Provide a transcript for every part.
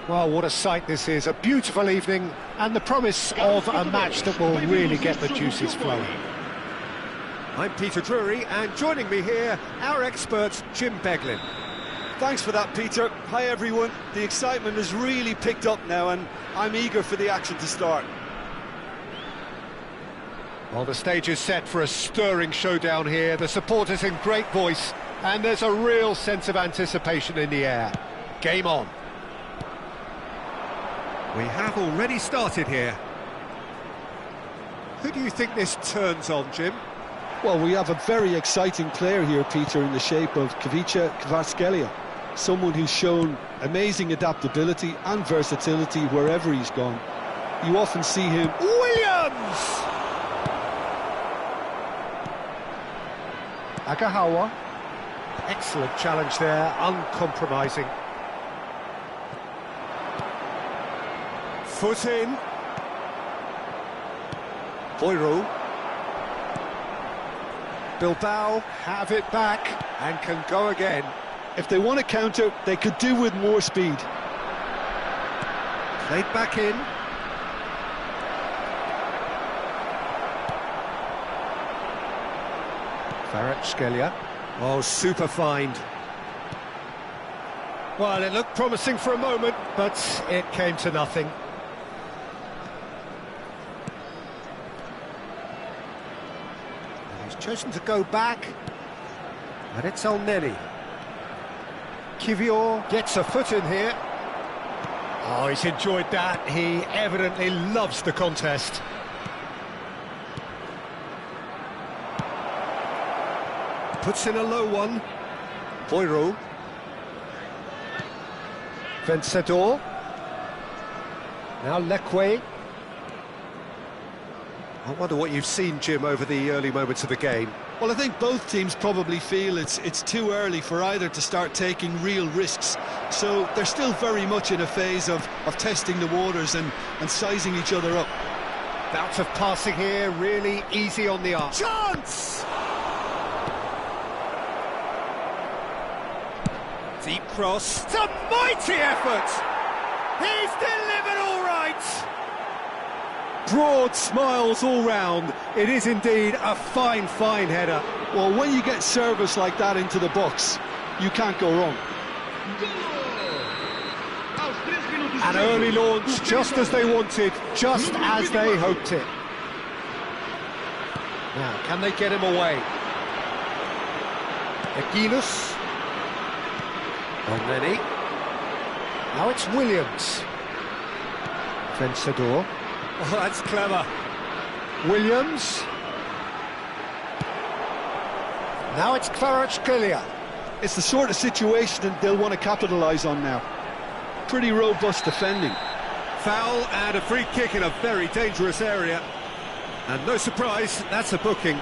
Well, what a sight this is, a beautiful evening and the promise of a match that will really get the juices flowing. I'm Peter Drury, and joining me here, our expert, Jim Beglin. Thanks for that, Peter. Hi, everyone. The excitement has really picked up now, and I'm eager for the action to start. Well, the stage is set for a stirring showdown here. The supporters in great voice, and there's a real sense of anticipation in the air. Game on. We have already started here. Who do you think this turns on, Jim? Well, we have a very exciting player here, Peter, in the shape of Kavica Kvaratskhelia. Someone who's shown amazing adaptability and versatility wherever he's gone. You often see him... Williams! Agahawa. Excellent challenge there, uncompromising. Foot in. Boyro. Bilbao have it back and can go again. If they want to counter, they could do with more speed. Played back in. Kvaratskhelia. Oh, super find. Well, it looked promising for a moment, but it came to nothing. And he's chosen to go back, and it's El Neni. Kivior gets a foot in here. Oh, he's enjoyed that. He evidently loves the contest. Puts in a low one. Boyro. Vencedor. Now Lekwe. I wonder what you've seen, Jim, over the early moments of the game. Well, I think both teams probably feel it's too early for either to start taking real risks. So they're still very much in a phase of testing the waters and sizing each other up. Bout of passing here, really easy on the arm. Chance! Deep cross. It's a mighty effort! He's delivered all right! Broad smiles all round. It is indeed a fine, fine header. Well, when you get service like that into the box, you can't go wrong. An early launch, just as they wanted, just as they hoped it. Now, can they get him away? Aguiluz. El Neni. Now it's Williams. Vencedor. Oh, that's clever. Williams. Now it's Kvaratskhelia. It's the sort of situation that they'll want to capitalise on now. Pretty robust defending. Foul and a free kick in a very dangerous area. And no surprise, that's a booking.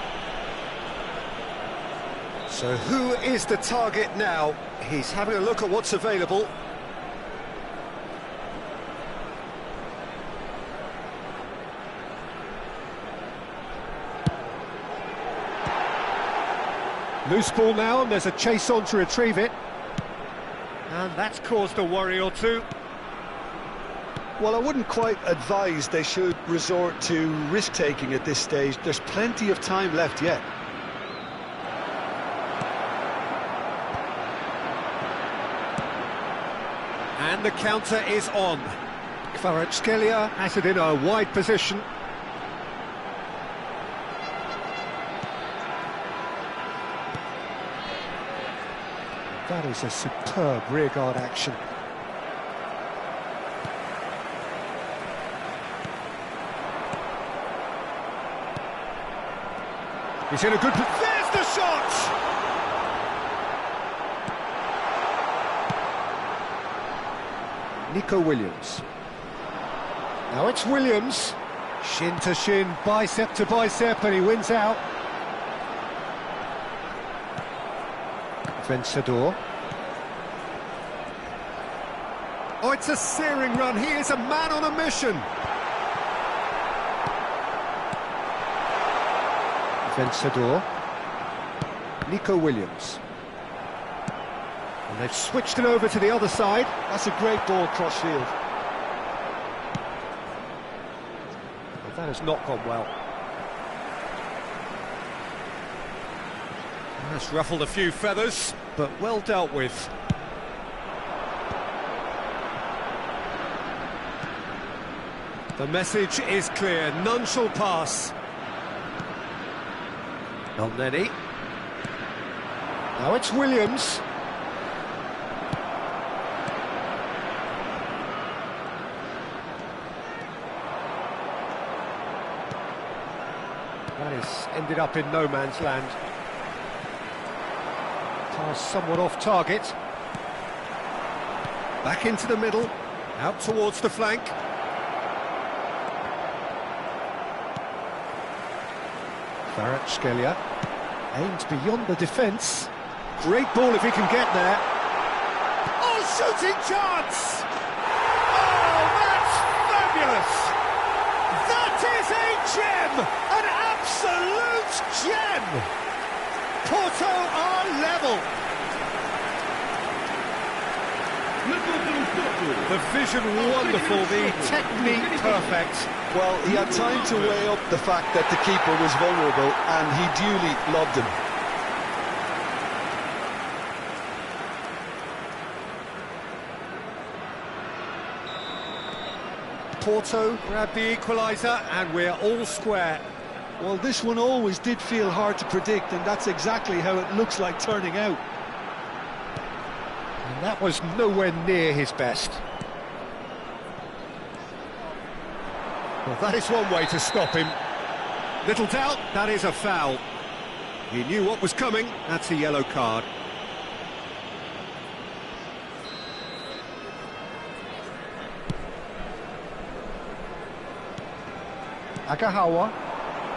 So who is the target now? He's having a look at what's available. Loose ball now, and there's a chase on to retrieve it. And that's caused a worry or two. Well, I wouldn't quite advise they should resort to risk-taking at this stage. There's plenty of time left yet. And the counter is on. Kvaratskhelia has it in a wide position. That is a superb rearguard action. He's in a good... There's the shot! Nico Williams. Now it's Williams. Shin to shin, bicep to bicep, and he wins out. Vencedor. Oh, it's a searing run. He is a man on a mission. Vencedor. Nico Williams. And they've switched it over to the other side. That's a great ball cross-field. Well, that has not gone well. That's ruffled a few feathers, but well dealt with. The message is clear, none shall pass. Elneny. Now it's Williams. That has ended up in no man's land. Pass somewhat off target. Back into the middle, out towards the flank. Kvaratskhelia aims beyond the defence. Great ball if he can get there. Oh, shooting chance! Oh, that's fabulous! That is a gem! An absolute gem! Porto are level. The vision wonderful, the technique perfect. Well, he had time to weigh up the fact that the keeper was vulnerable, and he duly lobbed him. Porto grab the equaliser, and we're all square. Well, this one always did feel hard to predict, and that's exactly how it looks like turning out. And that was nowhere near his best. Well, that is one way to stop him. Little doubt, that is a foul. He knew what was coming, that's a yellow card. Agahawa.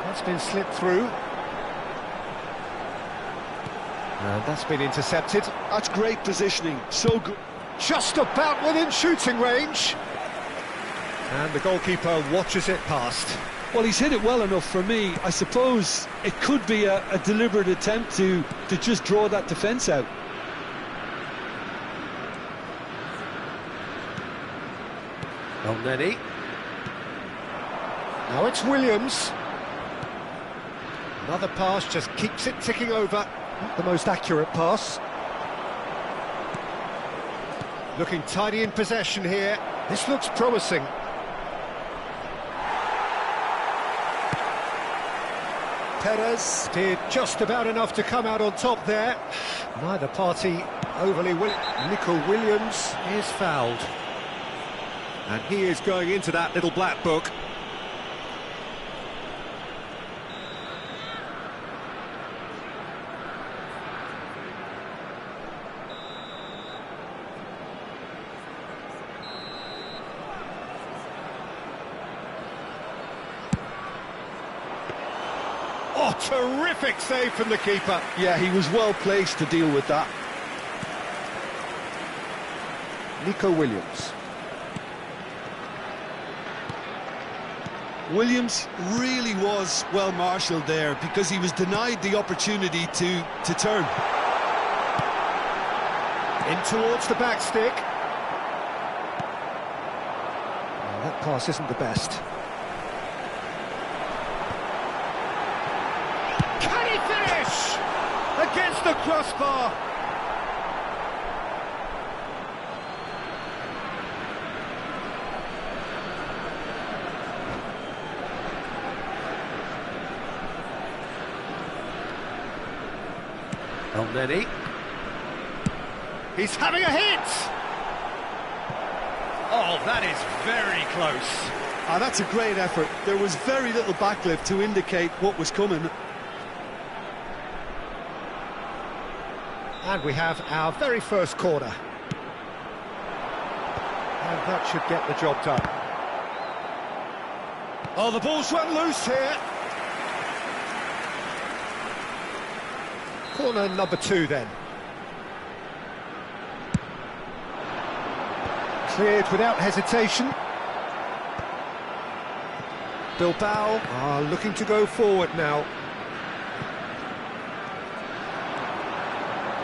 That's been slipped through. And that's been intercepted. That's great positioning, so good. Just about within shooting range. And the goalkeeper watches it past. Well, he's hit it well enough for me. I suppose it could be a deliberate attempt to just draw that defence out. Elneny. Now it's Williams. Another pass just keeps it ticking over. The most accurate pass. Looking tidy in possession here. This looks promising. Perez did just about enough to come out on top there. Neither party overly willing. Nico Williams is fouled. And he is going into that little black book. Oh, terrific save from the keeper. Yeah, he was well placed to deal with that. Nico Williams. Williams really was well marshalled there because he was denied the opportunity to turn. In towards the back stick. Oh, that pass isn't the best. Can he finish? Against the crossbar. Elneny. He's having a hit! Oh, that is very close. Ah, that's a great effort. There was very little backlift to indicate what was coming. And we have our very first corner. And that should get the job done. Oh, the ball's run loose here. Corner number 2 then. Cleared without hesitation. Bilbao are looking to go forward now.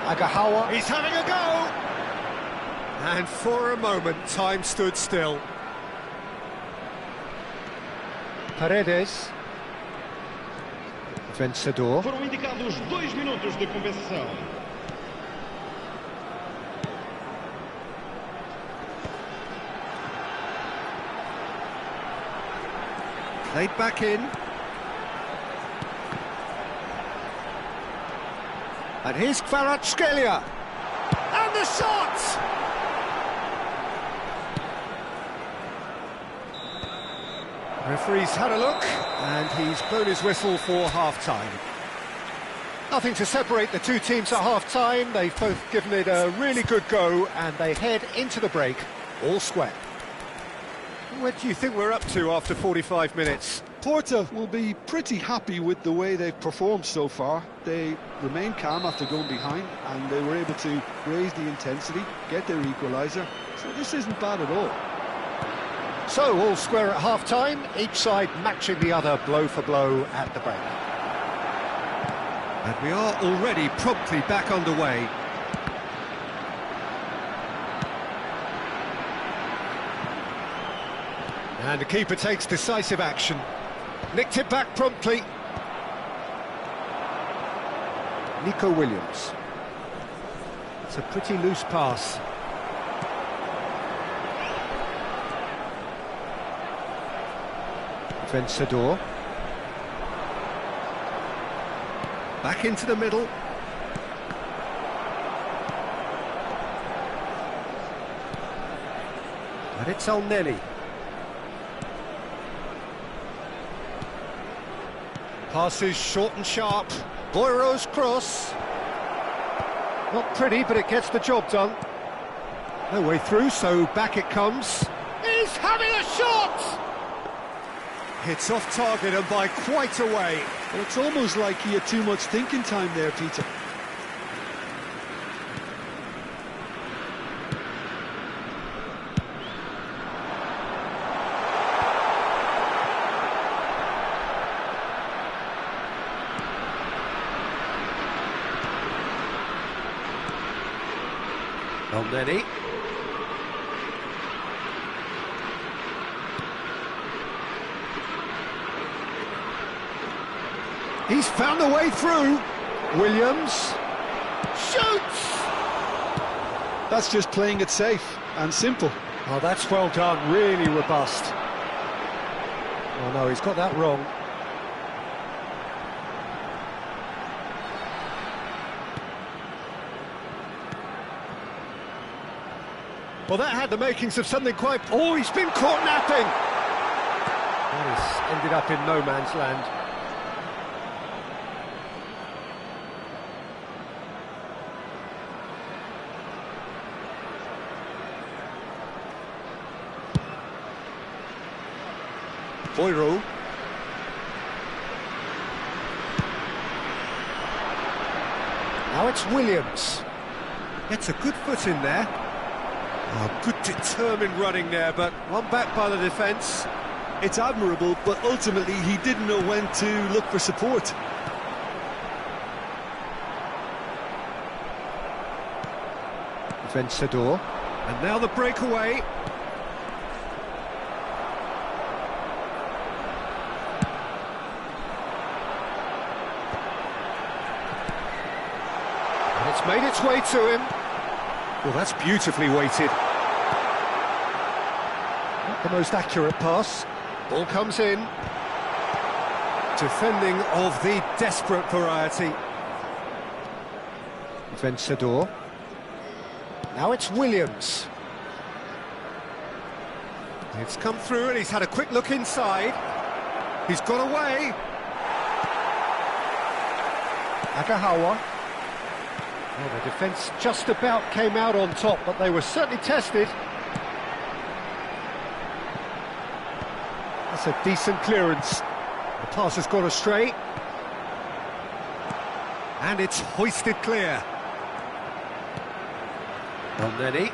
Agahawa. He's having a go. And for a moment, time stood still. Paredes. Vencedor. Foram indicados 2 minutos de compensação. Played back in. And here's Kvaratskhelia. And the shot! Referee's had a look, and he's blown his whistle for half-time. Nothing to separate the two teams at half-time. They've both given it a really good go, and they head into the break all square. What do you think we're up to after 45 minutes? Porto will be pretty happy with the way they've performed so far. They remained calm after going behind, and they were able to raise the intensity, get their equaliser. So this isn't bad at all. So, all square at half-time, each side matching the other blow for blow at the break. And we are already promptly back underway. And the keeper takes decisive action. Nicked it back promptly. Nico Williams. It's a pretty loose pass. Vencedor. Back into the middle. And it's Elneny. Passes short and sharp. Boyro's cross. Not pretty, but it gets the job done. No way through, so back it comes. He's having a shot! It's off target and by quite a way. Well, it's almost like he had too much thinking time there, Peter. Elneny. He's found a way through. Williams shoots! That's just playing it safe and simple. Oh, that's well done, really robust. Oh no, he's got that wrong. Well, that had the makings of something quite... Oh, he's been caught napping! That has ended up in no man's land. Boyro. Now it's Williams. Gets a good foot in there. Oh, good determined running there, but one back by the defence. It's admirable, but ultimately he didn't know when to look for support. Vencedor. And now the breakaway. And it's made its way to him. Well, that's beautifully weighted. Not the most accurate pass. Ball comes in. Defending of the desperate variety. Vencedor. Now it's Williams. It's come through and he's had a quick look inside. He's got away. Agahawa. Well, the defence just about came out on top, but they were certainly tested. That's a decent clearance. The pass has gone astray. And it's hoisted clear. Neni.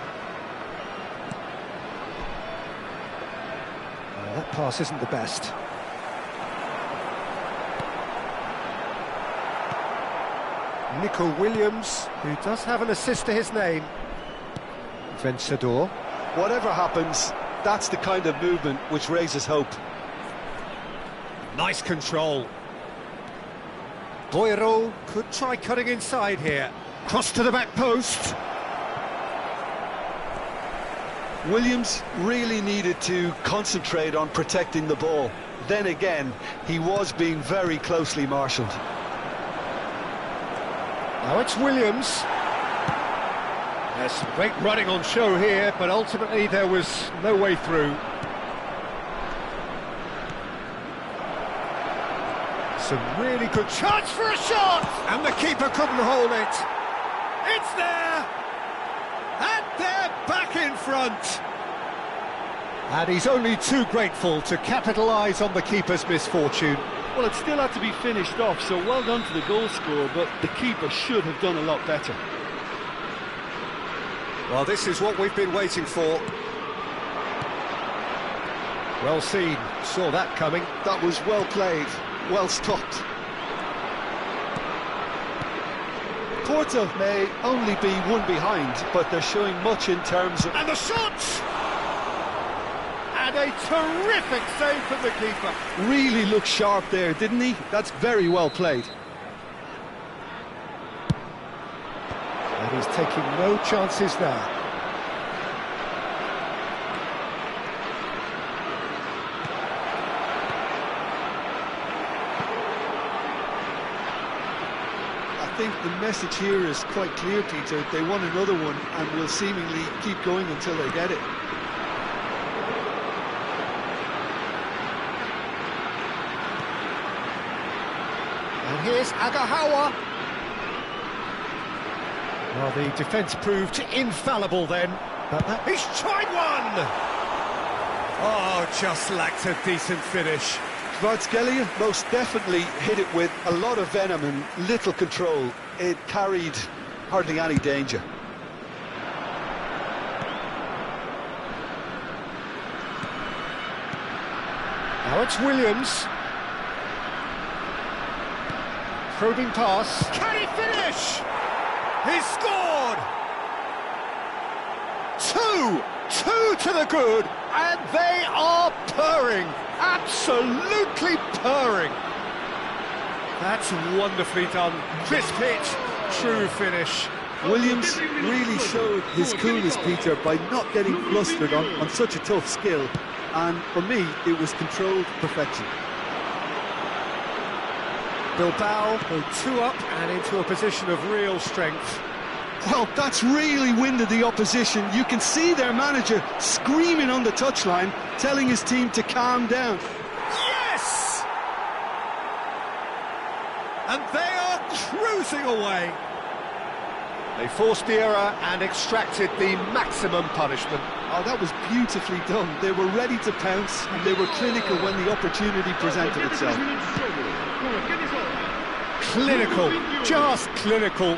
That pass isn't the best. Nico Williams, who does have an assist to his name. Vencedor. Whatever happens, that's the kind of movement which raises hope. Nice control. Boiro could try cutting inside here. Cross to the back post. Williams really needed to concentrate on protecting the ball. Then again, he was being very closely marshalled. Now it's Williams. There's some great running on show here, but ultimately there was no way through. Some really good chance for a shot! And the keeper couldn't hold it. It's there! And they're back in front! And he's only too grateful to capitalise on the keeper's misfortune. Well, it still had to be finished off, so well done to the goal scorer, but the keeper should have done a lot better. Well, this is what we've been waiting for. Well seen, saw that coming. That was well played, well stopped. Porto may only be one behind, but they're showing much in terms of... And the shot! And a terrific save from the keeper. Really looked sharp there, didn't he? That's very well played. And he's taking no chances there. I think the message here is quite clear, Peter. They want another one and will seemingly keep going until they get it. And here's Agahawa. Well, the defence proved infallible then. But he's tried one! Oh, just lacked a decent finish. Kvaratskhelia most definitely hit it with a lot of venom and little control. It carried hardly any danger. Now it's Williams. Probing pass. Can he finish? He's scored! Two to the good, and they are purring. Absolutely purring. That's wonderfully done. Crisp hit, true finish. Williams really showed his coolness, Peter, by not getting flustered on such a tough skill. And for me, it was controlled perfection. Bilbao go 2 up and into a position of real strength. Well, that's really winded the opposition. You can see their manager screaming on the touchline, telling his team to calm down. Yes! And they are cruising away. They forced the error and extracted the maximum punishment. Oh, that was beautifully done. They were ready to pounce, and they were clinical when the opportunity presented itself. Clinical, just clinical.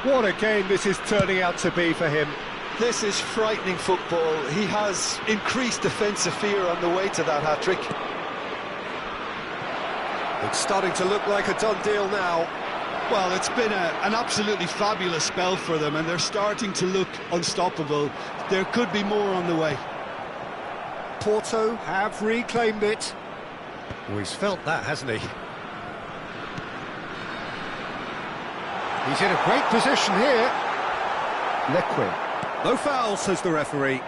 What a game this is turning out to be for him. This is frightening football. He has increased defensive fear on the way to that hat-trick. It's starting to look like a done deal now. Well, it's been an absolutely fabulous spell for them, and they're starting to look unstoppable. There could be more on the way. Porto have reclaimed it. Oh, he's felt that, hasn't he? He's in a great position here. Lequin. No foul, says the referee.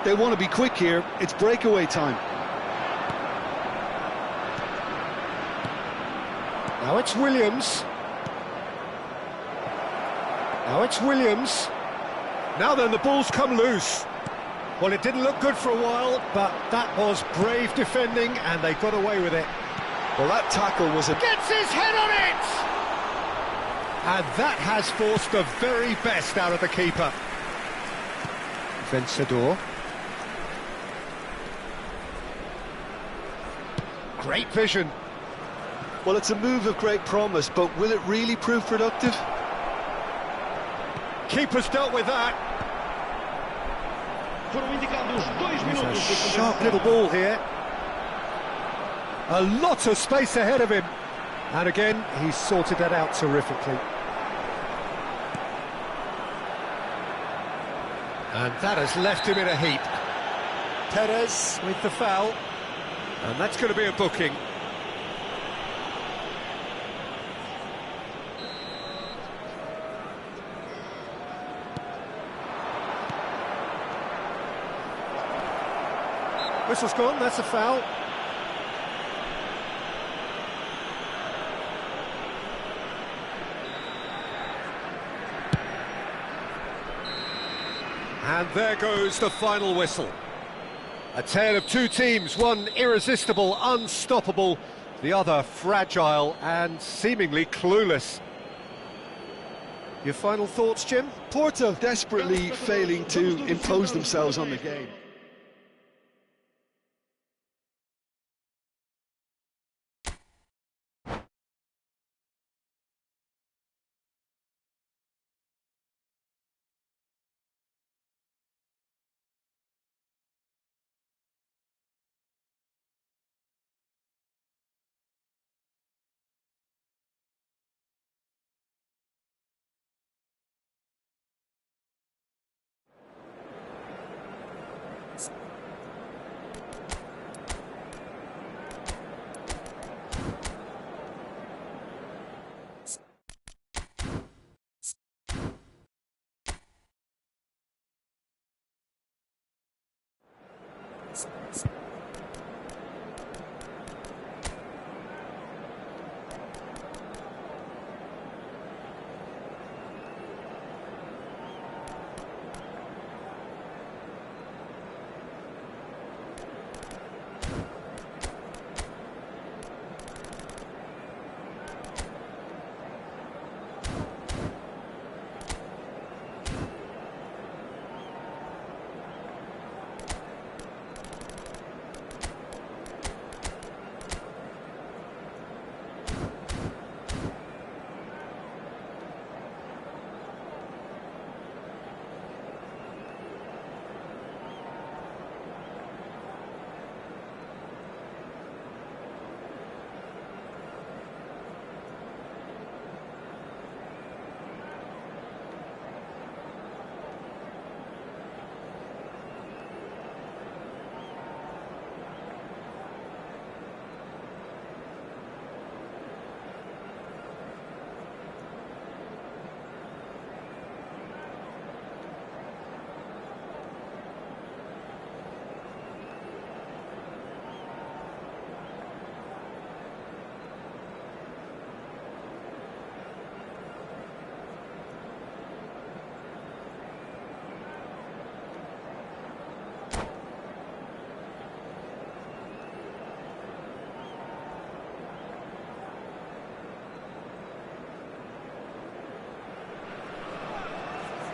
They want to be quick here. It's breakaway time. Now it's Williams. Now it's Williams. Now then, the ball's come loose. Well, it didn't look good for a while, but that was brave defending, and they got away with it. Well, that tackle was a... Gets his head on it! And that has forced the very best out of the keeper. Vencedor. Great vision. Well, it's a move of great promise, but will it really prove productive? Keeper's dealt with that. A sharp little ball here. A lot of space ahead of him. And again, he's sorted that out terrifically. And that has left him in a heap. Perez with the foul. And that's going to be a booking. Whistle's gone, that's a foul. And there goes the final whistle. A tale of two teams, one irresistible, unstoppable, the other fragile and seemingly clueless. Your final thoughts, Jim? Porto desperately failing to impose themselves on the game.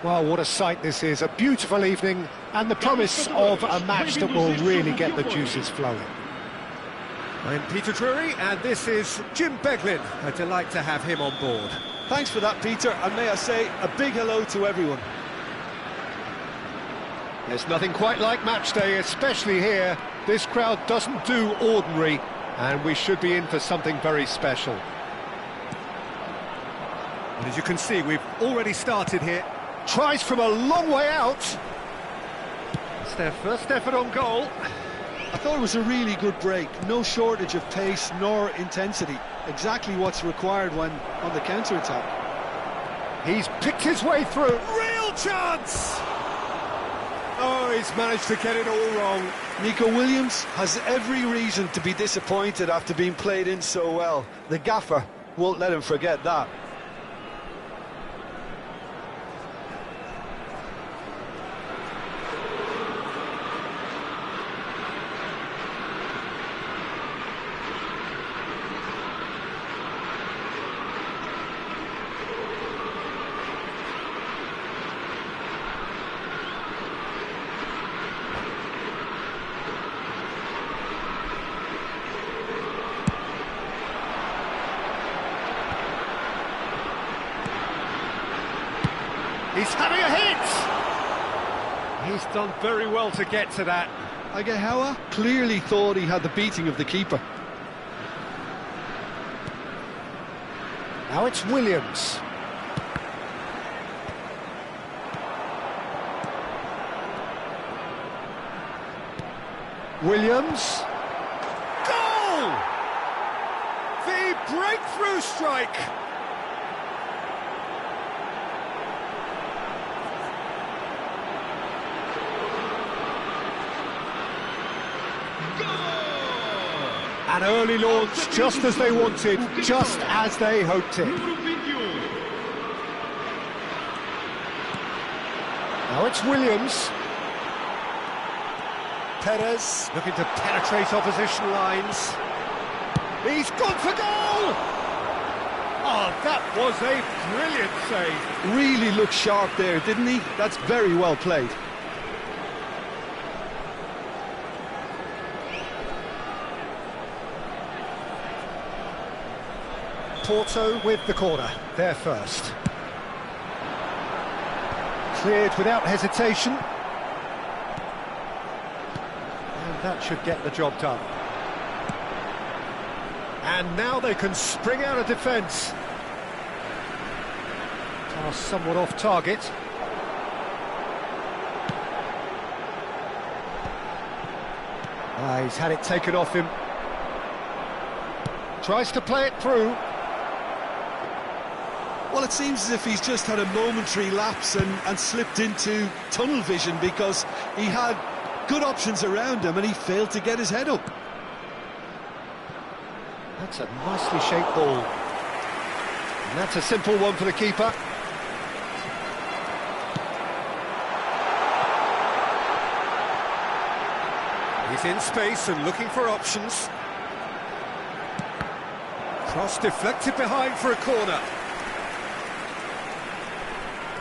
Well, what a sight this is, a beautiful evening and the promise of a match that will really get the juices flowing. I'm Peter Drury and this is Jim Beglin. A delight to have him on board. Thanks for that, Peter, and may I say a big hello to everyone. There's nothing quite like match day, especially here. This crowd doesn't do ordinary, and we should be in for something very special. And as you can see, we've already started here. Tries from a long way out. It's their first effort on goal. I thought it was a really good break. No shortage of pace nor intensity. Exactly what's required when on the counter-attack. He's picked his way through. Real chance! Oh, he's managed to get it all wrong. Nico Williams has every reason to be disappointed after being played in so well. The gaffer won't let him forget that. He's having a hit! He's done very well to get to that. Agahawa clearly thought he had the beating of the keeper. Now it's Williams. Williams. Goal! The breakthrough strike! An early launch, just as they wanted, just as they hoped it. Now it's Williams. Perez looking to penetrate opposition lines. He's gone for goal! Oh, that was a brilliant save. Really looked sharp there, didn't he? That's very well played. Porto with the corner, there first. Cleared without hesitation. And that should get the job done. And now they can spring out of defence. Pass somewhat off target. He's had it taken off him. Tries to play it through. Well, it seems as if he's just had a momentary lapse and slipped into tunnel vision because he had good options around him and he failed to get his head up. That's a nicely shaped ball. And that's a simple one for the keeper. He's in space and looking for options. Cross deflected behind for a corner.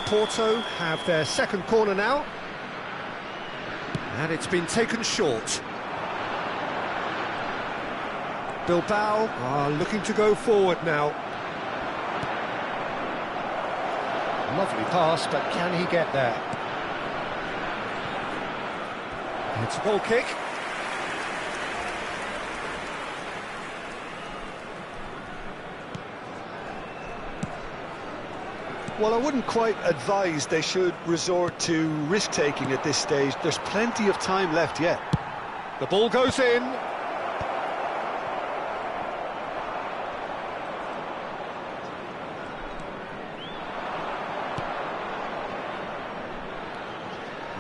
Porto have their second corner now. And it's been taken short. Bilbao are looking to go forward now. Lovely pass, but can he get there? It's a goal kick. Well, I wouldn't quite advise they should resort to risk-taking at this stage. There's plenty of time left yet. The ball goes in.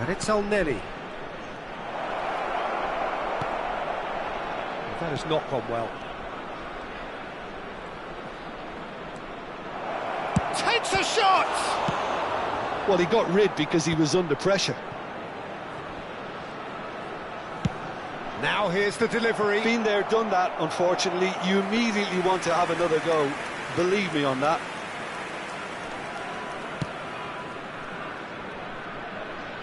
And it's El Neni. That has not gone well. Takes a shot! Well, he got rid because he was under pressure. Now here's the delivery. Been there, done that, unfortunately. You immediately want to have another go. Believe me on that.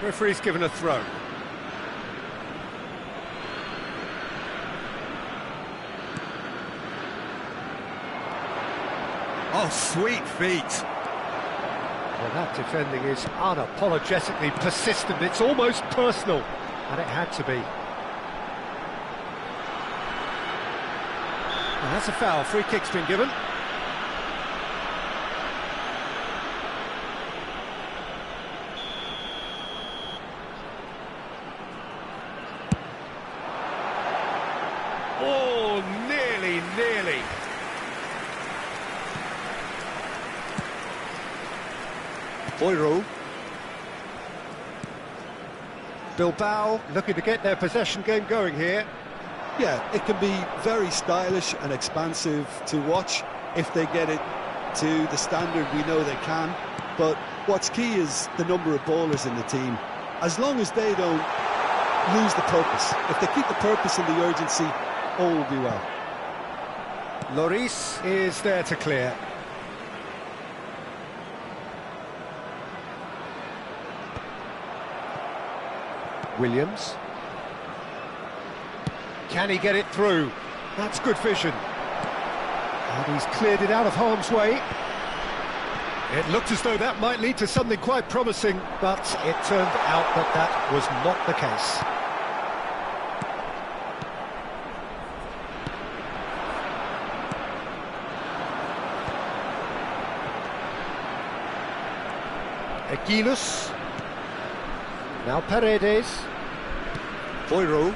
Referee's given a throw. Oh, sweet feet. Well, that defending is unapologetically persistent. It's almost personal, and it had to be. And that's a foul. Free kick's been given. Oh, nearly. Boiro. Bilbao looking to get their possession game going here. Yeah, it can be very stylish and expansive to watch if they get it to the standard we know they can. But what's key is the number of ballers in the team. As long as they don't lose the purpose, if they keep the purpose and the urgency, all will be well. Lloris is there to clear. Williams. Can he get it through? That's good vision. And he's cleared it out of harm's way. It looked as though that might lead to something quite promising, but it turned out that that was not the case. Aguiluz. Now Paredes. Boiro.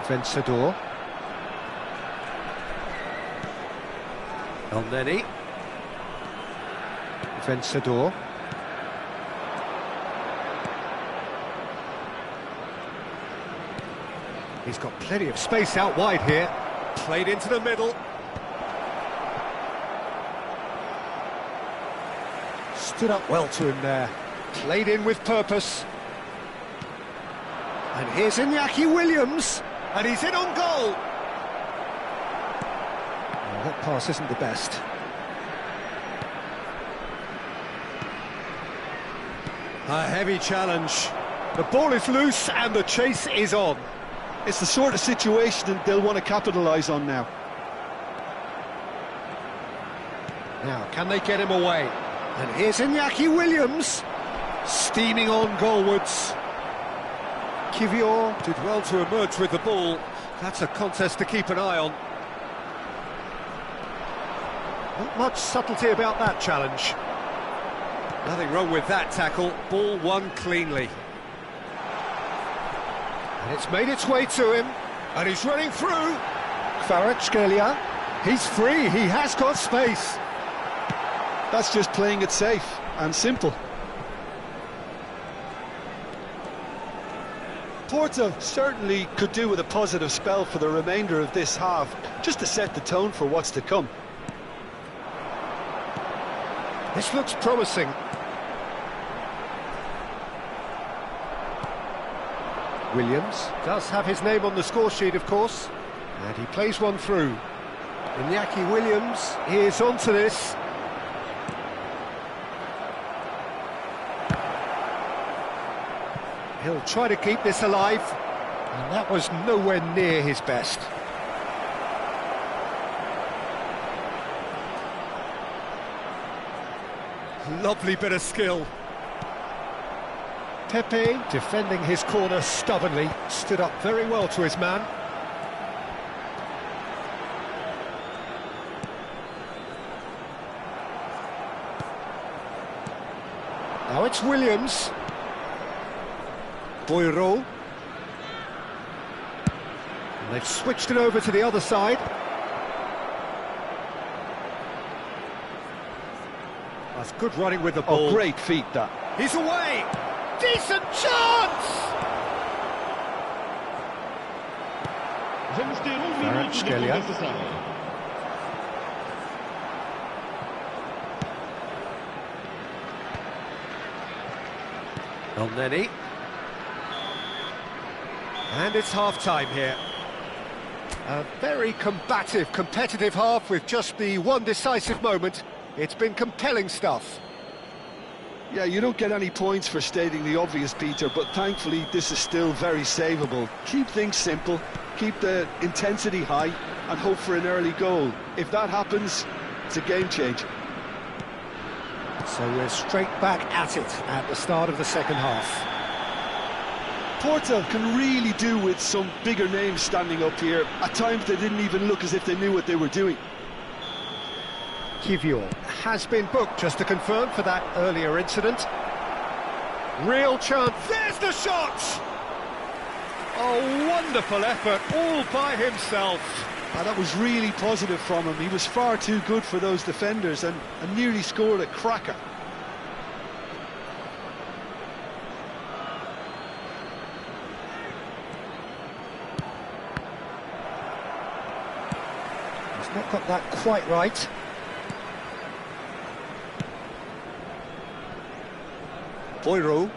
Vencedor. El Neni. Vencedor. He's got plenty of space out wide here. Played into the middle. Stood up well to him there. Played in with purpose. And here's Iñaki Williams. And he's in on goal. Oh, that pass isn't the best. A heavy challenge. The ball is loose and the chase is on. It's the sort of situation they'll want to capitalise on now. Now, can they get him away? And here's Iñaki Williams. Steaming on goalwards. Kivior Did well to emerge with the ball. That's a contest to keep an eye on. Not much subtlety about that challenge. Nothing wrong with that tackle. Ball won cleanly. And it's made its way to him. And he's running through. Kvaratskhelia. He's free. He has got space. That's just playing it safe and simple. Porto certainly could do with a positive spell for the remainder of this half, just to set the tone for what's to come. This looks promising. Williams does have his name on the score sheet, of course, and he plays one through. Iñaki Williams is onto this. He'll try to keep this alive, and that was nowhere near his best. Lovely bit of skill. Pepe, defending his corner stubbornly, stood up very well to his man. Now it's Williams. Boiro. And they've switched it over to the other side. That's good running with the ball. Oh, great feat, that. He's away! Decent chance! Vamos ter minuto de Kvaratskhelia. compensação. El Neni. And it's half-time here. A very combative, competitive half with just the one decisive moment. It's been compelling stuff. Yeah, you don't get any points for stating the obvious, Peter, but thankfully this is still very savable. Keep things simple, keep the intensity high, and hope for an early goal. If that happens, it's a game changer. So we're straight back at it at the start of the second half. Porto can really do with some bigger names standing up here. At times they didn't even look as if they knew what they were doing. Kivior has been booked, just to confirm, for that earlier incident. Real chance. There's the shot! Oh, wonderful effort, all by himself. That was really positive from him. He was far too good for those defenders and nearly scored a cracker. He's not got that quite right. Boiro.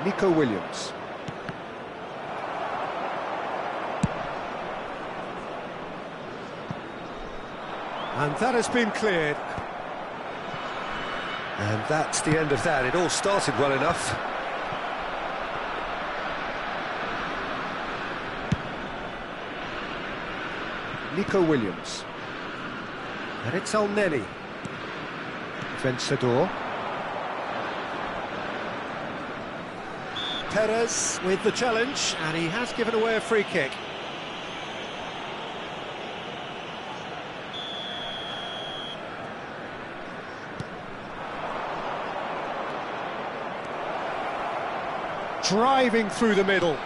Nico Williams. And that has been cleared. And that's the end of that. It all started well enough. Nico Williams. And it's El Neni. Vencedor. Perez with the challenge, and he has given away a free kick. Driving through the middle.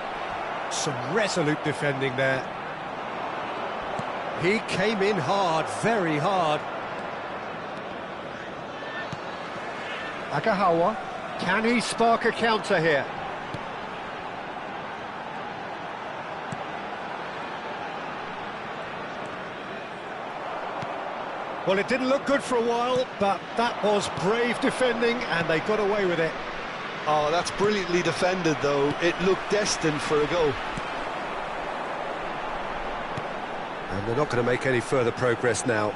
Some resolute defending there. He came in hard, very hard. Agahawa, can he spark a counter here? Well, it didn't look good for a while, but that was brave defending, and they got away with it. Oh, that's brilliantly defended, though. It looked destined for a goal. And they're not going to make any further progress now.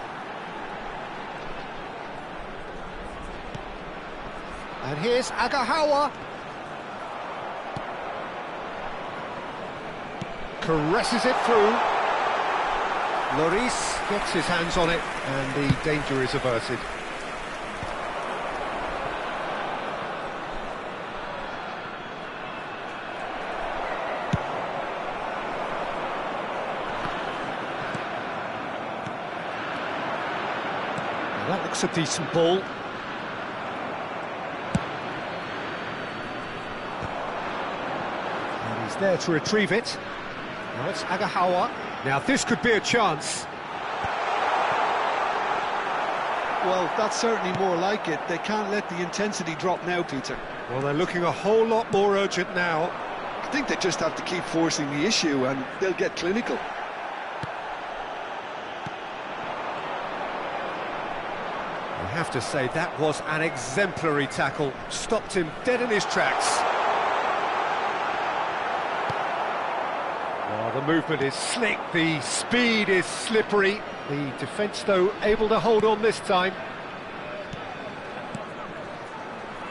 And here's Agahawa. Caresses it through. Lloris gets his hands on it, and the danger is averted. Now that looks a decent ball. And he's there to retrieve it. Now it's Agahawa. Now this could be a chance. Well, that's certainly more like it. They can't let the intensity drop now, Peter. Well, they're looking a whole lot more urgent now. I think they just have to keep forcing the issue and they'll get clinical. I have to say, that was an exemplary tackle. Stopped him dead in his tracks. Oh, the movement is slick, the speed is slippery. The defence, though, able to hold on this time.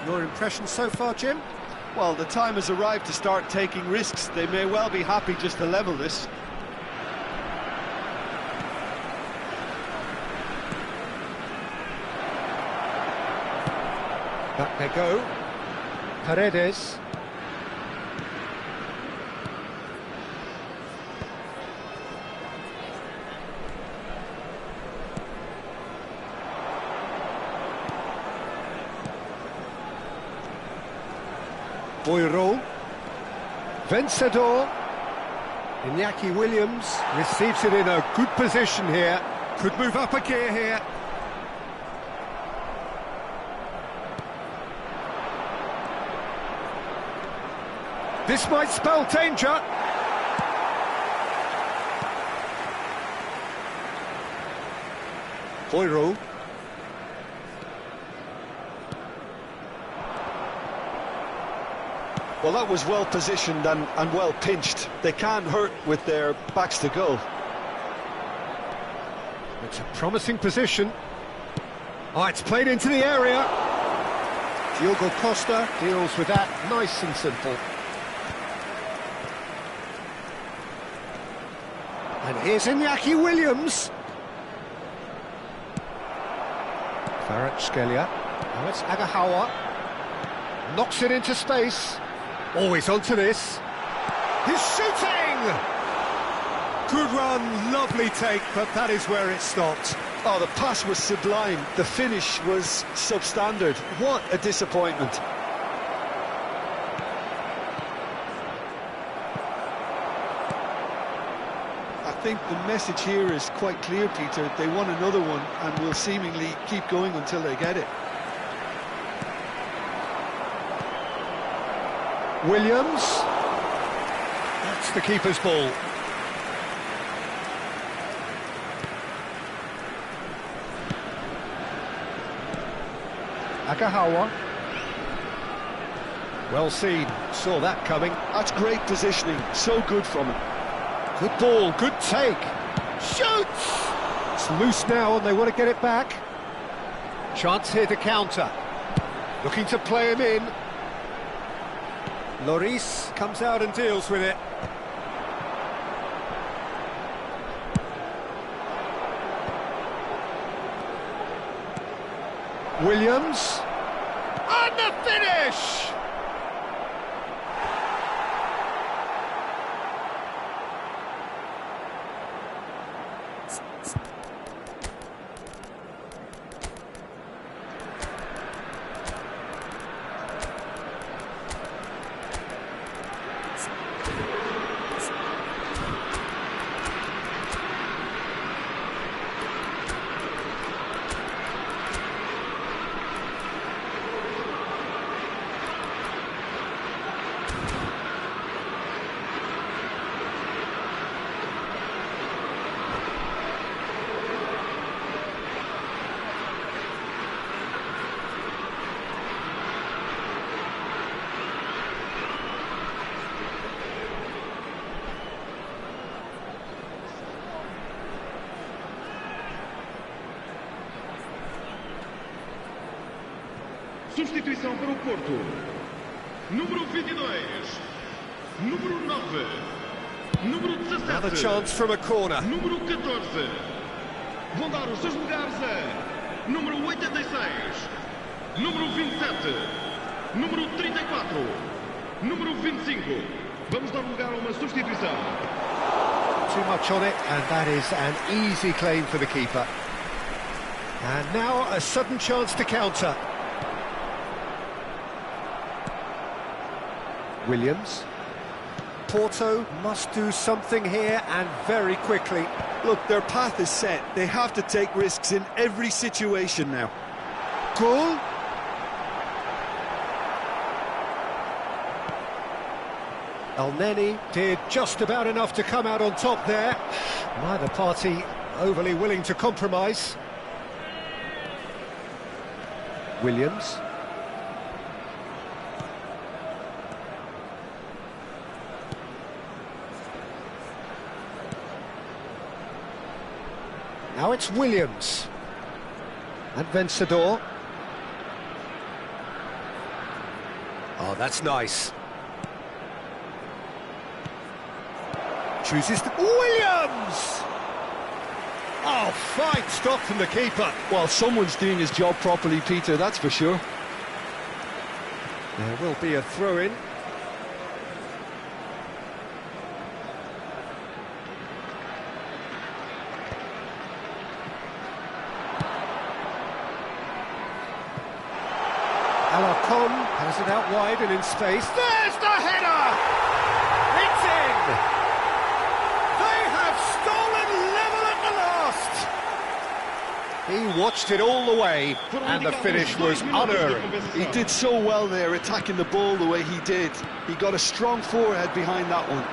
Your impression so far, Jim? Well, the time has arrived to start taking risks. They may well be happy just to level this. Back they go. Paredes. Boiro. Vencedor. Iñaki Williams receives it in a good position here. Could move up a gear here. This might spell danger. Boiro. Well, that was well positioned and well pinched. They can't hurt with their backs to goal. It's a promising position. Oh, it's played into the area. Diogo Costa deals with that nice and simple. And here's Iñaki Williams. Kvaratskhelia. Now it's Agahawa. Knocks it into space. Always onto this. He's shooting! Good run, lovely take, but that is where it stopped. Oh, the pass was sublime. The finish was substandard. What a disappointment. I think the message here is quite clear, Peter. They want another one and will seemingly keep going until they get it. Williams. That's the keeper's ball. Agahawa. Well seen, saw that coming. That's great positioning, so good from him. Good ball, good take. Shoots! It's loose now and they want to get it back. Chance here to counter. Looking to play him in. Lloris comes out and deals with it. Williams. And the finish! Substituição para o Porto. Número 22. Número 9. Número 17. Another chance from a corner. Número 14. Vão dar os seus lugares a número 86. Número 27. Número 34. Número 25. Vamos dar lugar a uma substituição. Too much on it, and that is an easy claim for the keeper. And now a sudden chance to counter. Williams. Porto must do something here, and very quickly. Look, their path is set. They have to take risks in every situation now. Goal. El-Neni did just about enough to come out on top there. Neither party overly willing to compromise. Williams. Now it's Williams. And Vencedor. Oh, that's nice. Chooses Williams! Oh, fine stop from the keeper. Well, someone's doing his job properly, Peter, that's for sure. There will be a throw-in. Alarcon has it out wide and in space. There's the header! It's in! They have stolen level at the last! He watched it all the way, and the finish was unerring. He did so well there, attacking the ball the way he did. He got a strong forehead behind that one.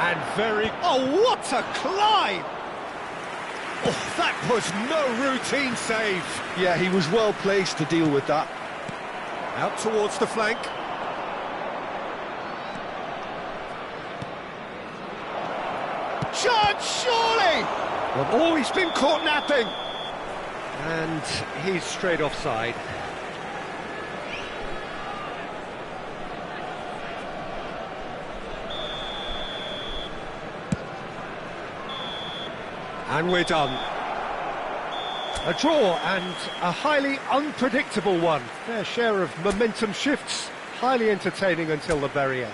And very... Oh, what a climb! Oh, that was no routine save. Yeah, he was well placed to deal with that. Out towards the flank. Chance, surely! Well, oh, he's been caught napping. And he's straight offside. And we're done. A draw, and a highly unpredictable one. Fair share of momentum shifts, highly entertaining until the very end.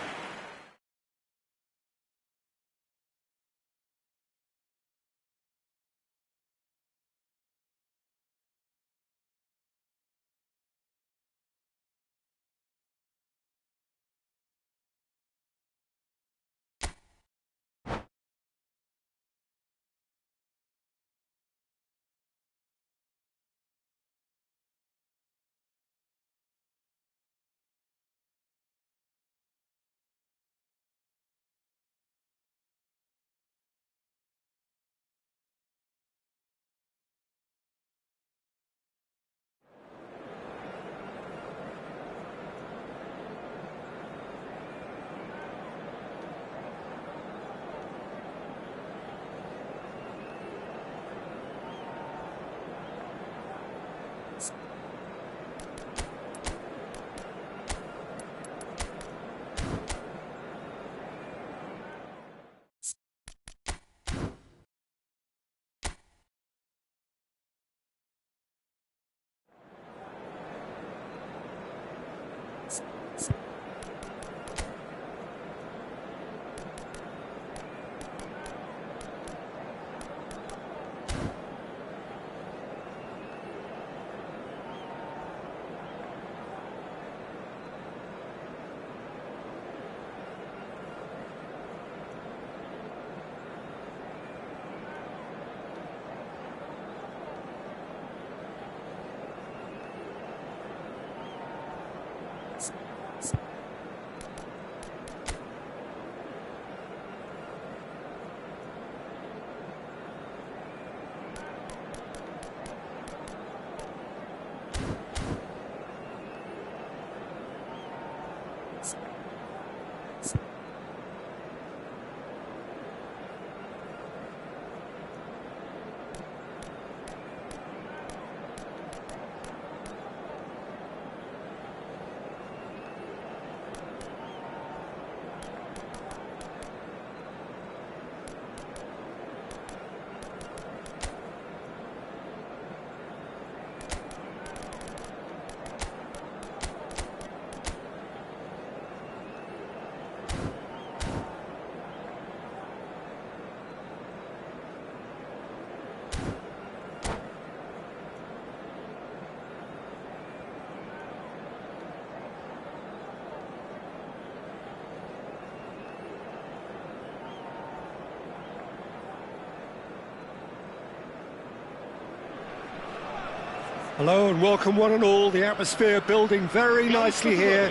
Hello and welcome one and all. The atmosphere building very nicely here.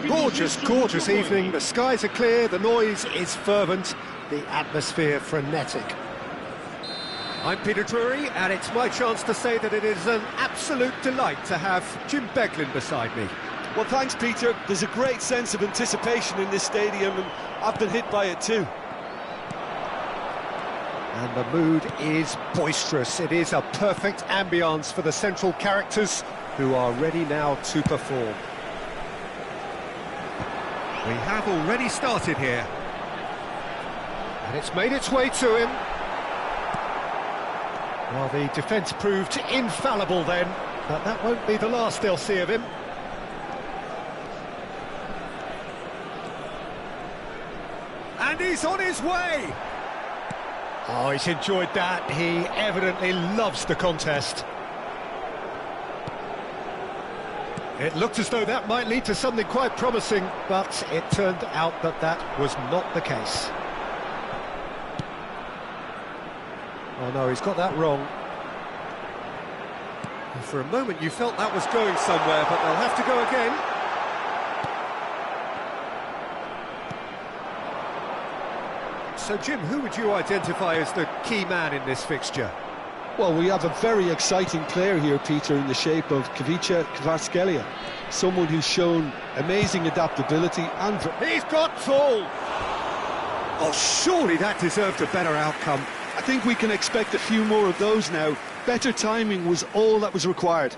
Gorgeous, gorgeous evening. The skies are clear, the noise is fervent, the atmosphere frenetic. I'm Peter Drury, and it's my chance to say that it is an absolute delight to have Jim Beglin beside me. Well, thanks, Peter. There's a great sense of anticipation in this stadium, and I've been hit by it too. And the mood is boisterous. It is a perfect ambience for the central characters who are ready now to perform. We have already started here. And it's made its way to him. Well, the defence proved infallible then, but that won't be the last they'll see of him. And he's on his way! Oh, he's enjoyed that. He evidently loves the contest. It looked as though that might lead to something quite promising, but it turned out that that was not the case. Oh no, he's got that wrong. For a moment you felt that was going somewhere, but they'll have to go again. So, Jim, who would you identify as the key man in this fixture? Well, we have a very exciting player here, Peter, in the shape of Kvaratskhelia. Someone who's shown amazing adaptability and... He's got tall! Oh, surely that deserved a better outcome. I think we can expect a few more of those now. Better timing was all that was required.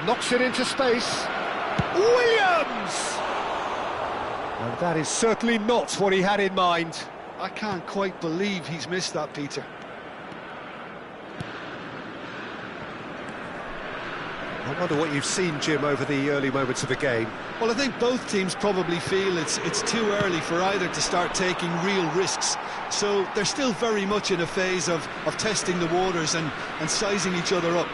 Knocks it into space. Williams! And that is certainly not what he had in mind. I can't quite believe he's missed that, Peter. I wonder what you've seen, Jim, over the early moments of the game. Well, I think both teams probably feel it's too early for either to start taking real risks. So they're still very much in a phase of testing the waters and sizing each other up.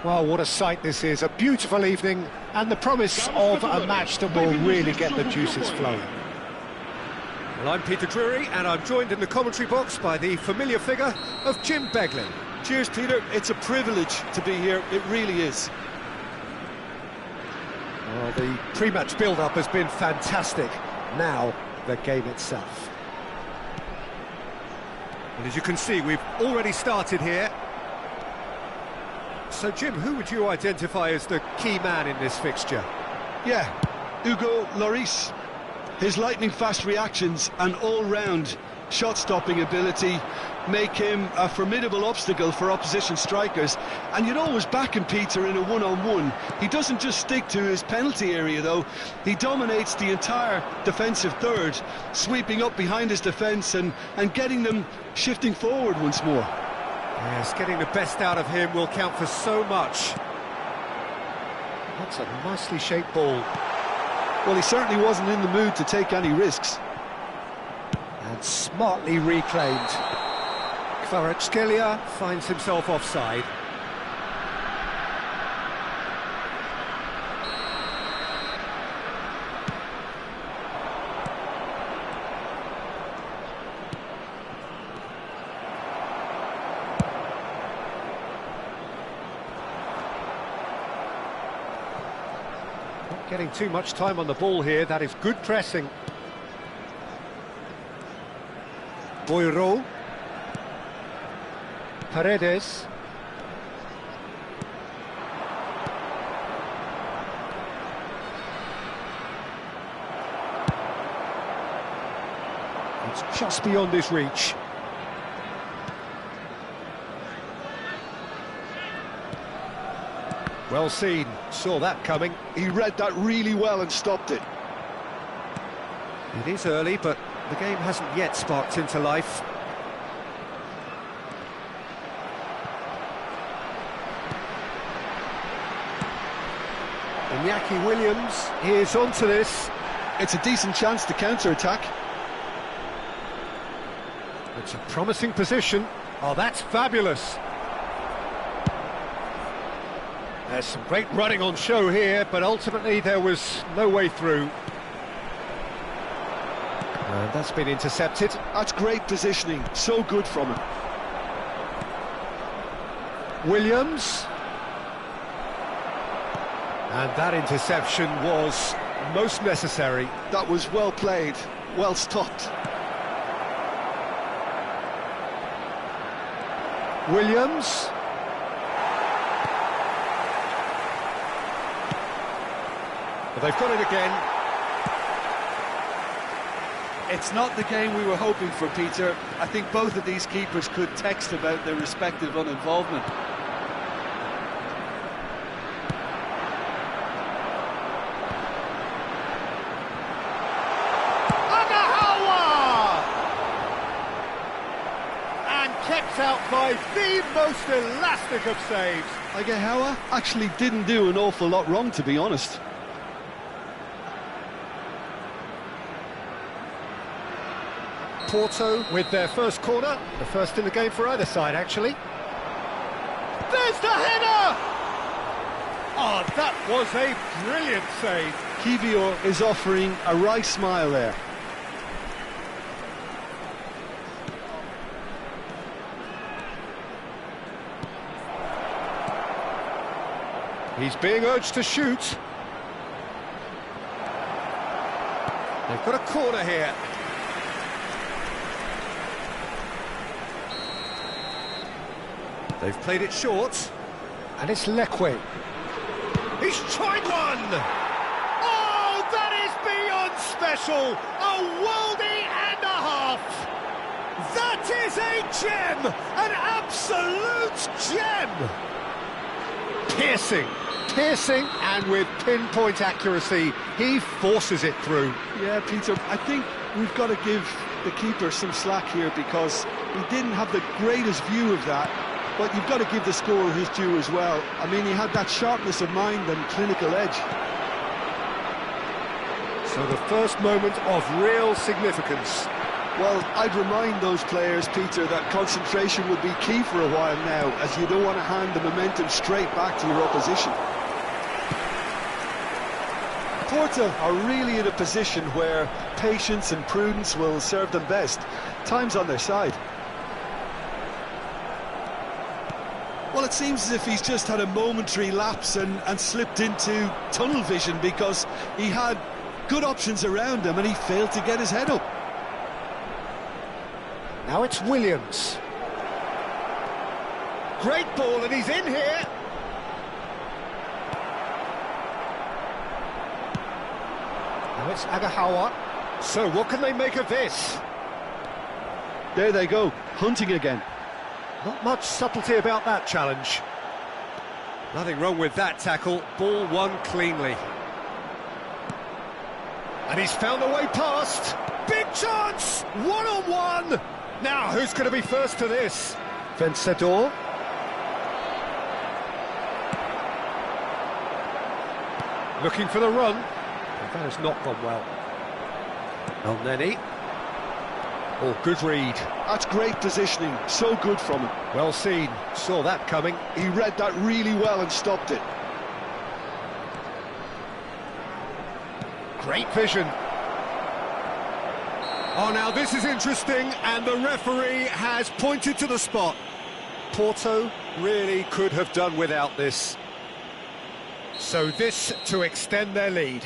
Well, what a sight this is, a beautiful evening, and the promise of a match that will really get the juices flowing. Well, I'm Peter Drury, and I'm joined in the commentary box by the familiar figure of Jim Beglin. Cheers, Peter. It's a privilege to be here. It really is. Well, the pre-match build-up has been fantastic. Now, the game itself. And as you can see, we've already started here. So, Jim, who would you identify as the key man in this fixture? Yeah, Hugo Lloris. His lightning-fast reactions and all-round shot-stopping ability make him a formidable obstacle for opposition strikers. And you'd always back him, Peter, in a one-on-one. He doesn't just stick to his penalty area, though. He dominates the entire defensive third, sweeping up behind his defence and getting them shifting forward once more. Yes, getting the best out of him will count for so much. That's a nicely shaped ball. Well, he certainly wasn't in the mood to take any risks. And smartly reclaimed. Kvaratskhelia finds himself offside. Not getting too much time on the ball here, that is good pressing. Boiro. Paredes. It's just beyond his reach. Well seen, saw that coming. He read that really well and stopped it. It is early, but the game hasn't yet sparked into life. Iñaki Williams is onto this. It's a decent chance to counter-attack. It's a promising position. Oh, that's fabulous. There's some great running on show here, but ultimately there was no way through. And that's been intercepted. That's great positioning, so good from him. Williams. And that interception was most necessary. That was well played, well stopped. Williams. Well, they've got it again. It's not the game we were hoping for, Peter. I think both of these keepers could text about their respective uninvolvement. Kept out by the most elastic of saves. Agahawa actually didn't do an awful lot wrong, to be honest. Porto with their first corner, the first in the game for either side, actually. There's the header! Oh, that was a brilliant save. Kivior is offering a wry smile there. He's being urged to shoot. They've got a corner here. They've played it short. And it's Lekwe. He's tried one! Oh, that is beyond special! A worldie and a half! That is a gem! An absolute gem! Piercing, and with pinpoint accuracy, he forces it through. Yeah, Peter, I think we've got to give the keeper some slack here because he didn't have the greatest view of that, but you've got to give the scorer his due as well. I mean, he had that sharpness of mind and clinical edge. So the first moment of real significance. Well, I'd remind those players, Peter, that concentration would be key for a while now, as you don't want to hand the momentum straight back to your opposition. Porto are really in a position where patience and prudence will serve them best. Time's on their side. Well, it seems as if he's just had a momentary lapse and slipped into tunnel vision, because he had good options around him and he failed to get his head up. Now it's Williams. Great ball, and he's in here. Now it's Agahawa. So what can they make of this? There they go, hunting again. Not much subtlety about that challenge. Nothing wrong with that tackle. Ball won cleanly. And he's found a way past. Big chance! One-on-one! Now, who's going to be first to this? Vencedor. Looking for the run. And that has not gone well. El Neni. Oh, good read. That's great positioning, so good from him. Well seen, saw that coming. He read that really well and stopped it. Great vision. Oh, now this is interesting, and the referee has pointed to the spot. Porto really could have done without this. So this to extend their lead.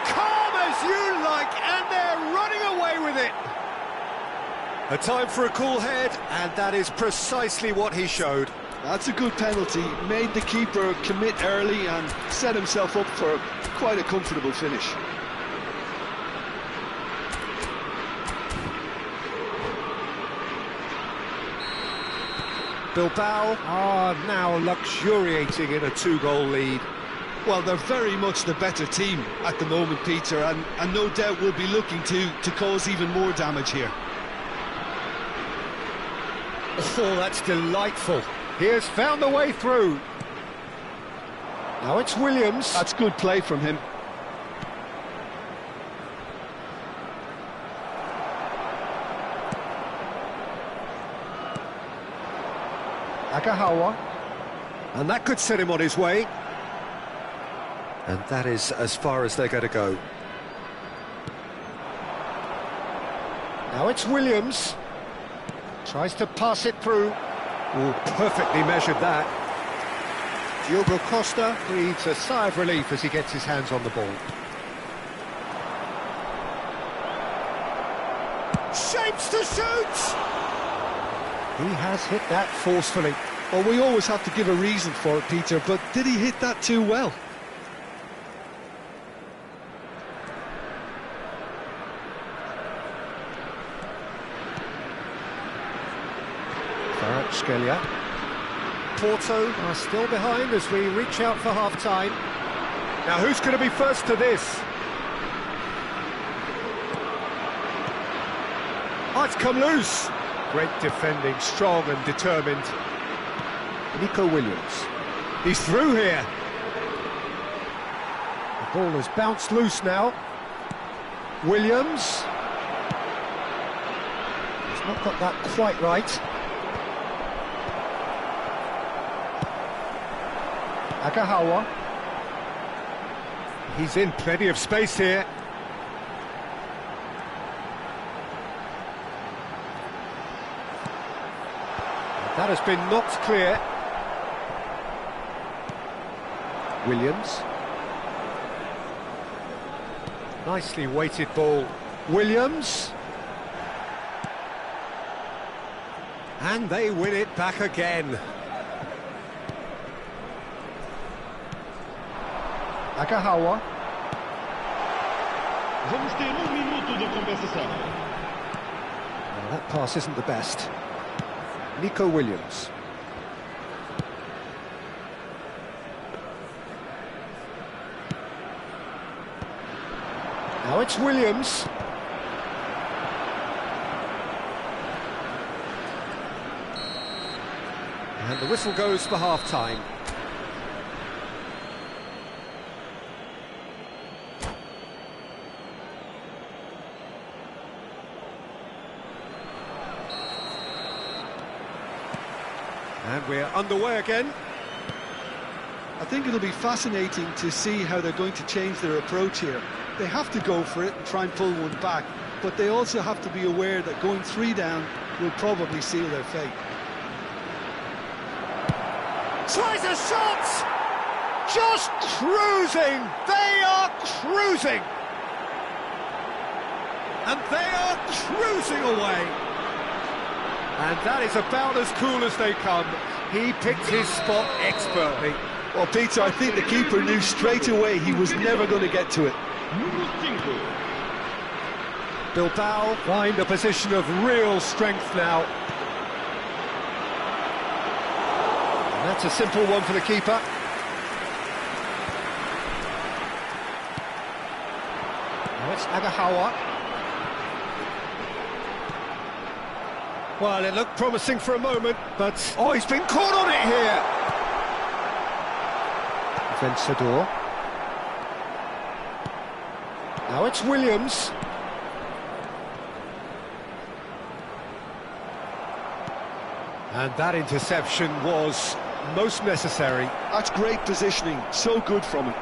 Calm as you like, and they're running away with it. A time for a cool head, and that is precisely what he showed. That's a good penalty, made the keeper commit early and set himself up for quite a comfortable finish. Bilbao are now luxuriating in a two-goal lead. Well, they're very much the better team at the moment, Peter, and no doubt will be looking to cause even more damage here. Oh, that's delightful. He has found the way through. Now it's Williams. That's good play from him. Agahawa. And that could set him on his way. And that is as far as they're going to go. Now it's Williams. Tries to pass it through. Oh, perfectly measured that. Diogo Costa breathes a sigh of relief as he gets his hands on the ball. Shapes to shoot! He has hit that forcefully. Well, we always have to give a reason for it, Peter, but did he hit that too well? Scalia. Porto are still behind as we reach out for half-time. Now who's going to be first to this? Oh, it's come loose. Great defending, strong and determined. Nico Williams. He's through here. The ball has bounced loose now. Williams. He's not got that quite right. Agahawa. He's in plenty of space here. That has been knocked clear. Williams. Nicely weighted ball. Williams. And they win it back again. Agahawa. Vamos ter minuto de compensação. Well, that pass isn't the best. Nico Williams. Now it's Williams. And the whistle goes for half-time. And we're underway again. I think it'll be fascinating to see how they're going to change their approach here. They have to go for it and try and pull one back, but they also have to be aware that going 3 down will probably seal their fate. Tries a shot! Just cruising! They are cruising! And they are cruising away. And that is about as cool as they come. He picked his spot expertly. Well, Peter, I think the keeper knew straight away he was never going to get to it. Bilbao find a position of real strength now. And that's a simple one for the keeper. Now it's Agahawa. Well, it looked promising for a moment, but... Oh, he's been caught on it here! Vencedor. Now it's Williams. And that interception was most necessary. That's great positioning, so good from him.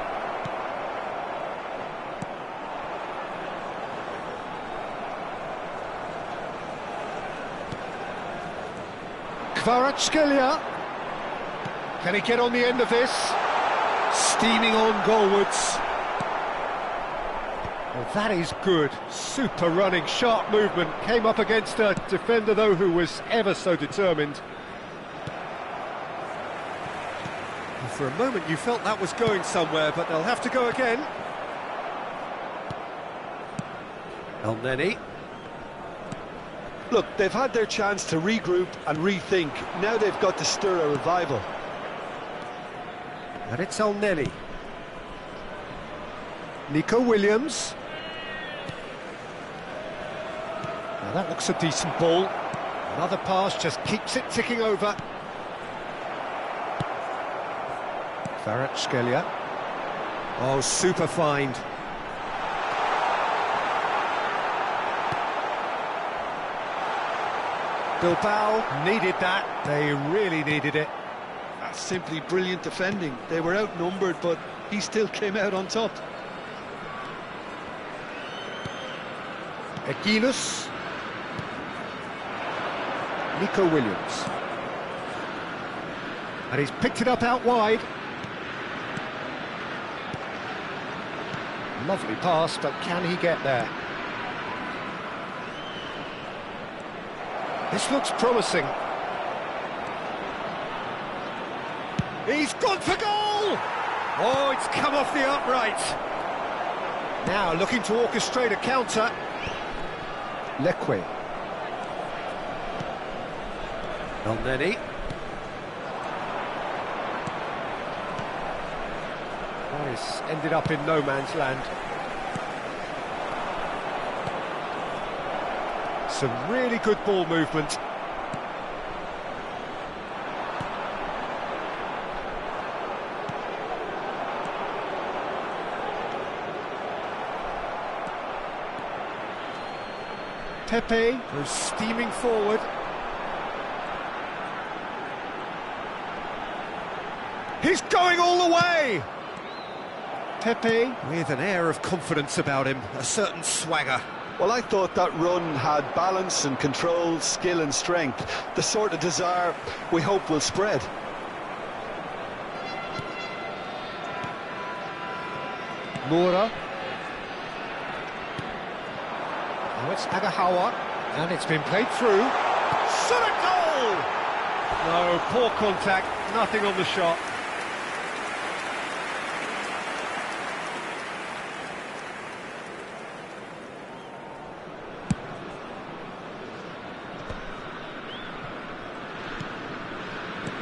Kvaratskhelia. Can he get on the end of this? Steaming on goalwards. Well, that is good. Super running, sharp movement. Came up against a defender, though, who was ever so determined. And for a moment, you felt that was going somewhere, but they'll have to go again. El Neni. Look, they've had their chance to regroup and rethink. Now they've got to stir a revival. And it's El Neni. Nico Williams. Now that looks a decent ball. Another pass just keeps it ticking over. Kvaratskhelia. Oh, super find. Bilbao needed that. They really needed it. That's simply brilliant defending. They were outnumbered, but he still came out on top. Aguiluz. Nico Williams. And he's picked it up out wide. Lovely pass, but can he get there? This looks promising. He's gone for goal! Oh, it's come off the upright. Now looking to orchestrate a counter. Leque. El Neni. Nice. Ended up in no man's land. Some really good ball movement. Pepe. Goes steaming forward. He's going all the way! Pepe. With an air of confidence about him, a certain swagger. Well, I thought that run had balance and control, skill and strength. The sort of desire we hope will spread. Moura. Now it's Agahawa. And it's been played through. Shot a goal! No, poor contact, nothing on the shot.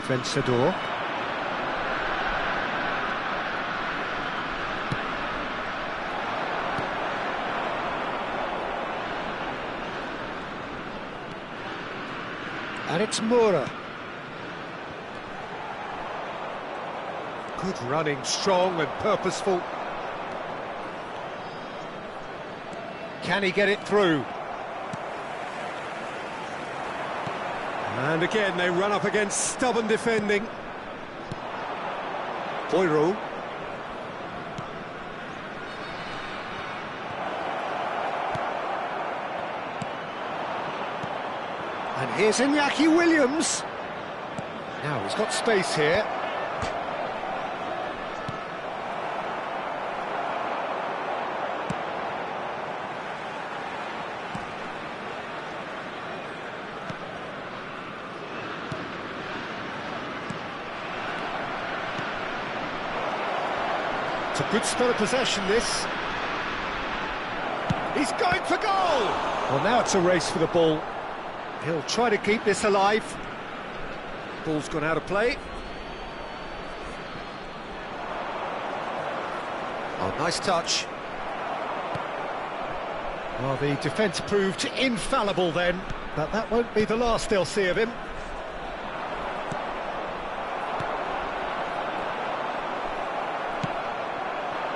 Vencedor. And it's Moura. Good running, strong and purposeful. Can he get it through? And again, they run up against stubborn defending. Boyro. And here's Iñaki Williams. Now he's got space here. It's a good spell of possession, this. He's going for goal! Well, now it's a race for the ball. He'll try to keep this alive. Ball's gone out of play. Oh, nice touch. Well, the defence proved infallible then, but that won't be the last they'll see of him.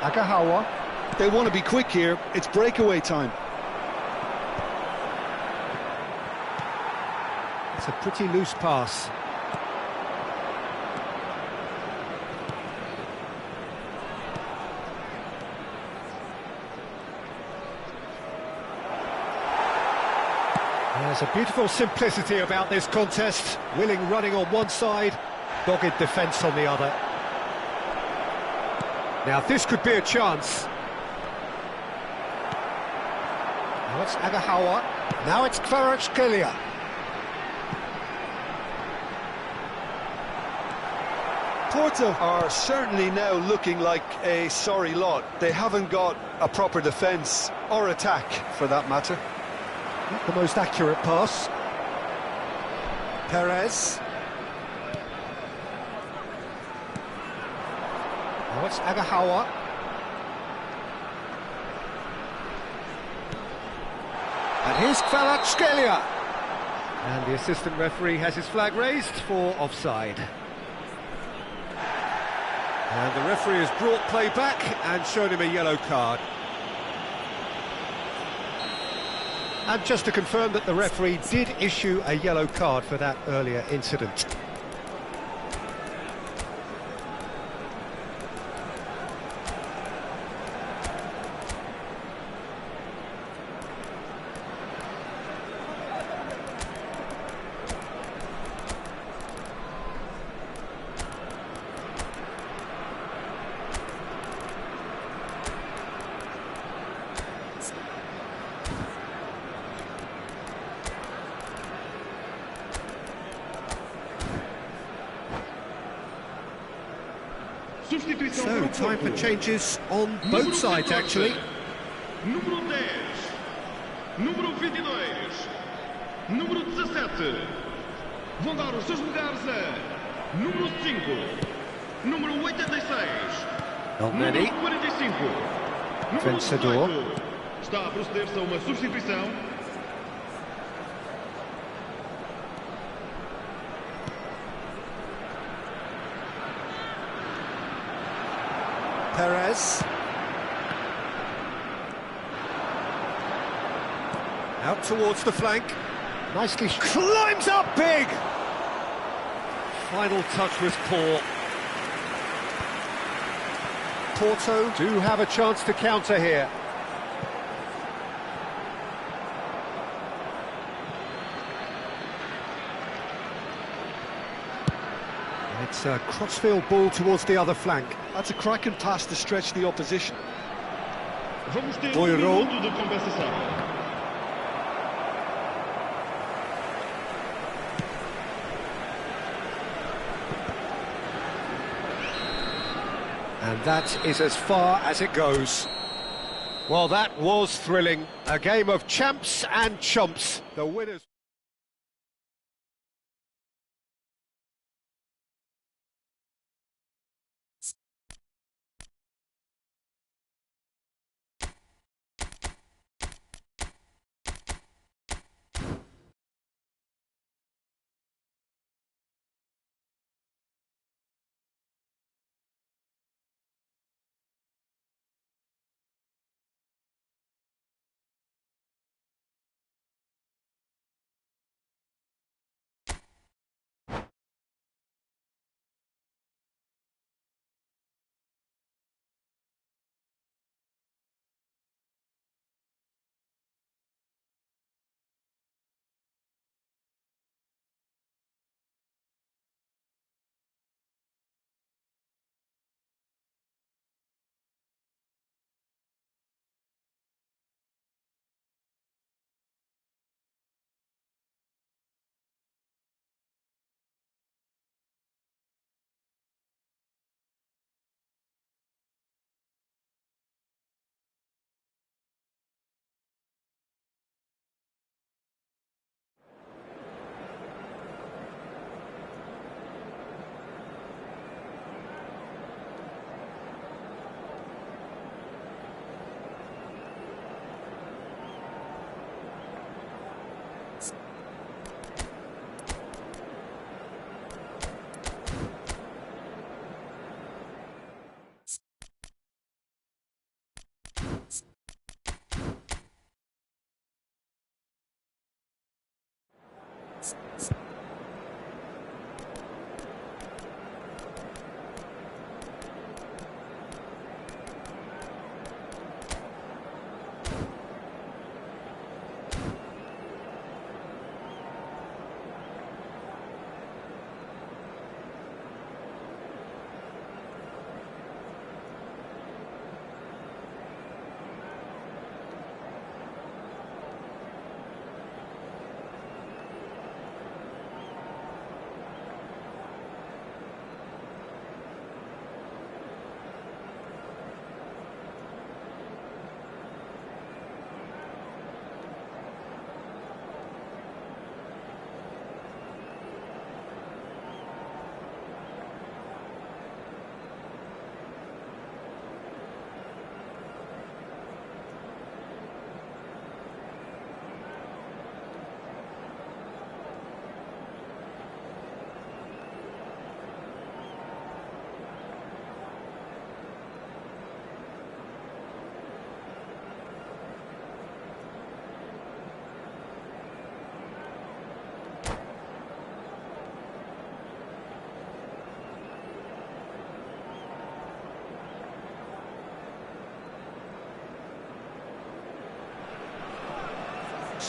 Agahawa. They want to be quick here. It's breakaway time. It's a pretty loose pass. There's a beautiful simplicity about this contest. Willing running on one side, dogged defence on the other. Now this could be a chance. Now it's Agahawa. Now it's Kvaratskhelia. Porto are certainly now looking like a sorry lot. They haven't got a proper defence or attack, for that matter. Not the most accurate pass. Perez. Now it's Agahawa. And here's Kvaratskhelia. And the assistant referee has his flag raised for offside. And the referee has brought play back and shown him a yellow card. And just to confirm that the referee did issue a yellow card for that earlier incident. So, time for changes on both sides, actually. Número 10, número 22, número 17. Vão dar os seus lugares a número 5, número 86, Not número many. 45, número Vencedor. 18. Está a proceder-se a uma substituição. Perez. Out towards the flank. Nicely climbs up big. Final touch was poor. Porto do have a chance to counter here. It's a crossfield ball towards the other flank. That's a cracking pass to stretch the opposition. Vamos ter Boyro. minuto de compensação. And that is as far as it goes. Well, that was thrilling. A game of champs and chumps. The winners...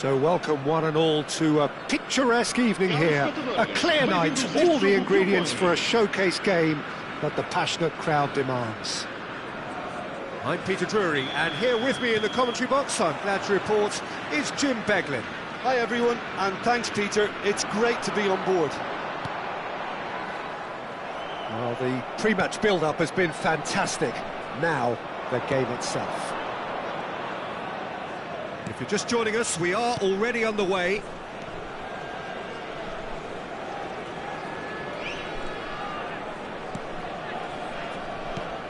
So welcome one and all to a picturesque evening here, a clear night, all the ingredients for a showcase game that the passionate crowd demands. I'm Peter Drury, and here with me in the commentary box, I'm glad to report, is Jim Beglin. Hi everyone, and thanks Peter, it's great to be on board. Well, the pre-match build-up has been fantastic. Now, the game itself. If you're just joining us, we are already underway.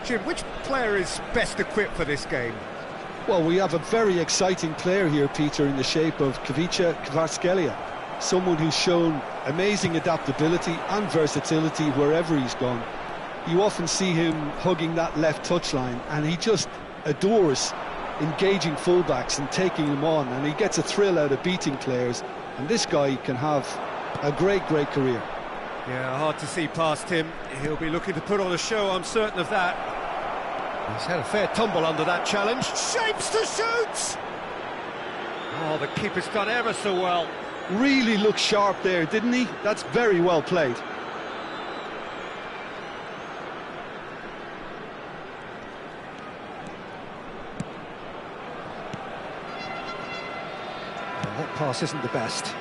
Jim, which player is best equipped for this game? Well, we have a very exciting player here, Peter, in the shape of Kvaratskhelia. Someone who's shown amazing adaptability and versatility wherever he's gone. You often see him hugging that left touchline, and he just adores engaging fullbacks and taking them on, and he gets a thrill out of beating players, and this guy can have a great career. Yeah, hard to see past him. He'll be looking to put on a show, I'm certain of that. He's had a fair tumble under that challenge. Shapes to shoot! Oh, the keeper's done ever so well. Really looked sharp there, didn't he? That's very well played. Well, that pass isn't the best.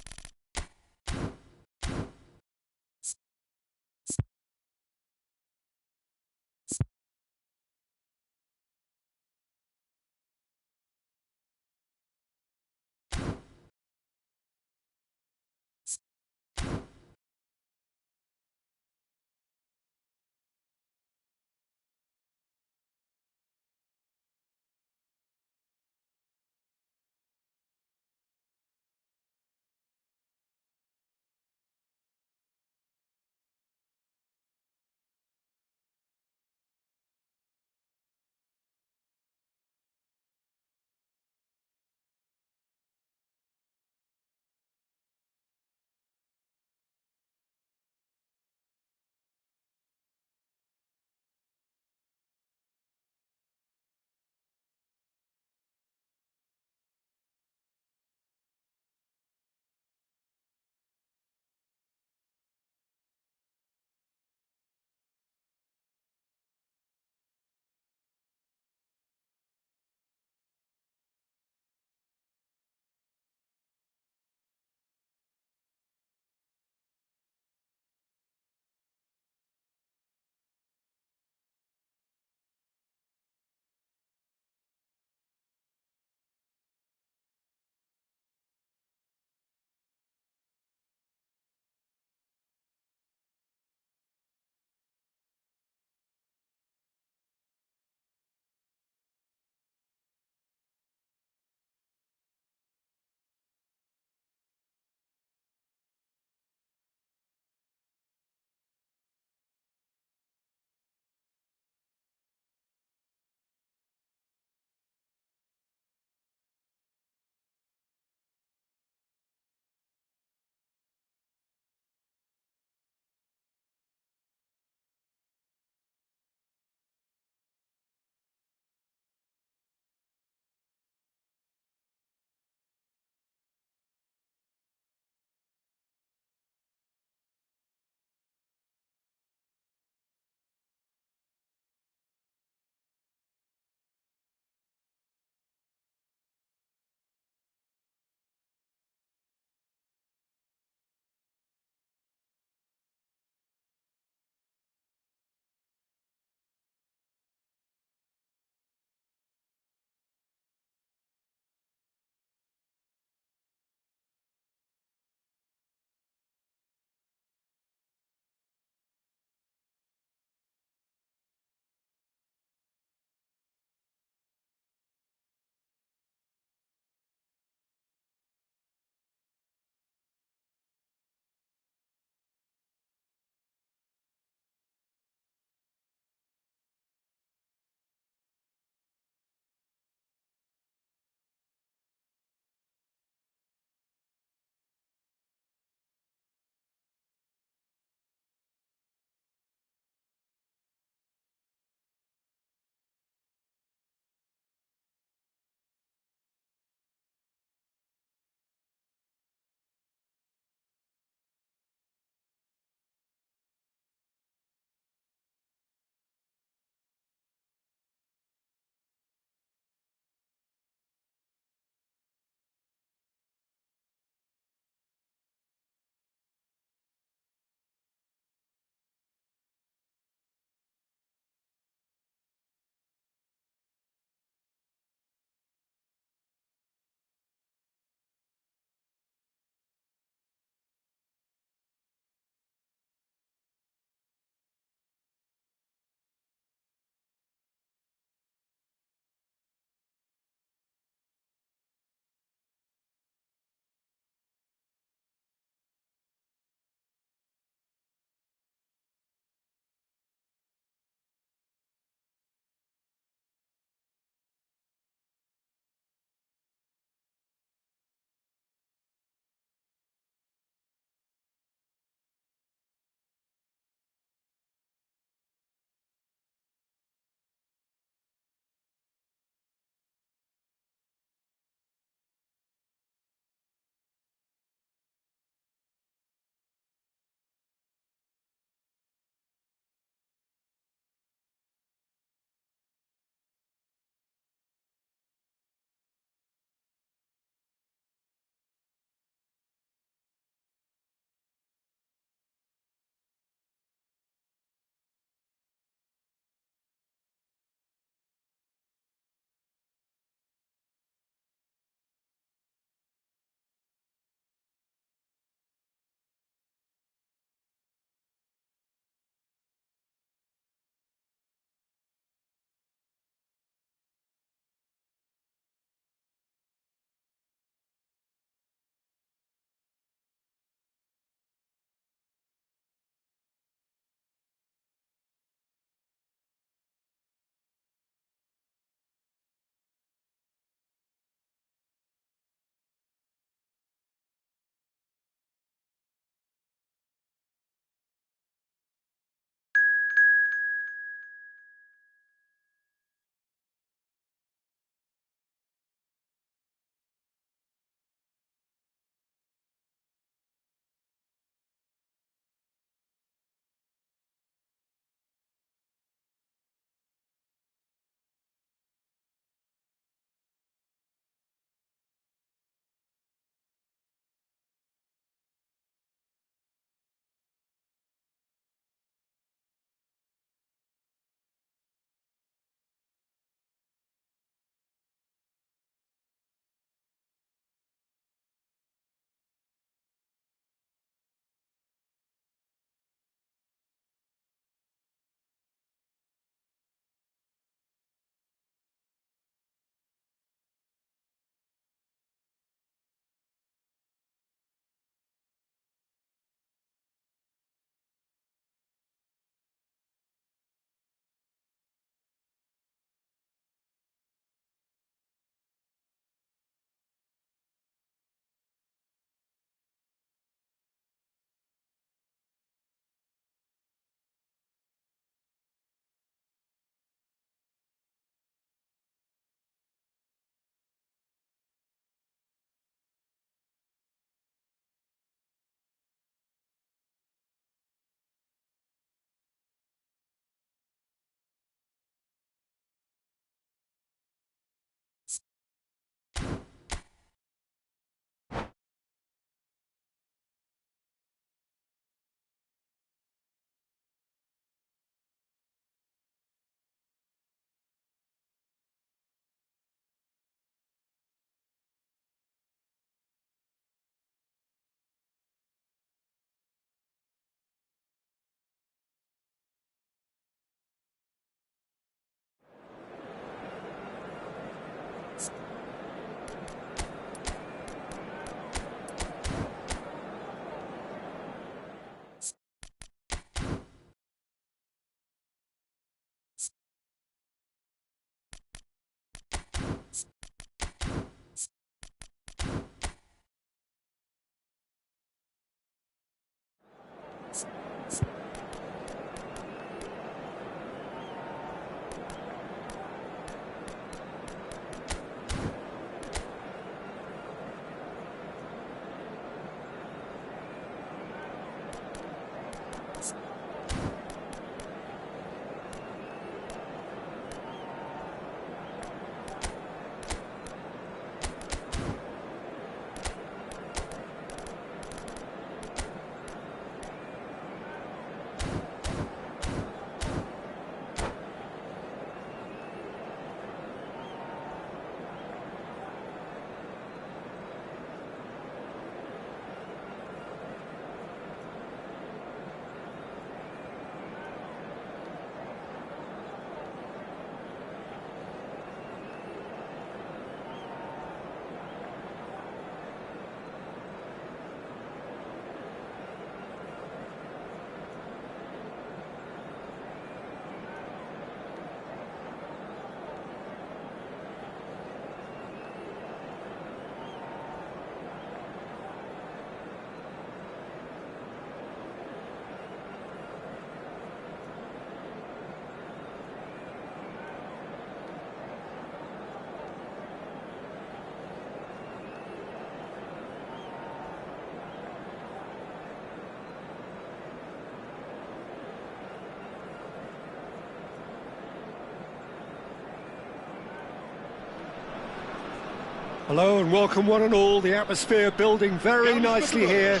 Hello and welcome one and all, the atmosphere building very nicely here.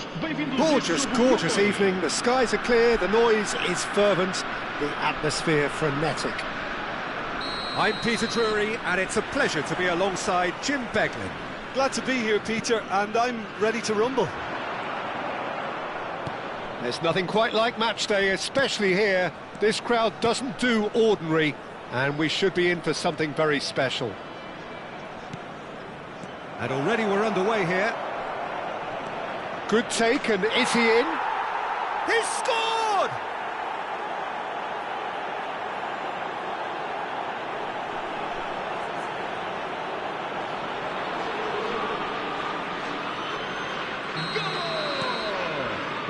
Gorgeous, gorgeous evening, the skies are clear, the noise is fervent, the atmosphere frenetic. I'm Peter Drury, and it's a pleasure to be alongside Jim Beglin. Glad to be here, Peter, and I'm ready to rumble. There's nothing quite like match day, especially here. This crowd doesn't do ordinary, and we should be in for something very special. And already we're underway here. Good take, and is he in? He's scored!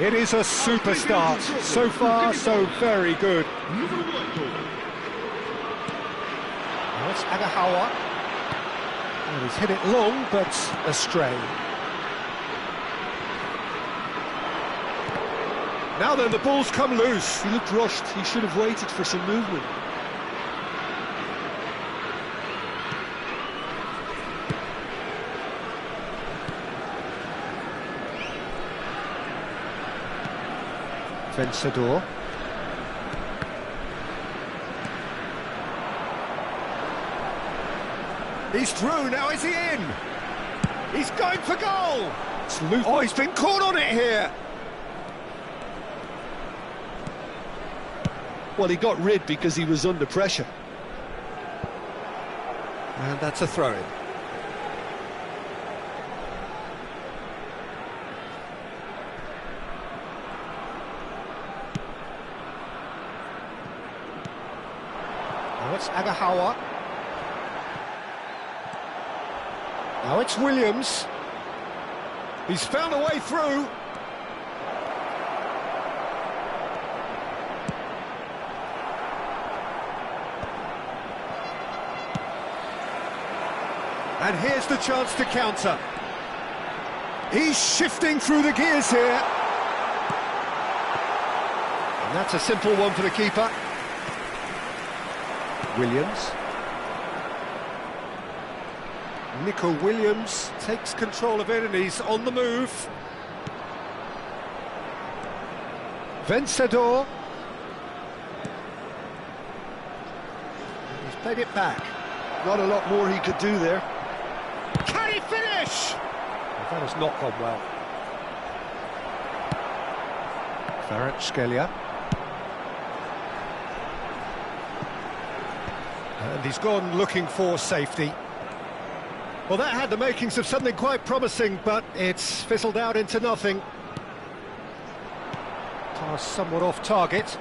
It is a super start. So far, so very good. Now it's Agahawa. Well, he's hit it long, but astray. Now then, the ball's come loose. He looked rushed. He should have waited for some movement. Vencedor. He's through, now is he in? He's going for goal! Oh, he's been caught on it here! Well, he got rid because he was under pressure. And that's a throw-in. Now it's Agahawa. Now it's Williams. He's found a way through. And here's the chance to counter. He's shifting through the gears here. And that's a simple one for the keeper. Williams. Nico Williams takes control of it and he's on the move. Vencedor. He's played it back. Not a lot more he could do there. Can he finish? That has not gone well. Kvaratskhelia. And he's gone looking for safety. Well, that had the makings of something quite promising, but it's fizzled out into nothing. Pass somewhat off target.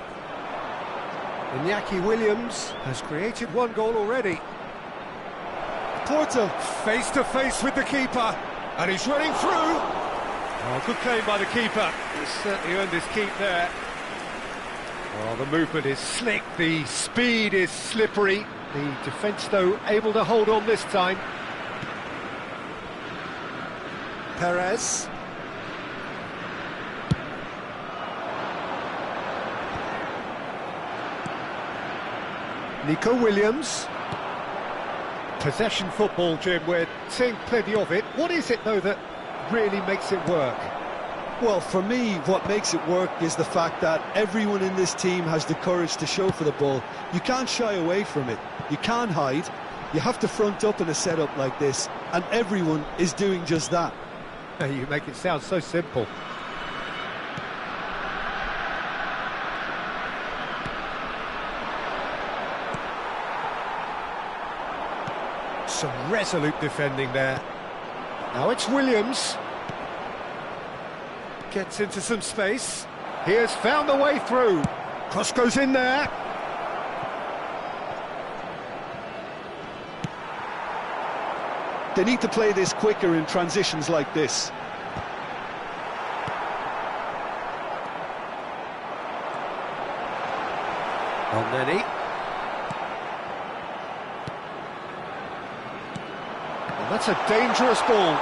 Iñaki Williams has created one goal already. Porto. Face to face with the keeper, and he's running through. Oh, good claim by the keeper. He's certainly earned his keep there. Oh, the movement is slick, the speed is slippery. The defence, though, able to hold on this time. Perez. Nico Williams. Possession football, Jim, we're seeing plenty of it. What is it, though, that really makes it work? Well, for me, what makes it work is the fact that everyone in this team has the courage to show for the ball. You can't shy away from it. You can't hide. You have to front up in a setup like this, and everyone is doing just that. You make it sound so simple. Some resolute defending there. Now it's Williams. Gets into some space. He has found a way through. Cross goes in there. They need to play this quicker in transitions like this. Elneny. And that's a dangerous ball.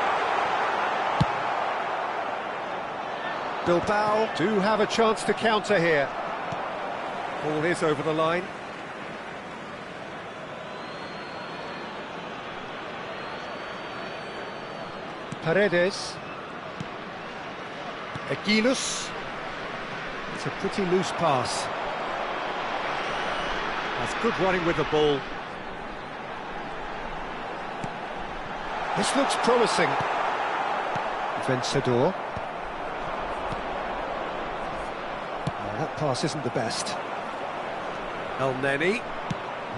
Bilbao Do have a chance to counter here. ball is over the line. Paredes. Aguiluz. It's a pretty loose pass. That's good running with the ball. This looks promising. Vencedor. That pass isn't the best. El Neni.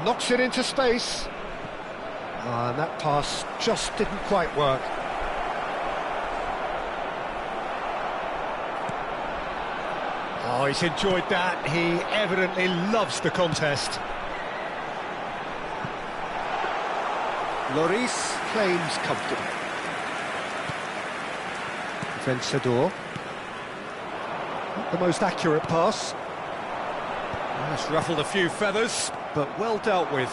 Knocks it into space. And that pass just didn't quite work. Oh, he's enjoyed that. He evidently loves the contest. Lloris claims comfortably. Vencedor. Not the most accurate pass. That's ruffled a few feathers, but well dealt with.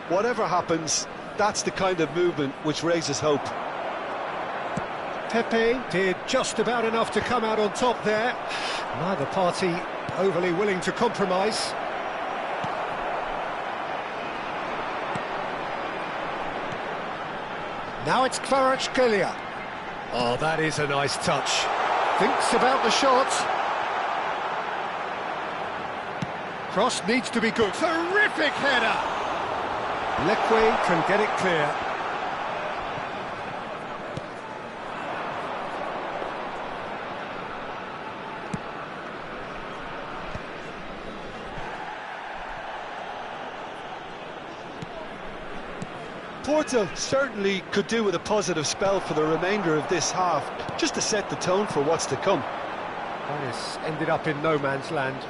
Whatever happens, that's the kind of movement which raises hope. Pepe did just about enough to come out on top there. Neither party overly willing to compromise. Now it's Kvaratskhelia. Oh, that is a nice touch. Thinks about the shot. Cross needs to be good. Terrific header! Leque can get it clear. Porto certainly could do with a positive spell for the remainder of this half, just to set the tone for what's to come. This ended up in no man's land.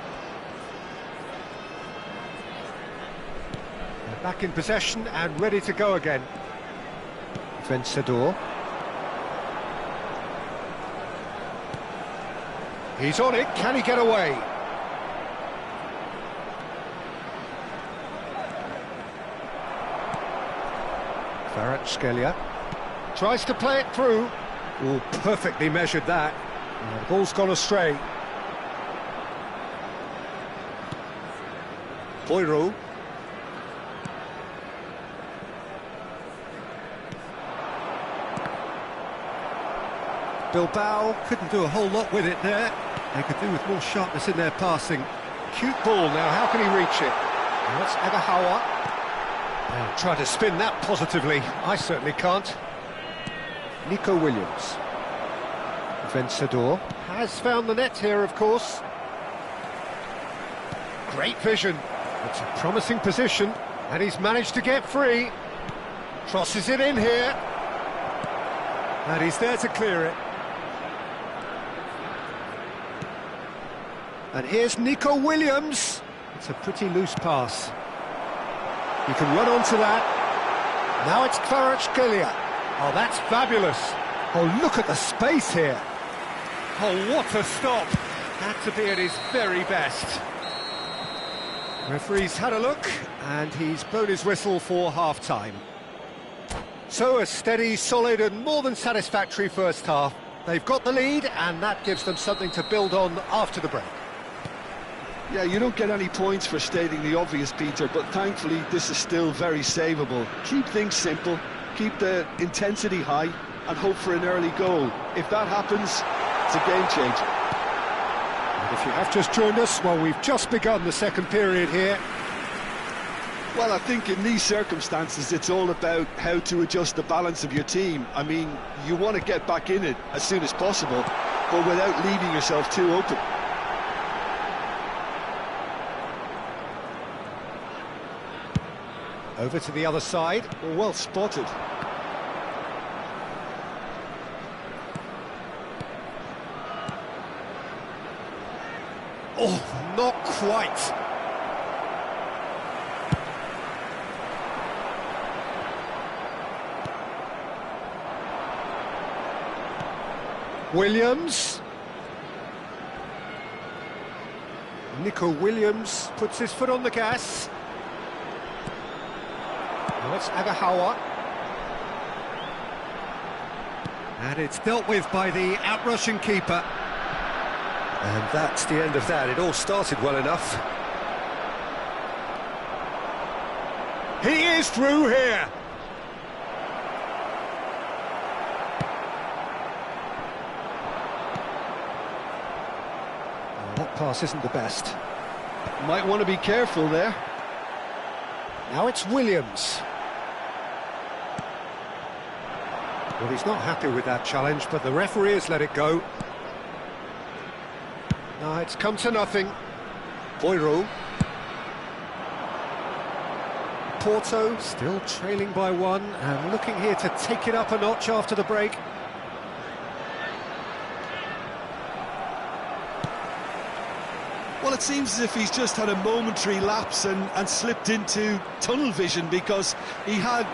They're back in possession and ready to go again. Vencedor. He's on it, can he get away? Kvaratskhelia tries to play it through. Oh, perfectly measured that. The ball's gone astray. Boiro. Bilbao couldn't do a whole lot with it there. They could do with more sharpness in their passing. Cute ball now, how can he reach it? Now it's Agahawa. They'll try to spin that positively. I certainly can't. Nico Williams. Vencedor has found the net here, of course. Great vision. It's a promising position, and he's managed to get free. Crosses it in here. And he's there to clear it. And here's Nico Williams. It's a pretty loose pass. He can run onto that. Now it's Kvaratskhelia. Oh, that's fabulous. Oh, look at the space here. Oh, what a stop. Had to be at his very best. Referee's had a look, and he's blown his whistle for half-time. So a steady, solid and more than satisfactory first half. They've got the lead, and that gives them something to build on after the break. Yeah, you don't get any points for stating the obvious, Peter, but thankfully this is still very savable. Keep things simple, keep the intensity high, and hope for an early goal. If that happens, it's a game changer. And if you have just joined us, well, we've just begun the second period here. Well, I think in these circumstances, it's all about how to adjust the balance of your team. I mean, you want to get back in it as soon as possible, but without leaving yourself too open. Over to the other side. Well spotted. Oh, not quite. Williams. Nico Williams puts his foot on the gas. Now it's Agahawa. And it's dealt with by the outrushing keeper. And that's the end of that. It all started well enough. He is through here. That pass isn't the best. Might want to be careful there. Now it's Williams. Well, he's not happy with that challenge, but the referee has let it go. No, it's come to nothing. Boiro. Porto still trailing by one and looking here to take it up a notch after the break. Well, it seems as if he's just had a momentary lapse and slipped into tunnel vision, because he had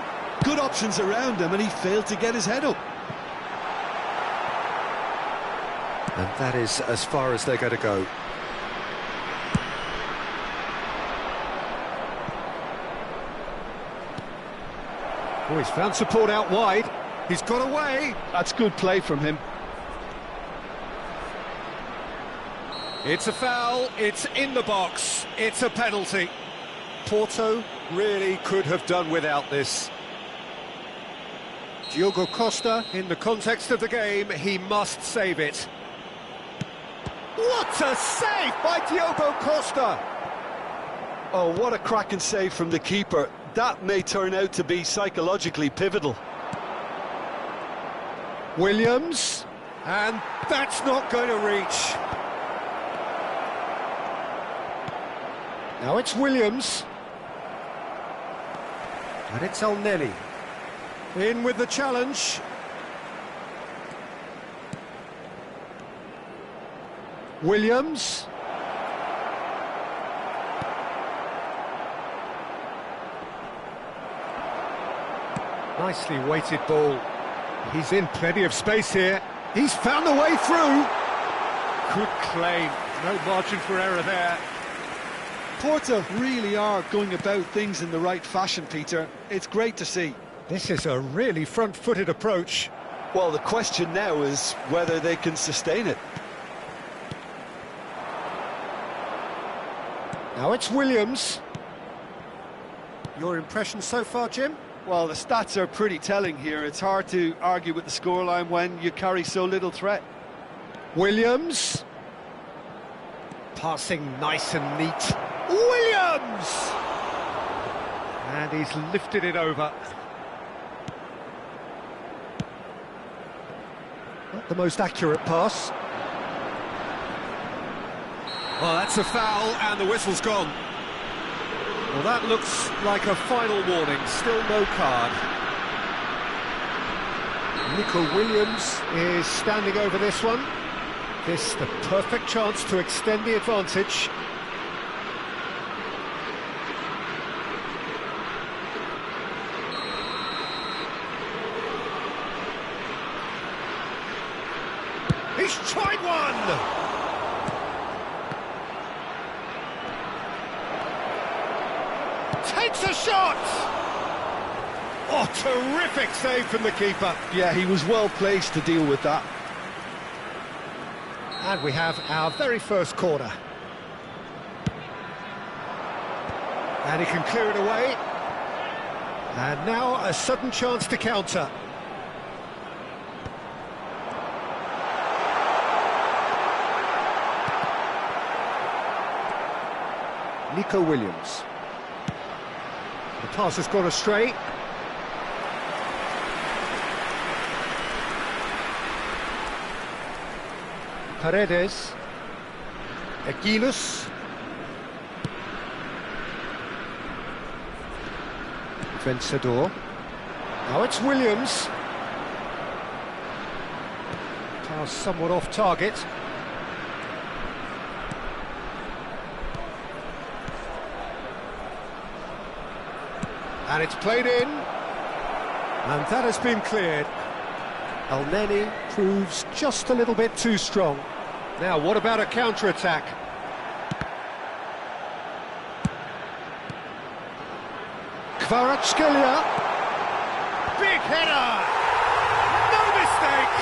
good options around him and he failed to get his head up. And that is as far as they're going to go. Oh, he's found support out wide. He's got away. That's good play from him. It's a foul, it's in the box, it's a penalty. Porto really could have done without this. Diogo Costa, in the context of the game, he must save it. What a save by Diogo Costa! Oh, what a cracking save from the keeper. That may turn out to be psychologically pivotal. Williams, and that's not going to reach. Now it's Williams. And it's El Neni. In with the challenge. Williams. Nicely weighted ball. He's in plenty of space here. He's found a way through. Good claim. No margin for error there. Porto really are going about things in the right fashion, Peter. It's great to see. This is a really front-footed approach. Well, the question now is whether they can sustain it. Now it's Williams. Your impression so far, Jim? Well, the stats are pretty telling here. It's hard to argue with the scoreline when you carry so little threat. Williams. Passing nice and neat. Williams! And he's lifted it over. Not the most accurate pass. Well, that's a foul, and the whistle's gone. Well, that looks like a final warning. Still no card. Nico Williams is standing over this one. This the perfect chance to extend the advantage. He's tried one! Takes a shot! Oh, terrific save from the keeper. Yeah, he was well placed to deal with that. And we have our very first corner. And he can clear it away. And now a sudden chance to counter. Nico Williams. The pass has gone astray. Paredes. Aguiluz. Vencedor. Now it's Williams. Pass somewhat off target. And it's played in. And that has been cleared. El Neni proves just a little bit too strong. Now, what about a counter-attack? Kvaratskhelia. Big header! No mistake!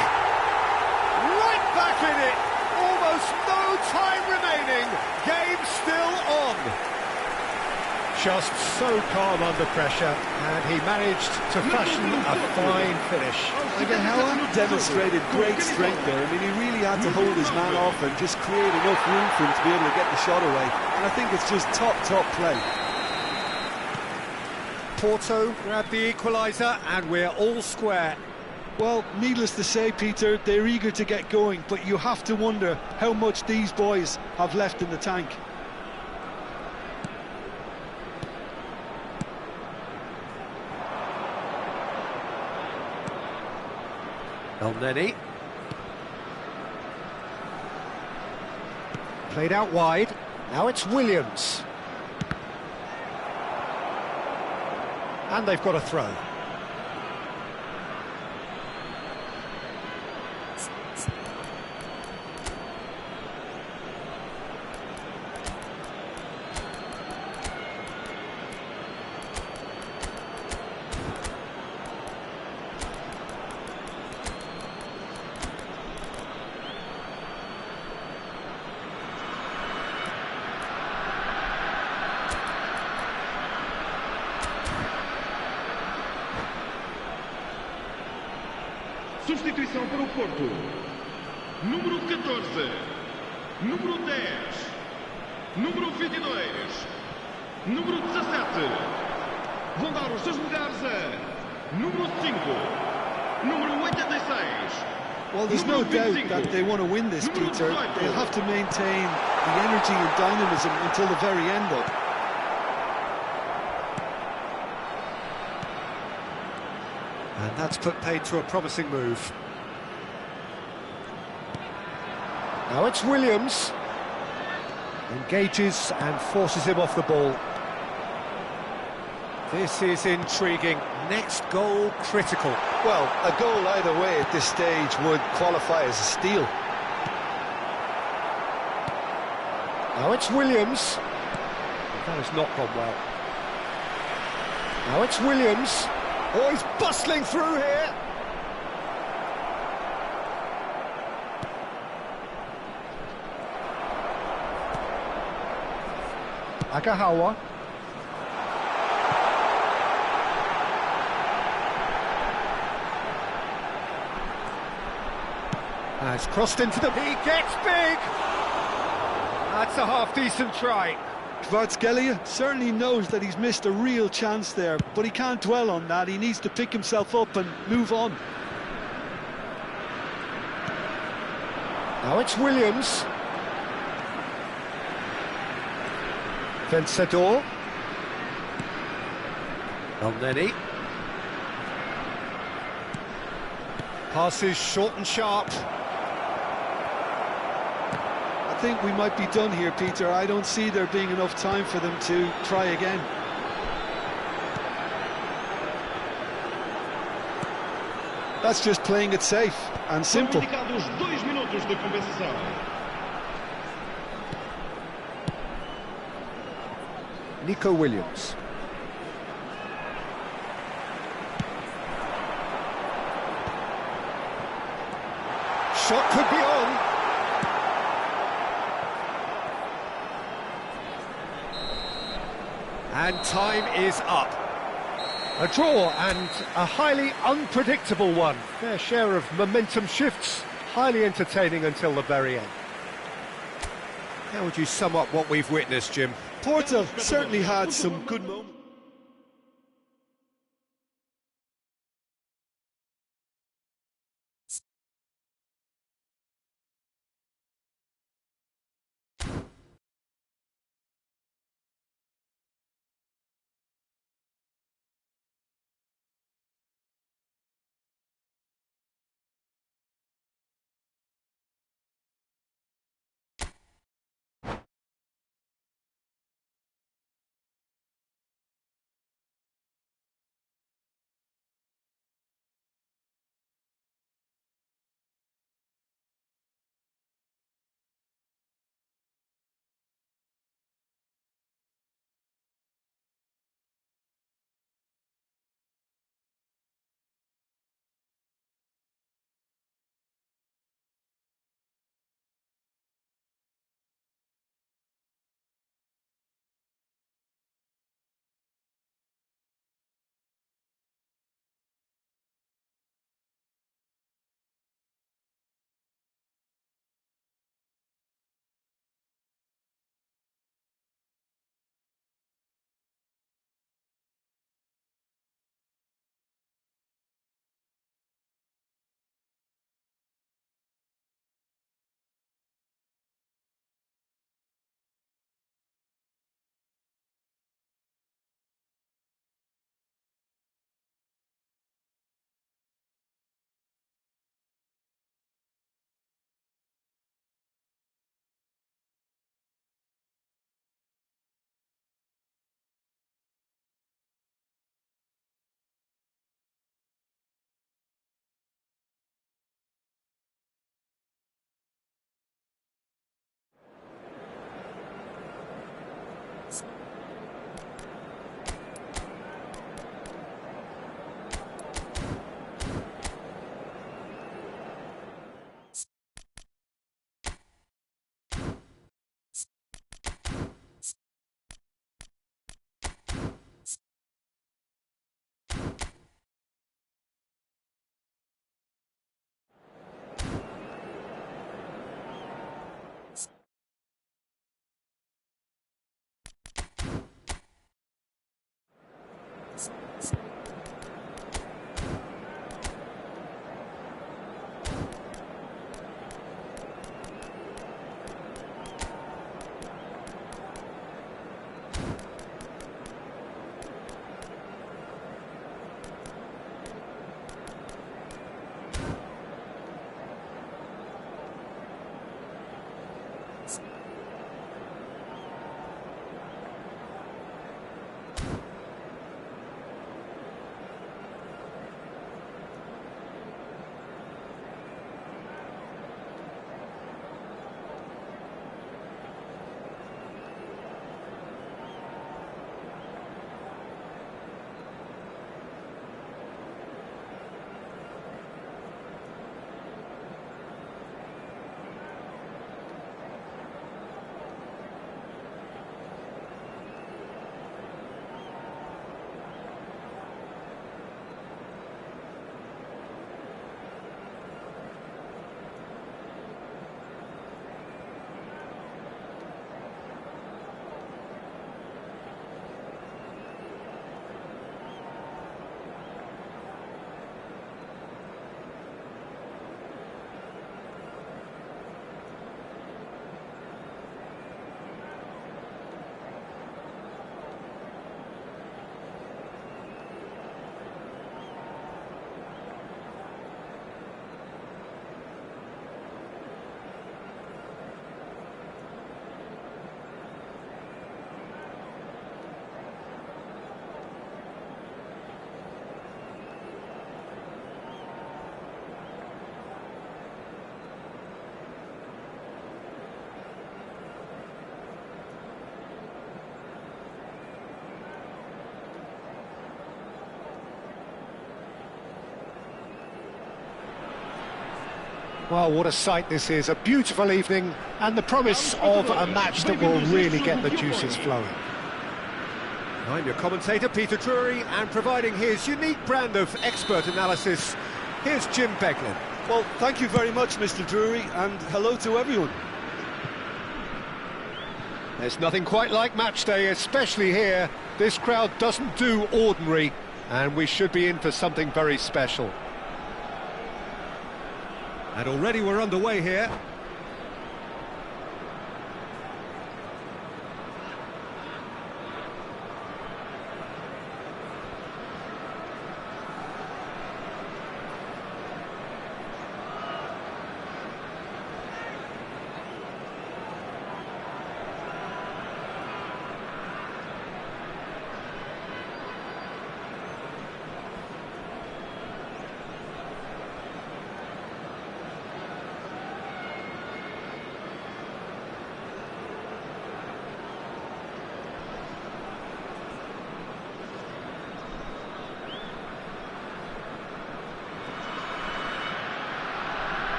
Right back in it! Almost no time remaining. Game still on. Just so calm under pressure, and he managed to fashion a fine finish. Again, demonstrated great strength there. I mean, he really had to hold his man off and just create enough room for him to be able to get the shot away. And I think it's just top play. Porto grabbed the equaliser, and we're all square. Well, needless to say, Peter, they're eager to get going, but you have to wonder how much these boys have left in the tank. Elneny. Played out wide. Now it's Williams. And they've got a throw. Substituição para o Porto. Número 14. Número 10. Número 22. Número 17. Vão dar os seus lugares a número 5. Número 86. Well, there's no doubt that they want to win this, Peter. They'll have to maintain the energy and dynamism until the very end, though. And that's put paid to a promising move. Now it's Williams. Engages and forces him off the ball. This is intriguing. Next goal critical. Well, a goal either way at this stage would qualify as a steal. Now it's Williams. That has not gone well. Now it's Williams. Oh, he's bustling through here. Agahawa. Has crossed into the... He gets big! That's a half-decent try. Kvaratskhelia certainly knows that he's missed a real chance there, but he can't dwell on that. He needs to pick himself up and move on. Now it's Williams. Vencedor. Elneny. Passes short and sharp. I think we might be done here, Peter. I don't see there being enough time for them to try again. That's just playing it safe and simple. Indicados 2 minutos de compensação. Nico Williams. Shot could be on. And time is up. A draw and a highly unpredictable one. Fair share of momentum shifts, highly entertaining until the very end. How would you sum up what we've witnessed, Jim? Porto certainly had some good moments. Well, what a sight this is, a beautiful evening, and the promise of a match that will really get the juices flowing. I'm your commentator, Peter Drury, and providing his unique brand of expert analysis, here's Jim Beglin. Well, thank you very much, Mr. Drury, and hello to everyone. There's nothing quite like match day, especially here. This crowd doesn't do ordinary, and we should be in for something very special. And already we're underway here.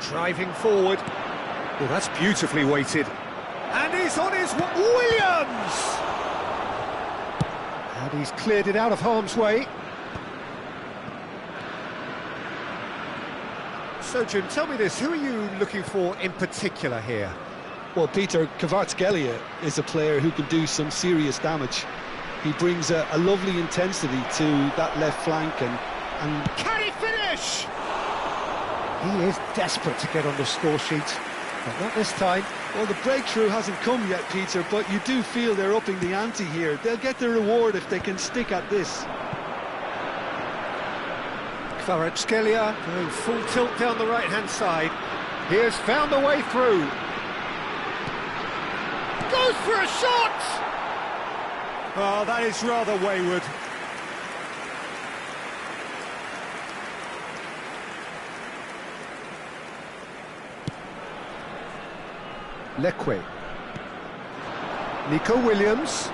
Driving forward. Oh, that's beautifully weighted. And he's on his... Williams! And he's cleared it out of harm's way. So, Jim, tell me this, who are you looking for in particular here? Well, Peter, Kvaratskhelia is a player who can do some serious damage. He brings a lovely intensity to that left flank and... Can he finish? He is desperate to get on the score sheet, but not this time. Well, the breakthrough hasn't come yet, Peter, but you do feel they're upping the ante here. They'll get the reward if they can stick at this. Kvaratskhelia going full tilt down the right-hand side. He has found a way through. Goes for a shot! Oh, that is rather wayward. Leque. Nico Williams.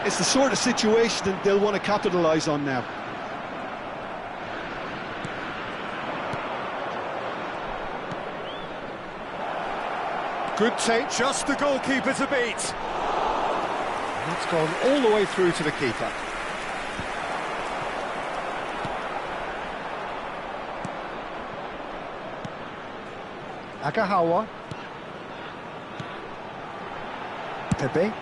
It's the sort of situation that they'll want to capitalise on now. Good take, Just the goalkeeper to beat. that's gone all the way through to the keeper. Agahawa. Pepe.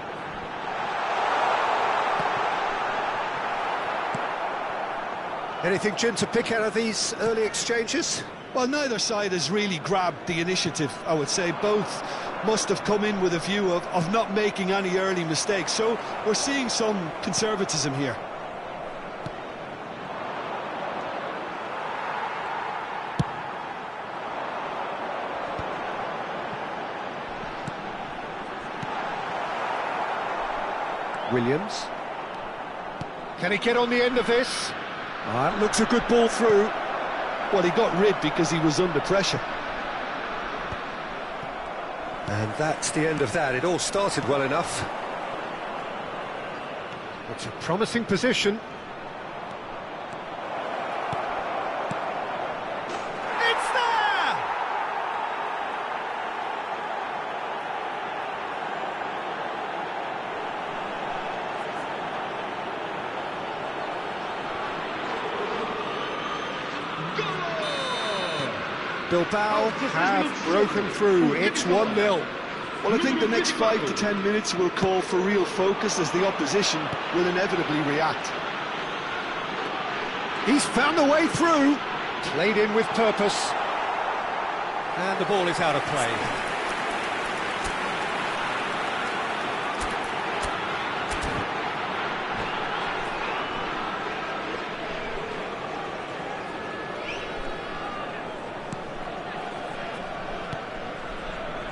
Anything, Jim, to pick out of these early exchanges? Well, neither side has really grabbed the initiative, I would say. Both must have come in with a view of not making any early mistakes. So we're seeing some conservatism here. Williams. Can he get on the end of this? That looks a good ball through. Well, he got rid because he was under pressure. And that's the end of that. It all started well enough. It's a promising position. It's there! Bilbao have broken through. It's 1-0. Well, I think the next 5 to 10 minutes will call for real focus as the opposition will inevitably react. He's found a way through. Played in with purpose. And the ball is out of play.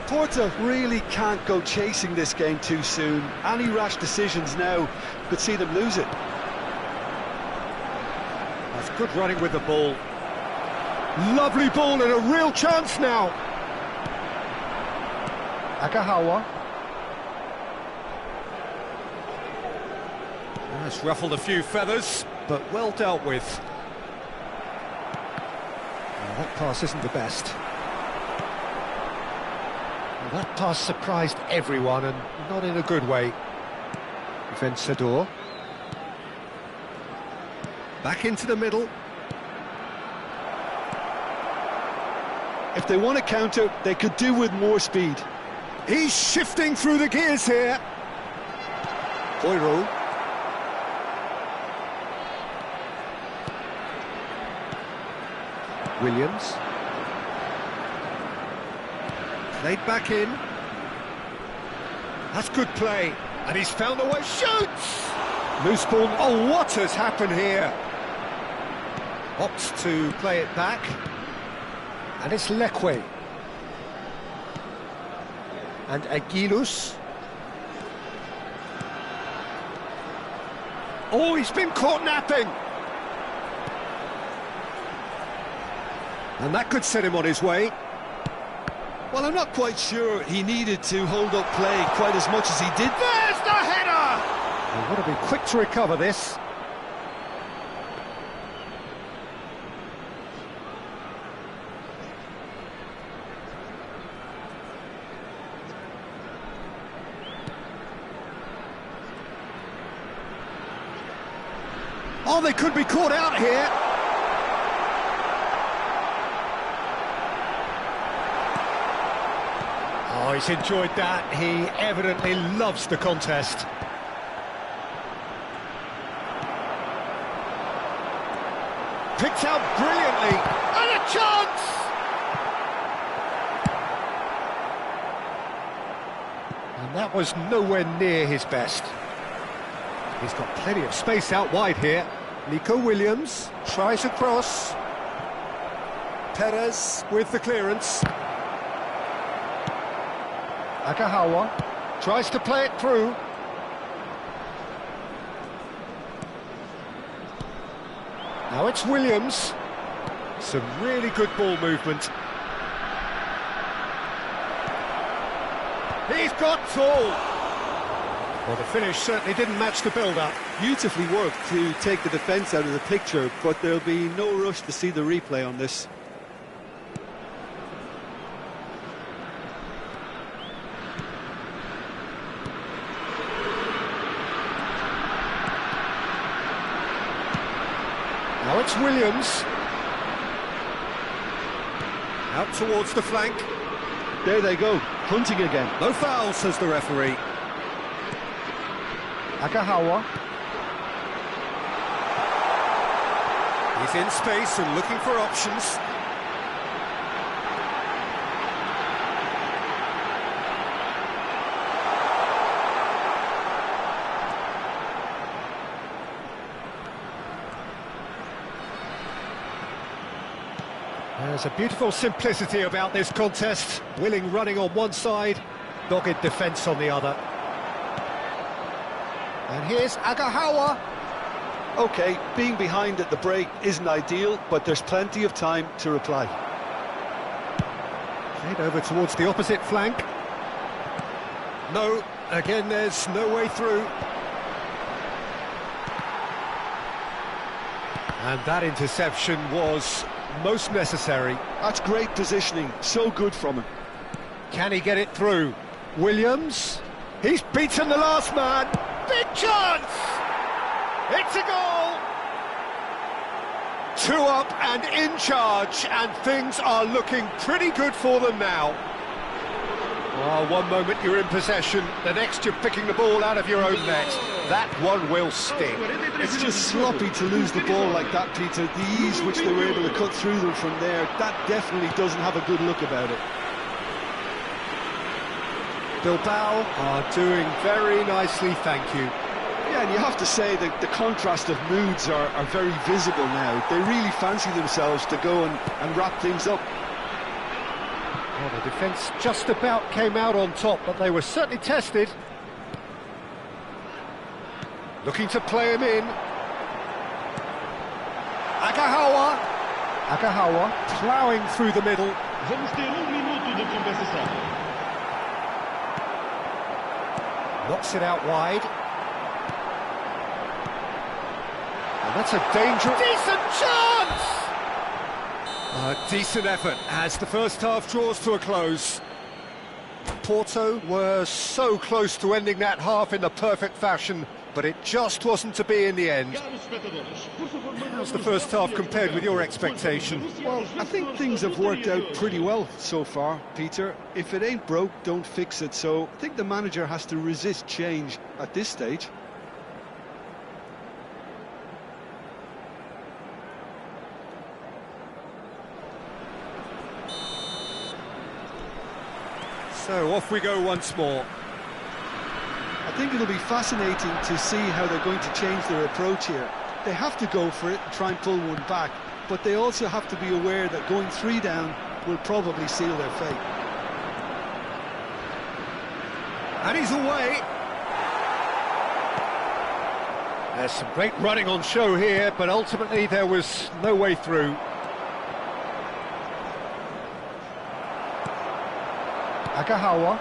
Porto really can't go chasing this game too soon. Any rash decisions now could see them lose it. That's good running with the ball. Lovely ball and a real chance now. Agahawa. That's ruffled a few feathers, but well dealt with. Well, that pass isn't the best. Well, that pass surprised everyone, and not in a good way. Vencedor. Back into the middle. If they want to counter, they could do with more speed. He's shifting through the gears here. Boiro. Williams. Played back in. That's good play. And he's found a way. Shoots! Loose ball. Oh, what has happened here? Opts to play it back. And it's Lekwe. And Aguiluz. Oh, he's been caught napping. And that could set him on his way. Well, I'm not quite sure he needed to hold up play quite as much as he did. There's the header! They've got to be quick to recover this. Oh, they could be caught out here. Oh, he's enjoyed that. He evidently loves the contest. Picked out brilliantly. And a chance! And that was nowhere near his best. He's got plenty of space out wide here. Nico Williams tries a cross. Perez with the clearance. Agahawa tries to play it through. Now it's Williams. Some really good ball movement. He's got all. Well, the finish certainly didn't match the build-up. Beautifully worked to take the defence out of the picture, but there'll be no rush to see the replay on this. Now it's Williams. Out towards the flank. There they go, hunting again. No foul, says the referee. Agahawa. He's in space and looking for options. There's a beautiful simplicity about this contest. Willing running on one side, dogged defence on the other. And here's Agahawa. OK, being behind at the break isn't ideal, but there's plenty of time to reply. Played over towards the opposite flank. No, again there's no way through. And that interception was most necessary. That's great positioning, so good from him. Can he get it through? Williams, he's beaten the last man. Big chance! It's a goal! 2 up and in charge, and things are looking pretty good for them now. Oh, one moment you're in possession, the next you're picking the ball out of your own net. That one will sting. It's just sloppy to lose the ball like that, Peter. The ease which they were able to cut through them from there, that definitely doesn't have a good look about it. Bilbao are doing very nicely, thank you. Yeah, and you have to say that the contrast of moods are very visible now. They really fancy themselves to go and wrap things up. Well, the defence just about came out on top, but they were certainly tested. Looking to play him in. Agahawa ploughing through the middle. Vamos ter minuto de compensação. Knocks it out wide. And that's a dangerous... Decent chance! A decent effort as the first half draws to a close. Porto were so close to ending that half in the perfect fashion, but it just wasn't to be in the end. How's the first half compared with your expectation? Well, I think things have worked out pretty well so far, Peter. If it ain't broke, don't fix it. So I think the manager has to resist change at this stage. So off we go once more. I think it'll be fascinating to see how they're going to change their approach here. They have to go for it and try and pull one back, but they also have to be aware that going 3 down will probably seal their fate. And he's away. There's some great running on show here, but ultimately there was no way through. Agahawa.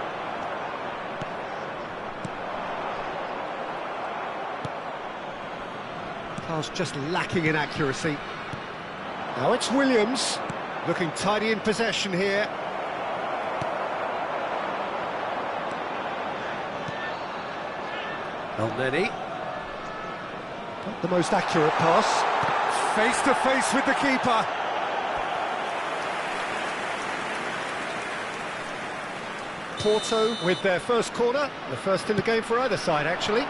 Pass just lacking in accuracy. Now it's Williams, looking tidy in possession here. Elneny. Not the most accurate pass. Face to face with the keeper. Porto with their first corner, the first in the game for either side, actually.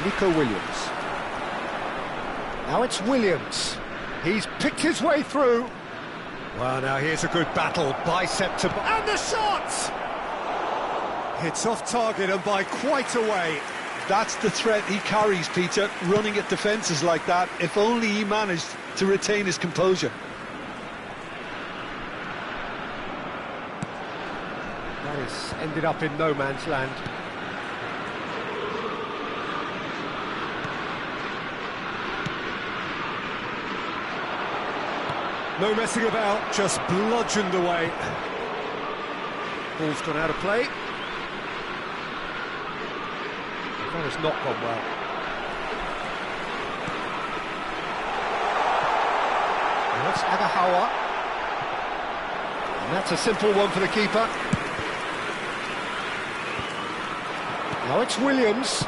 Nico Williams. Now it's Williams. He's picked his way through. Well, now here's a good battle, bicep to... And the shot! It's off target and by quite a way. That's the threat he carries, Peter, running at defences like that. If only he managed to retain his composure. That has ended up in no man's land. No messing about, just bludgeoned away. Ball's gone out of play. That has not gone well. And that's Agahawa. And that's a simple one for the keeper. Now it's Williams.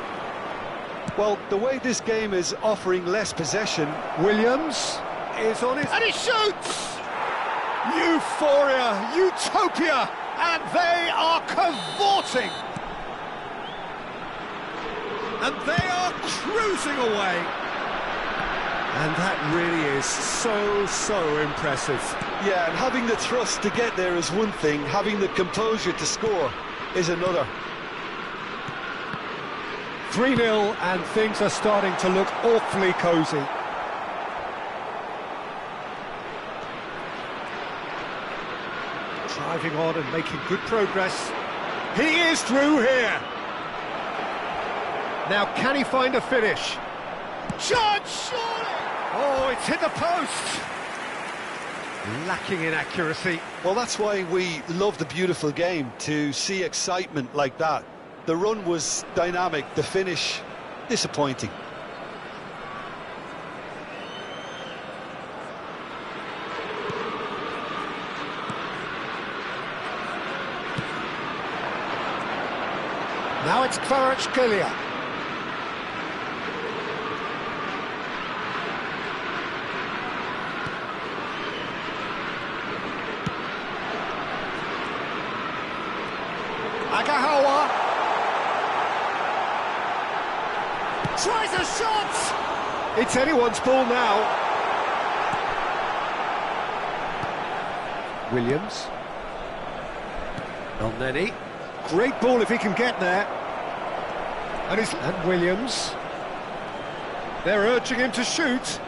Well, the way this game is offering less possession, Williams is on his... And he shoots! Euphoria, utopia, and they are cavorting. And they are cruising away. And that really is so impressive. yeah, and having the thrust to get there is one thing, having the composure to score is another. 3-0 and things are starting to look awfully cosy. Driving on and making good progress. He is through here. Now can he find a finish? Shot, surely! Oh, it's hit the post. Lacking in accuracy. Well, that's why we love the beautiful game, to see excitement like that. The run was dynamic, the finish disappointing. Now it's Kvaratskhelia. Agahawa. Tries a shot! It's anyone's ball now. Williams. Elneny. Great ball if he can get there. And Williams. They're urging him to shoot.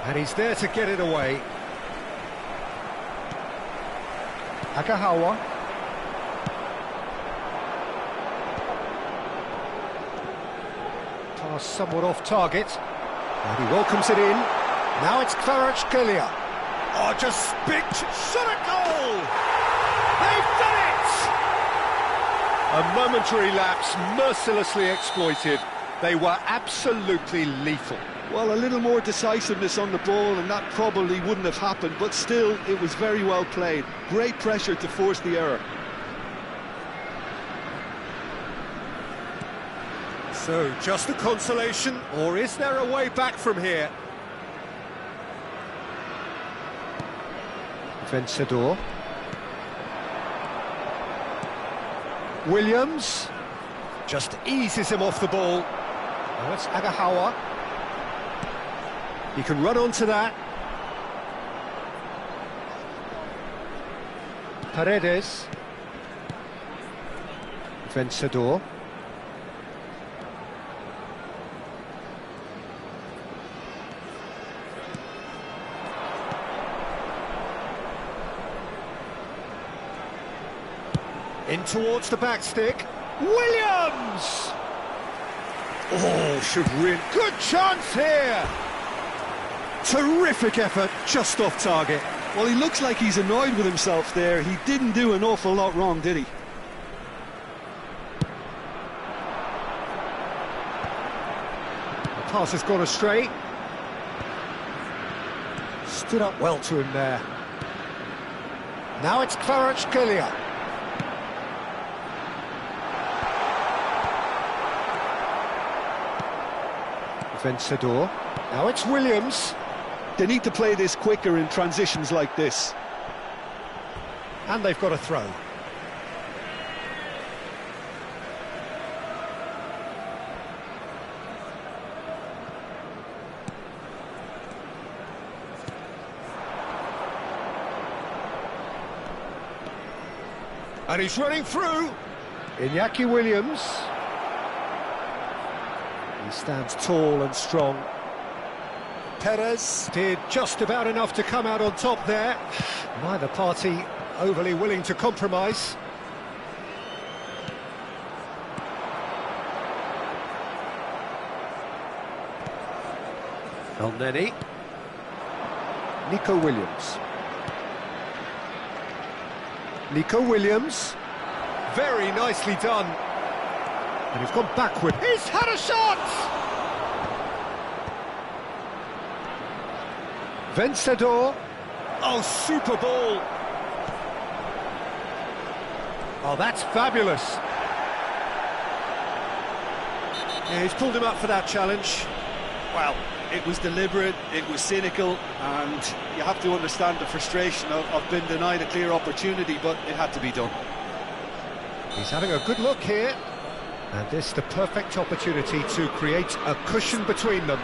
And he's there to get it away. Agahawa. Pass somewhat off target. And he welcomes it in. Now it's Kvaratskhelia. Oh, just big shot at goal! They've done it! A momentary lapse, mercilessly exploited. They were absolutely lethal. Well, a little more decisiveness on the ball and that probably wouldn't have happened, but still, it was very well played. Great pressure to force the error. So, just a consolation, or is there a way back from here? Vencedor. Williams just eases him off the ball. Now it's Agahawa. He can run onto that. Paredes. Vencedor. In towards the back stick. Williams! Oh, Chagrin. Good chance here! Terrific effort, just off target. Well, he looks like he's annoyed with himself there. He didn't do an awful lot wrong, did he? The pass has gone astray. Stood up well to him there. Now it's Kvaratskhelia. Vencedor. Now it's Williams. They need to play this quicker in transitions like this. And they've got a throw. And he's running through. Iñaki Williams. He stands tall and strong. Perez did just about enough to come out on top there. Neither party overly willing to compromise. Elneny. Nico Williams. Nico Williams. Very nicely done. And he's gone backward. He's had a shot! Vencedor. Oh, super ball. Oh, that's fabulous. Yeah, he's pulled him up for that challenge. Well, it was deliberate, it was cynical, and you have to understand the frustration of being denied a clear opportunity, but it had to be done. He's having a good look here. And this is the perfect opportunity to create a cushion between them.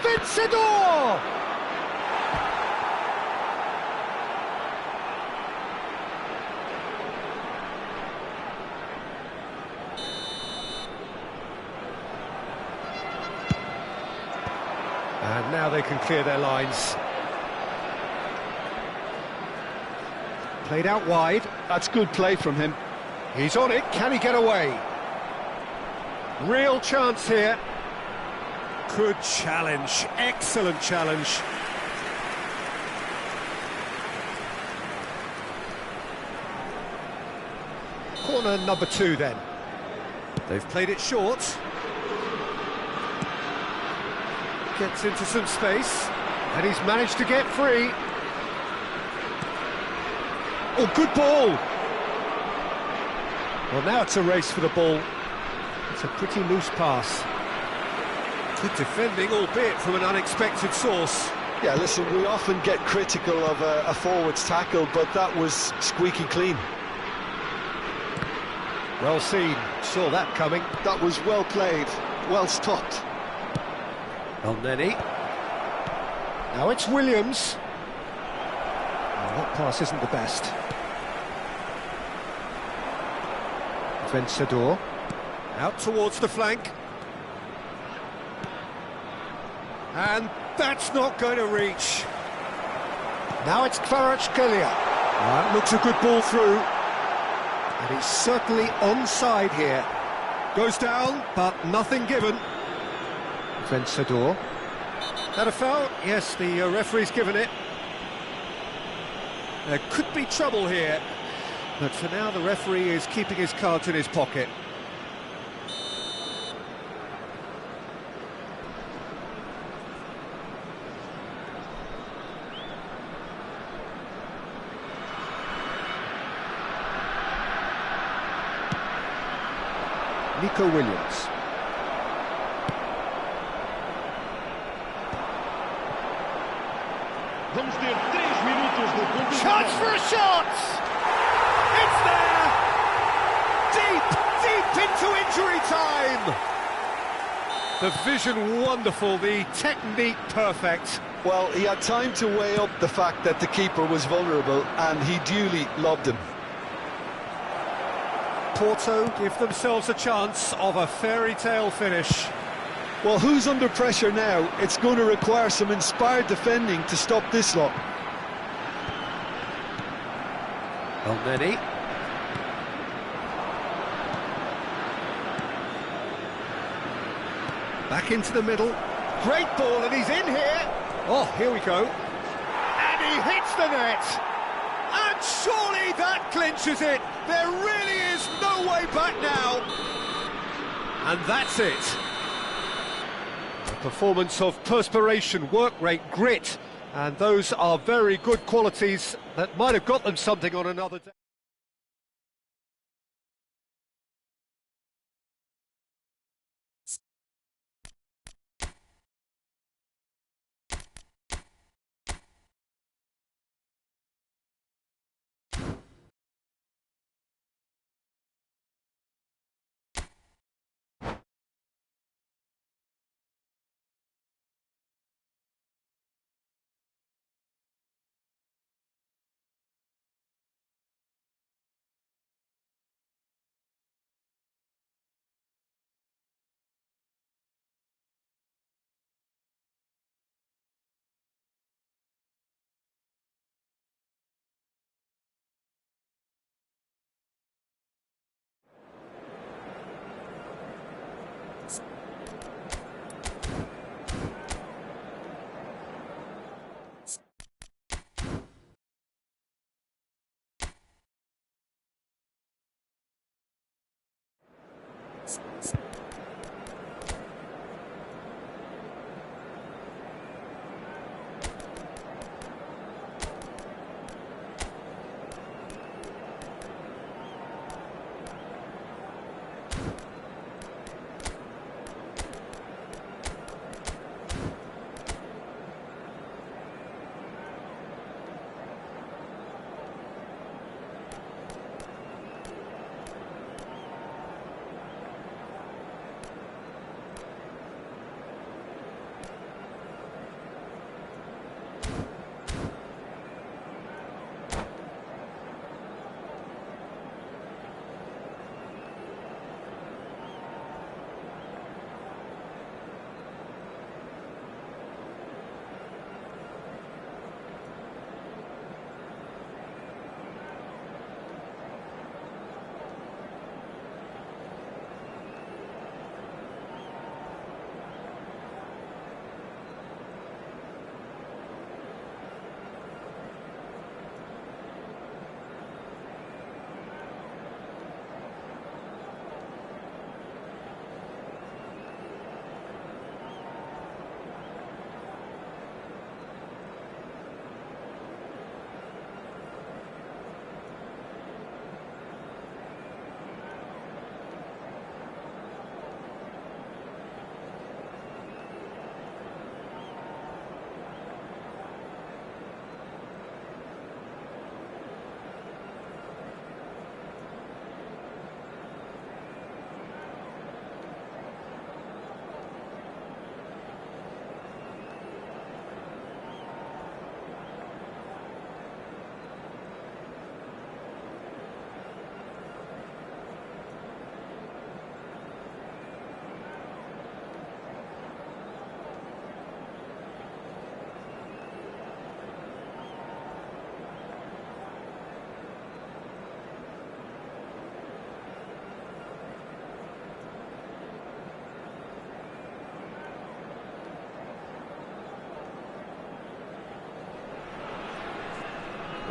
Vencedor! And now they can clear their lines. Played out wide. That's good play from him. He's on it. Can he get away? Real chance here. Good challenge. Excellent challenge. Corner number 2 then. They've played it short. Gets into some space. And he's managed to get free. Oh, good ball! Well, now it's a race for the ball. It's a pretty loose pass. Good defending, albeit from an unexpected source. Yeah, listen, we often get critical of a forward's tackle, but that was squeaky clean. Well seen, saw that coming. That was well played, well stopped. El Neni. Now it's Williams. Oh, that pass isn't the best. Vencedor. Out towards the flank. And that's not going to reach. Now it's Kvaratskhelia. That looks a good ball through. And he's certainly onside here. Goes down, but nothing given. Vencedor. That a foul? Yes, the referee's given it. There could be trouble here. But for now, the referee is keeping his cards in his pocket. Nico Williams. Vamos ter 3 minutos de competição. Chance for a shot! It's there! Deep into injury time! The vision wonderful, the technique perfect. Well, he had time to weigh up the fact that the keeper was vulnerable, and he duly lobbed him. Porto give themselves a chance of a fairy tale finish. Well, who's under pressure now? It's going to require some inspired defending to stop this lot. El Neni. Back into the middle. Great ball, and he's in here. Oh, here we go. And he hits the net. And surely that clinches it. There really is no way back now. And that's it. A performance of perspiration, work rate, grit. And those are very good qualities that might have got them something on another day.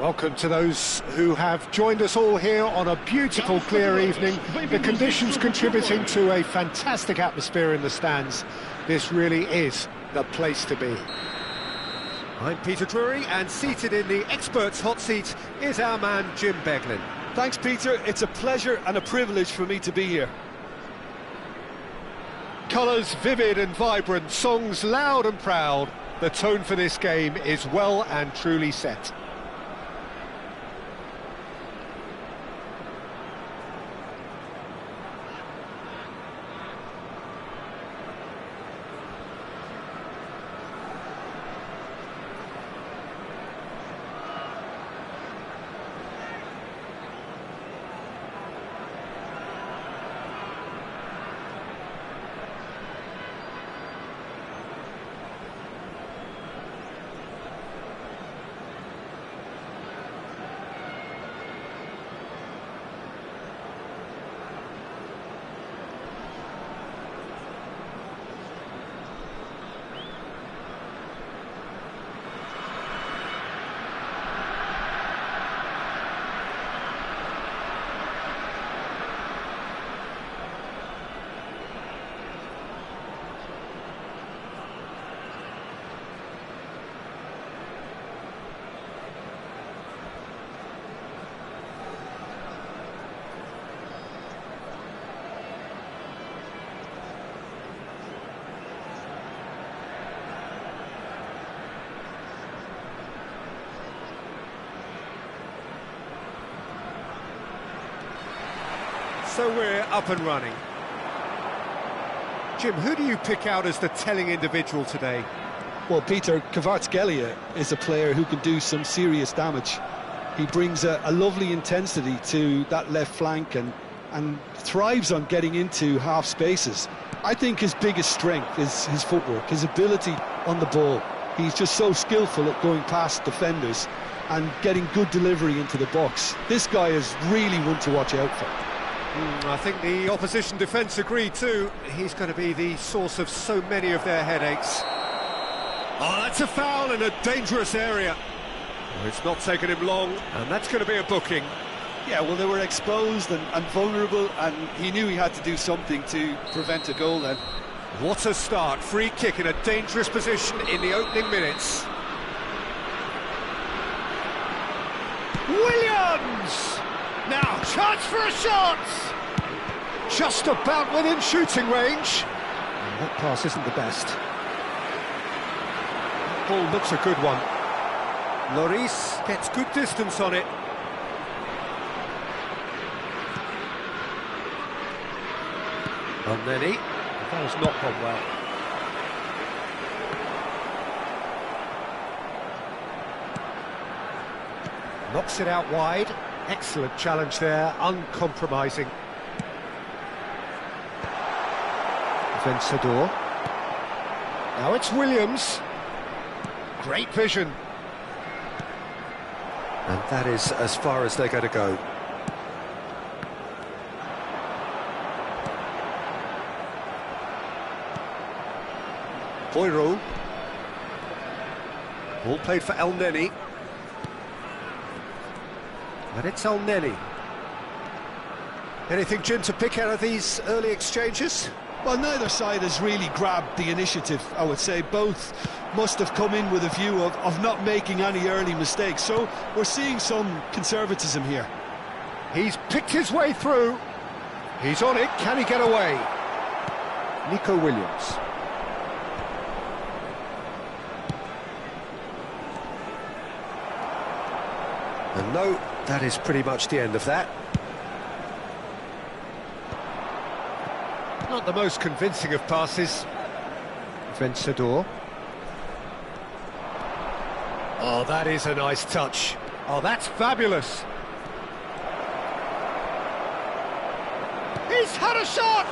Welcome to those who have joined us all here on a beautiful, clear evening. The conditions contributing to a fantastic atmosphere in the stands. This really is the place to be. I'm Peter Drury, and seated in the experts' hot seat is our man Jim Beglin. Thanks, Peter. It's a pleasure and a privilege for me to be here. Colours vivid and vibrant, songs loud and proud. The tone for this game is well and truly set. So we're up and running. Jim, who do you pick out as the telling individual today? Well, Peter, Kvaratskhelia is a player who can do some serious damage. He brings a lovely intensity to that left flank and thrives on getting into half spaces. I think his biggest strength is his footwork, his ability on the ball. He's just so skillful at going past defenders and getting good delivery into the box. This guy is really one to watch out for. I think the opposition defence agree too. He's going to be the source of so many of their headaches. Oh, that's a foul in a dangerous area. Well, it's not taken him long, and that's going to be a booking. Yeah, well, they were exposed and vulnerable, and he knew he had to do something to prevent a goal then. What a start. Free kick in a dangerous position in the opening minutes. Williams! Now, chance for a shot! Just about within shooting range. And that pass isn't the best. That ball looks a good one. Lloris gets good distance on it. And then that has not gone well. Knocks it out wide. Excellent challenge there, uncompromising. Vencedor. Now it's Williams. Great vision. And that is as far as they're going to go. Boiro. Ball played for El Neni. And it's El Neni. Anything, Jim, to pick out of these early exchanges? Well, neither side has really grabbed the initiative, I would say. Both must have come in with a view of not making any early mistakes. So we're seeing some conservatism here. He's picked his way through. He's on it. Can he get away? Nico Williams. And no, that is pretty much the end of that. Not the most convincing of passes. Vencedor. Oh, that is a nice touch. Oh, that's fabulous. He's had a shot!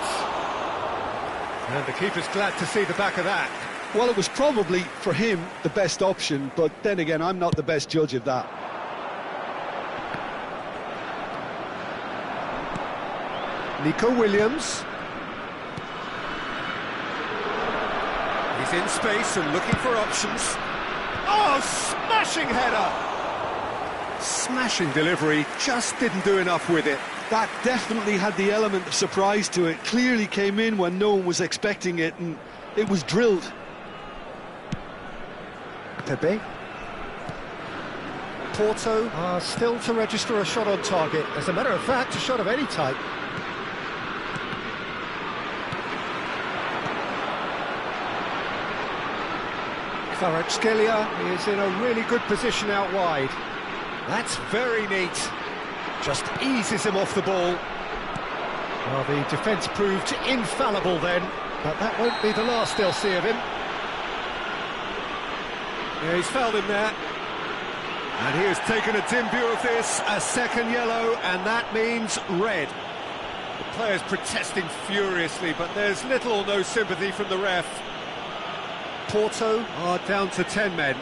And the keeper's glad to see the back of that. Well, it was probably, for him, the best option, but then again, I'm not the best judge of that. Nico Williams. He's in space and looking for options. Oh, smashing header! Smashing delivery, just didn't do enough with it. That definitely had the element of surprise to it. Clearly came in when no one was expecting it, and it was drilled. Pepe. Porto are still to register a shot on target. As a matter of fact, a shot of any type. Kvaratskhelia is in a really good position out wide. That's very neat. Just eases him off the ball. Well, the defence proved infallible then, but that won't be the last they'll see of him. Yeah, he's fouled him there. And he has taken a dim view of this, a second yellow, and that means red. The players protesting furiously, but there's little or no sympathy from the ref. Porto Are down to 10 men.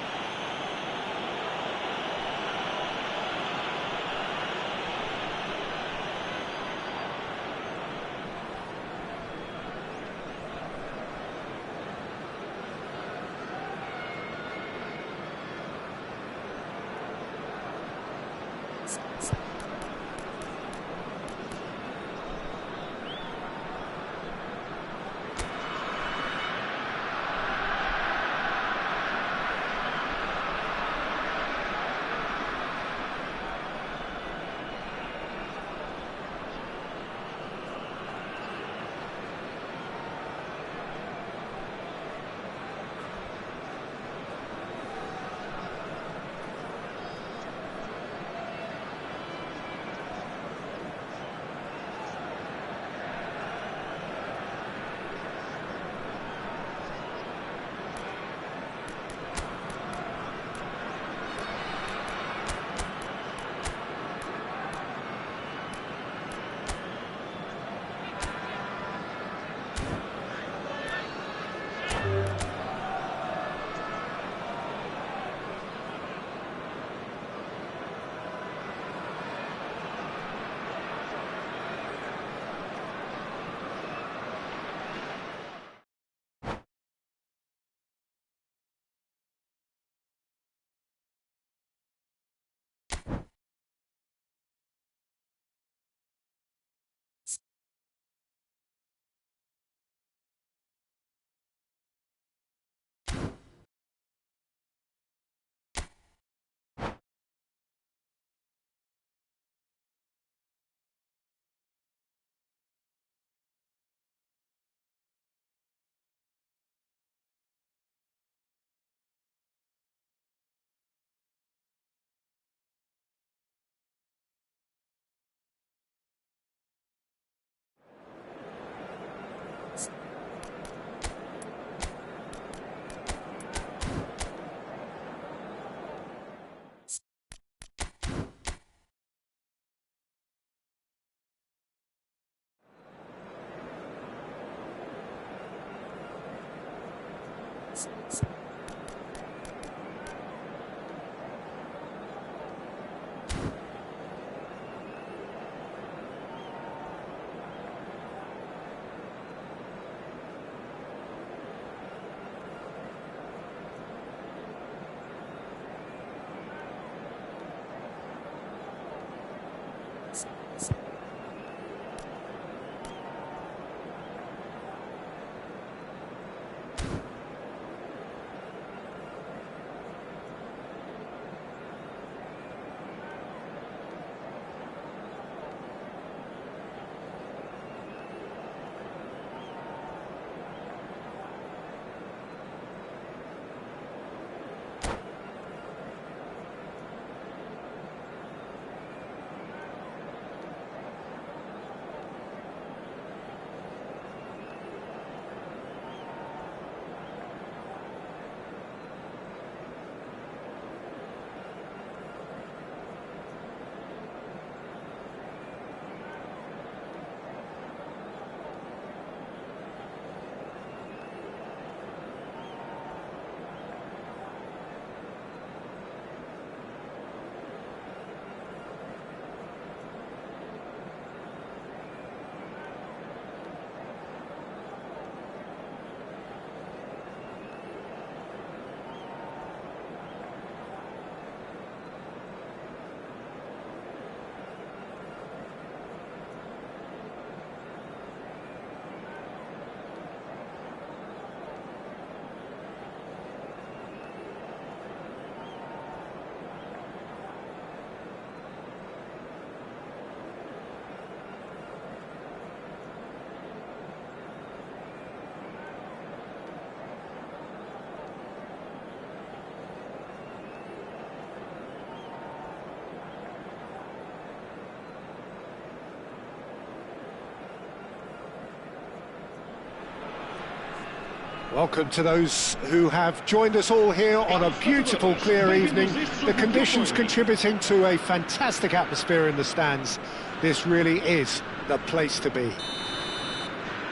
Welcome to those who have joined us all here on a beautiful, clear evening. The conditions contributing to a fantastic atmosphere in the stands. This really is the place to be.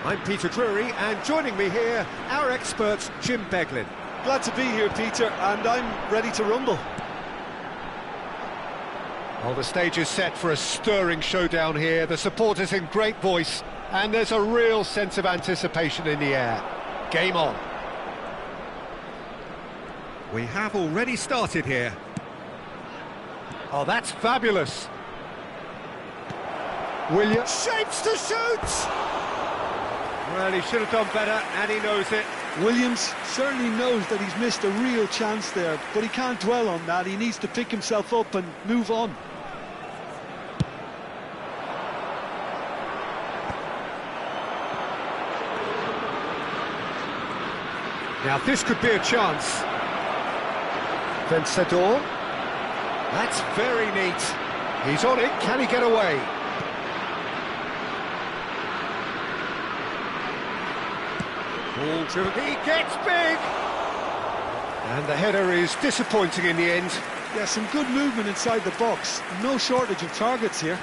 I'm Peter Drury, and joining me here, our expert, Jim Beglin. Glad to be here, Peter, and I'm ready to rumble. Well, the stage is set for a stirring showdown here. The supporters in great voice, and there's a real sense of anticipation in the air. Game on. We have already started here. Oh, that's fabulous. Williams shapes to shoot! Well, he should have done better, and he knows it. Williams certainly knows that he's missed a real chance there, but he can't dwell on that. He needs to pick himself up and move on. Now this could be a chance. Vencedor. That's very neat. He's on it. Can he get away? Ball driven. He gets big. And the header is disappointing in the end. Yeah, some good movement inside the box. No shortage of targets here.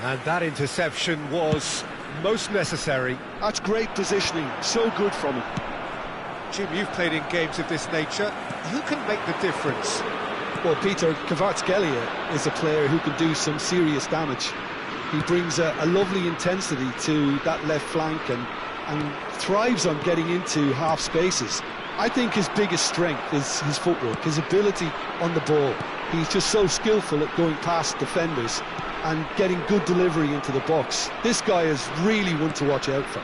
And that interception was most necessary. That's great positioning. So good from him. Jim, you've played in games of this nature. Who can make the difference? Well, Peter, Kvaratskhelia is a player who can do some serious damage. He brings a lovely intensity to that left flank and thrives on getting into half spaces. I think his biggest strength is his footwork, his ability on the ball. He's just so skillful at going past defenders and getting good delivery into the box. This guy is really one to watch out for.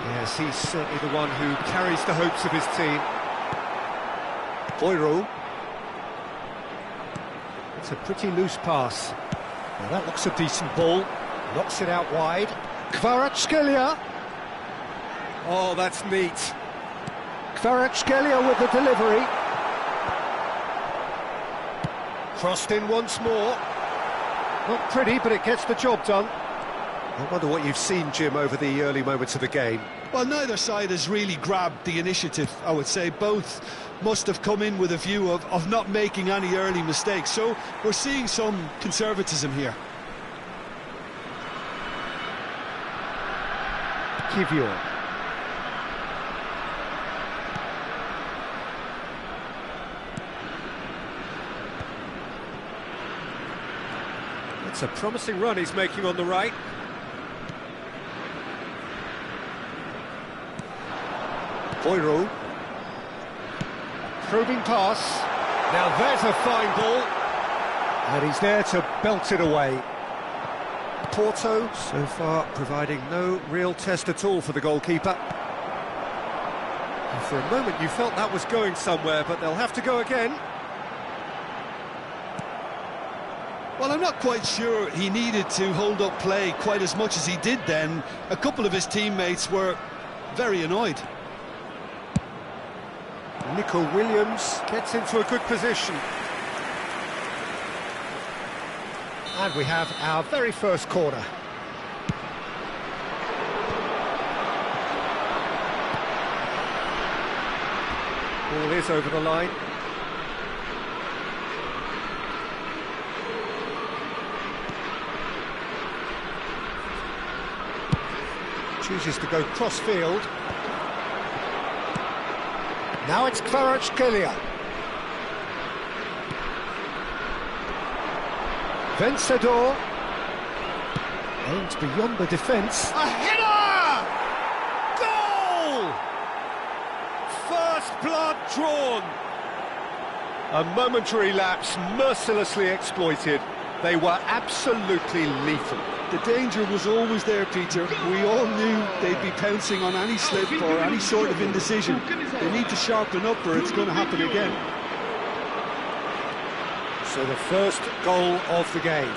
Yes, he's certainly the one who carries the hopes of his team. Boyro. It's a pretty loose pass. Now that looks a decent ball. Knocks it out wide. Kvaratskhelia. Oh, that's neat. Kvaratskhelia with the delivery. Crossed in once more. Not pretty, but it gets the job done. I wonder what you've seen, Jim, over the early moments of the game. Well, neither side has really grabbed the initiative, I would say. Both must have come in with a view of not making any early mistakes. So we're seeing some conservatism here. Kivior. It's a promising run he's making on the right. Boyro. Probing pass. Now there's a fine ball. And he's there to belt it away. Porto, so far, providing no real test at all for the goalkeeper. And for a moment you felt that was going somewhere, but they'll have to go again. Well, I'm not quite sure he needed to hold up play quite as much as he did then. A couple of his teammates were very annoyed. Nico Williams gets into a good position. And we have our very first corner. Ball is over the line. Chooses to go cross-field. Now it's Kvaratskhelia. Vencedor. Aims beyond the defence. A header! Goal! First blood drawn. A momentary lapse mercilessly exploited. They were absolutely lethal. The danger was always there, Peter. We all knew they'd be pouncing on any slip or any sort of indecision. They need to sharpen up or it's going to happen again. So the first goal of the game.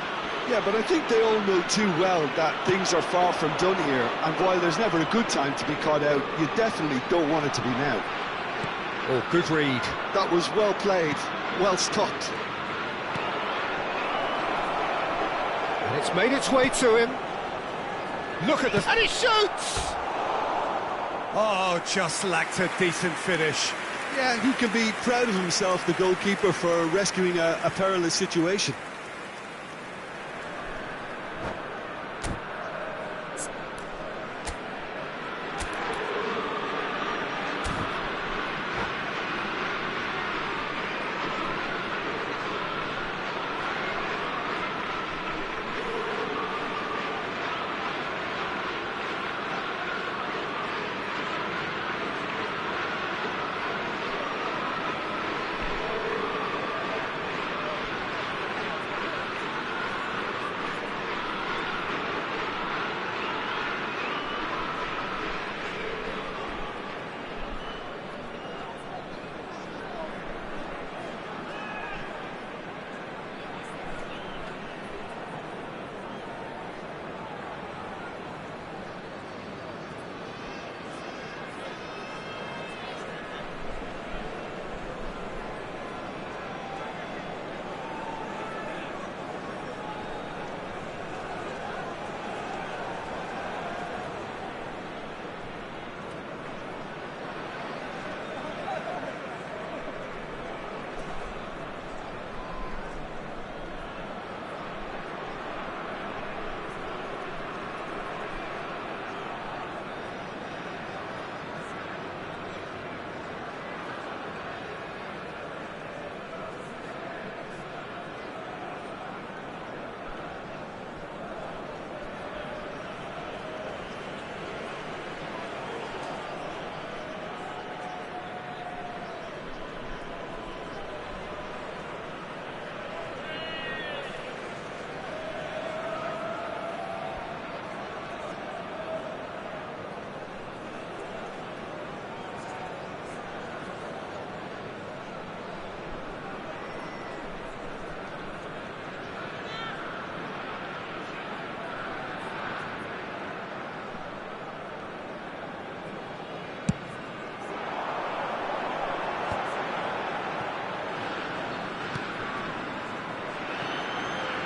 Yeah, but I think they all know too well that things are far from done here. And while there's never a good time to be caught out, you definitely don't want it to be now. Oh, good read. That was well played, well stopped. And it's made its way to him. Look at this. And he shoots! Oh, just lacked a decent finish. Yeah, he can be proud of himself, the goalkeeper, for rescuing a perilous situation.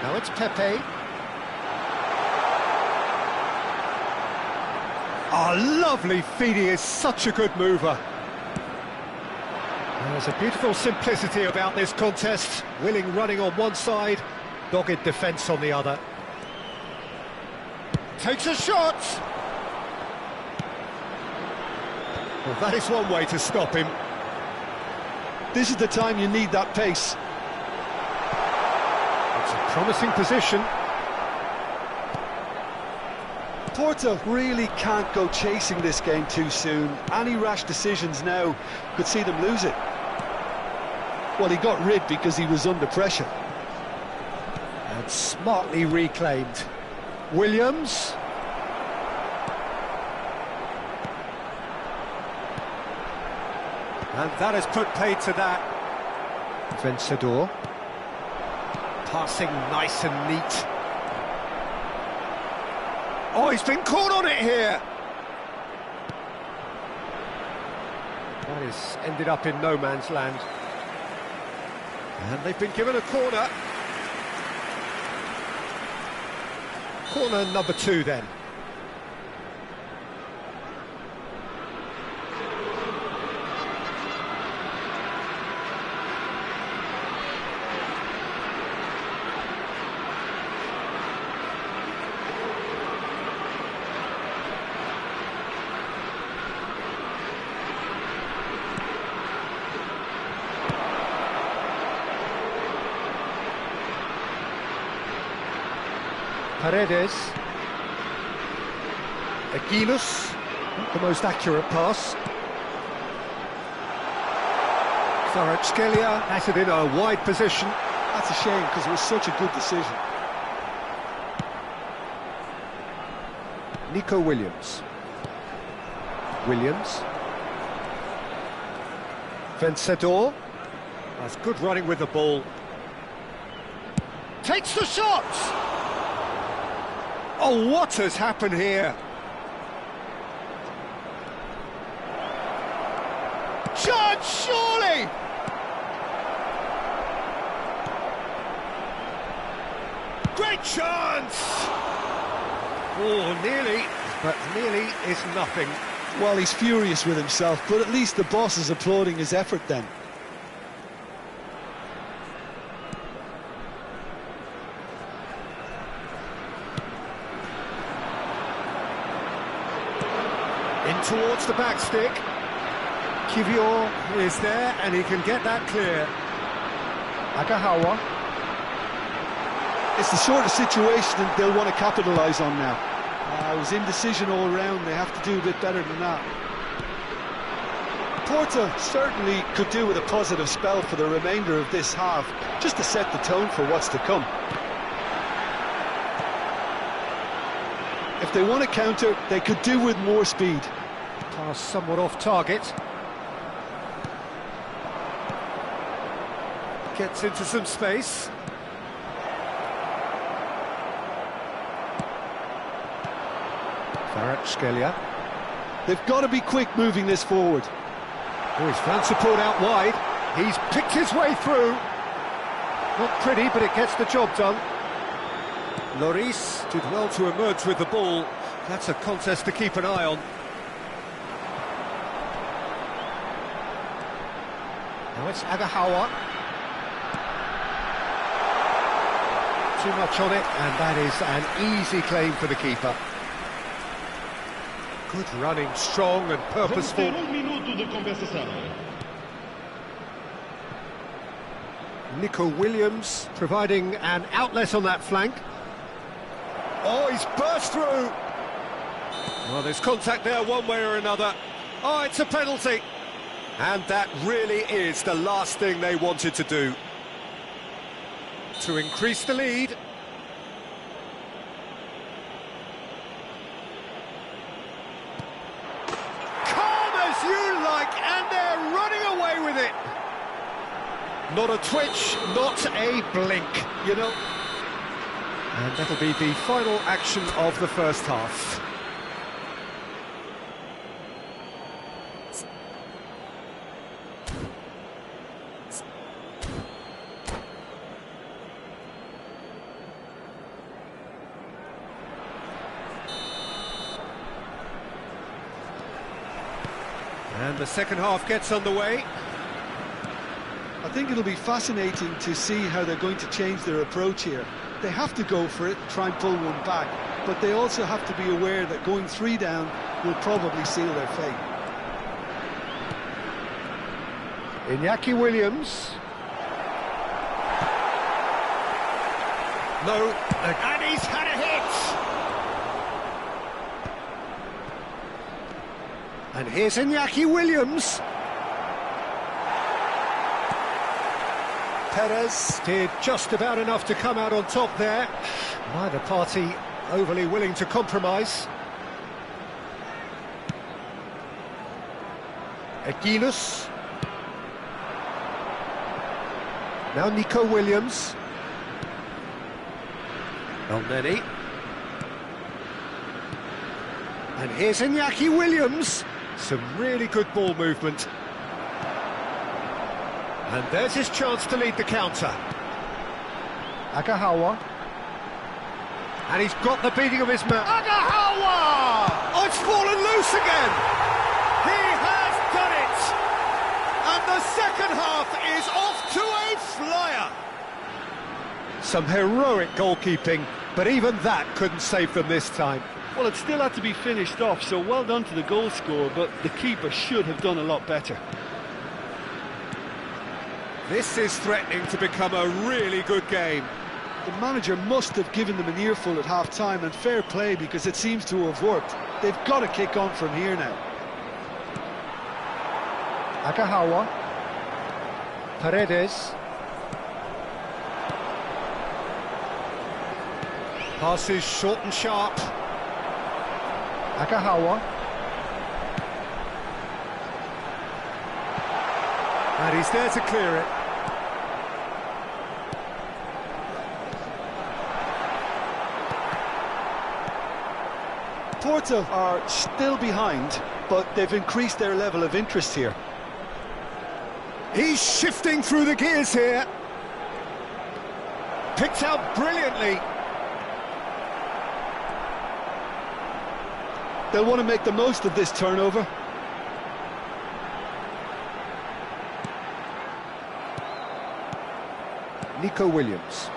Now it's Pepe. Oh, lovely feed. He is such a good mover. There's a beautiful simplicity about this contest. Willing running on one side, dogged defence on the other. Takes a shot! Well, that is one way to stop him. This is the time you need that pace. It's a promising position. Porto really can't go chasing this game too soon. Any rash decisions now could see them lose it. Well, he got rid because he was under pressure. And smartly reclaimed. Williams. And that has put paid to that. Vencedor. Passing nice and neat. Oh, he's been caught on it here. That is ended up in no man's land. And they've been given a corner. Corner number 2 then. Paredes. Aguiluz, not the most accurate pass. Kvaratskhelia has it in a wide position. That's a shame because it was such a good decision. Nico Williams. Williams. Vencedor. That's good running with the ball. Takes the shot! Oh, what has happened here? Chance, surely! Great chance! Oh, nearly, but nearly is nothing. Well, he's furious with himself, but at least the boss is applauding his effort then. In towards the back stick. Kivior is there and he can get that clear. Agahawa. It's the sort of situation that they'll want to capitalise on now. It was indecision all round. They have to do a bit better than that. Porto certainly could do with a positive spell for the remainder of this half, just to set the tone for what's to come. If they want to counter, they could do with more speed. Pass somewhat off target. Gets into some space. Kvaratskhelia. They've got to be quick moving this forward. Oh, he's found support out wide. He's picked his way through. Not pretty, but it gets the job done. Lloris did well to emerge with the ball. That's a contest to keep an eye on. Now it's Agahawa. Too much on it, and that is an easy claim for the keeper. Good running, strong and purposeful. Minuto de compensação. Nico Williams providing an outlet on that flank. Oh, he's burst through. Well, there's contact there one way or another. Oh, it's a penalty. And that really is the last thing they wanted to do. To increase the lead. Calm as you like, and they're running away with it. Not a twitch, not a blink, you know. And that'll be the final action of the first half. And the second half gets underway. I think it'll be fascinating to see how they're going to change their approach here. They have to go for it, try and pull one back, but they also have to be aware that going 3 down will probably seal their fate. Iñaki Williams. No, and he's had a hit! And here's Iñaki Williams. Perez did just about enough to come out on top there. Neither party overly willing to compromise. Aguiluz. Now Nico Williams. Elneny. And here's Iñaki Williams. Some really good ball movement. And there's his chance to lead the counter. Agahawa. And he's got the beating of his man. Agahawa! Oh, it's fallen loose again! He has done it! And the second half is off to a flyer! Some heroic goalkeeping, but even that couldn't save them this time. Well, it still had to be finished off, so well done to the goal scorer, but the keeper should have done a lot better. This is threatening to become a really good game. The manager must have given them an earful at half-time, and fair play, because it seems to have worked. They've got to kick on from here now. Agahawa. Paredes. Passes short and sharp. Agahawa. And he's there to clear it. Porto are still behind, but they've increased their level of interest here. He's shifting through the gears here. Picked out brilliantly. They'll want to make the most of this turnover. Nico Williams.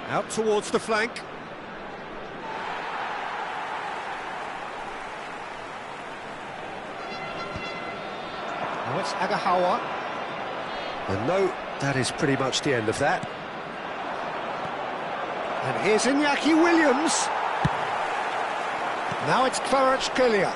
Out towards the flank. Now it's Agahawa. And no, that is pretty much the end of that. And here's Iñaki Williams. Now it's Kvaratskhelia.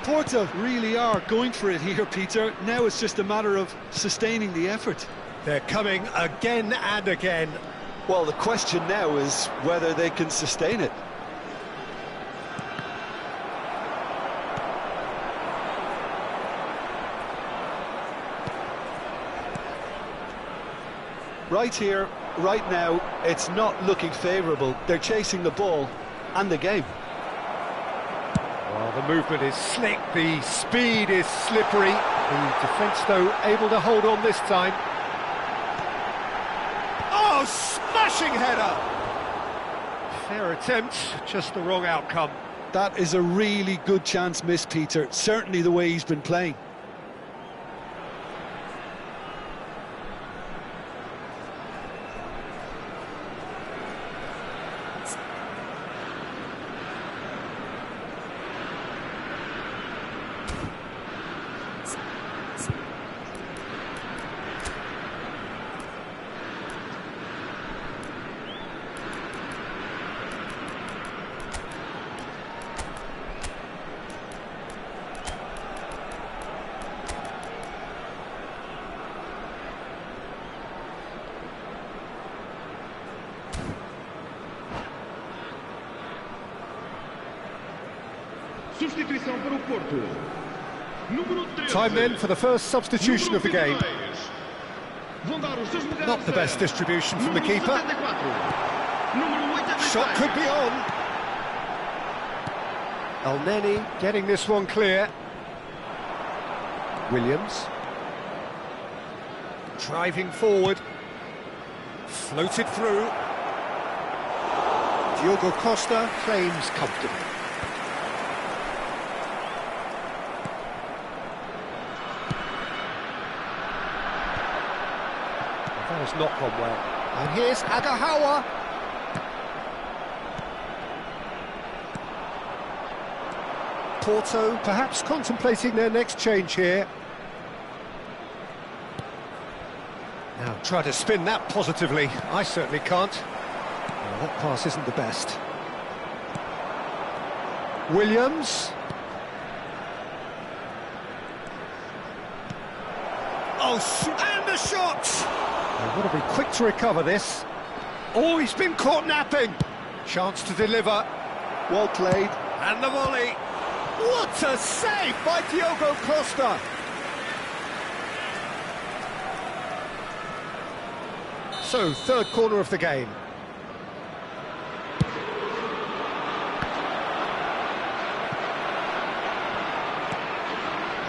Porto really are going for it here, Peter. Now it's just a matter of sustaining the effort. They're coming again and again. Well, the question now is whether they can sustain it. Right here, right now, it's not looking favourable. They're chasing the ball and the game. Well, the movement is slick, the speed is slippery. The defence, though, able to hold on this time. Oh, smashing header! Fair attempt, just the wrong outcome. That is a really good chance missed, Peter. Certainly the way he's been playing. Substituição para o Porto. Número 13. Time then for the first substitution of the game. Vão dar os seus lugares. Not the best distribution from the Número keeper. 74. Número 86. Shot could be on. El Neni getting this one clear. Williams. Driving forward. Floated through. Diogo Costa claims comfortably. That has not gone well. And here's Agahawa. Porto perhaps contemplating their next change here. Now try to spin that positively. I certainly can't. Well, that pass isn't the best. Williams. Oh, and the shot! They've got to be quick to recover this. Oh, he's been caught napping. Chance to deliver. Well played. And the volley. What a save by Diogo Costa. So, third corner of the game.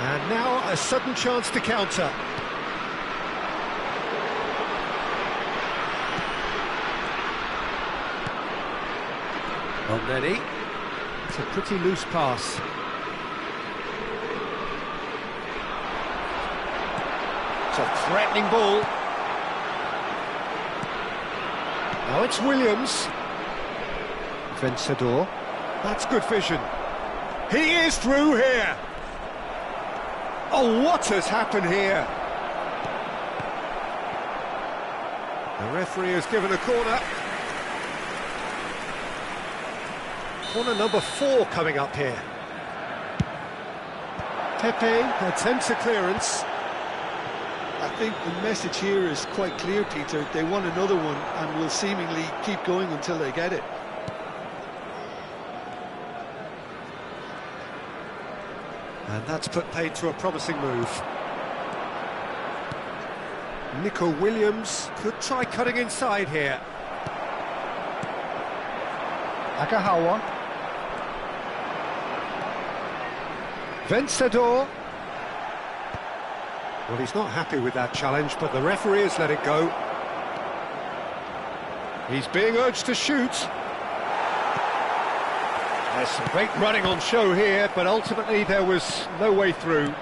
And now a sudden chance to counter. El Neni. It's a pretty loose pass. It's a threatening ball. Now it's Williams. Vencedor. That's good vision. He is through here. Oh, what has happened here? The referee has given a corner. Corner number 4 coming up here. Pepe attempts a clearance. I think the message here is quite clear, Peter. They want another one and will seemingly keep going until they get it. And that's put paid to a promising move. Nico Williams could try cutting inside here. Agahawa. Vencedor. Well, he's not happy with that challenge, but the referee has let it go. He's being urged to shoot. There's some great running on show here, but ultimately there was no way through.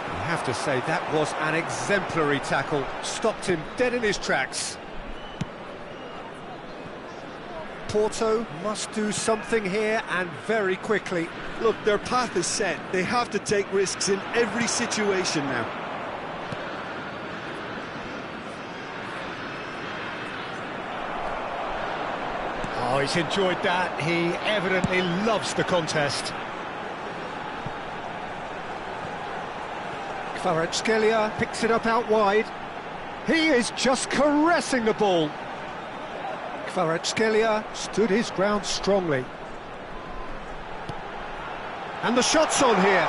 I have to say, that was an exemplary tackle. Stopped him dead in his tracks. Porto must do something here, and very quickly. Look, their path is set. They have to take risks in every situation now. Oh, he's enjoyed that. He evidently loves the contest. Kvaratskhelia picks it up out wide. He is just caressing the ball. Kvaratskhelia stood his ground strongly. And the shot's on here.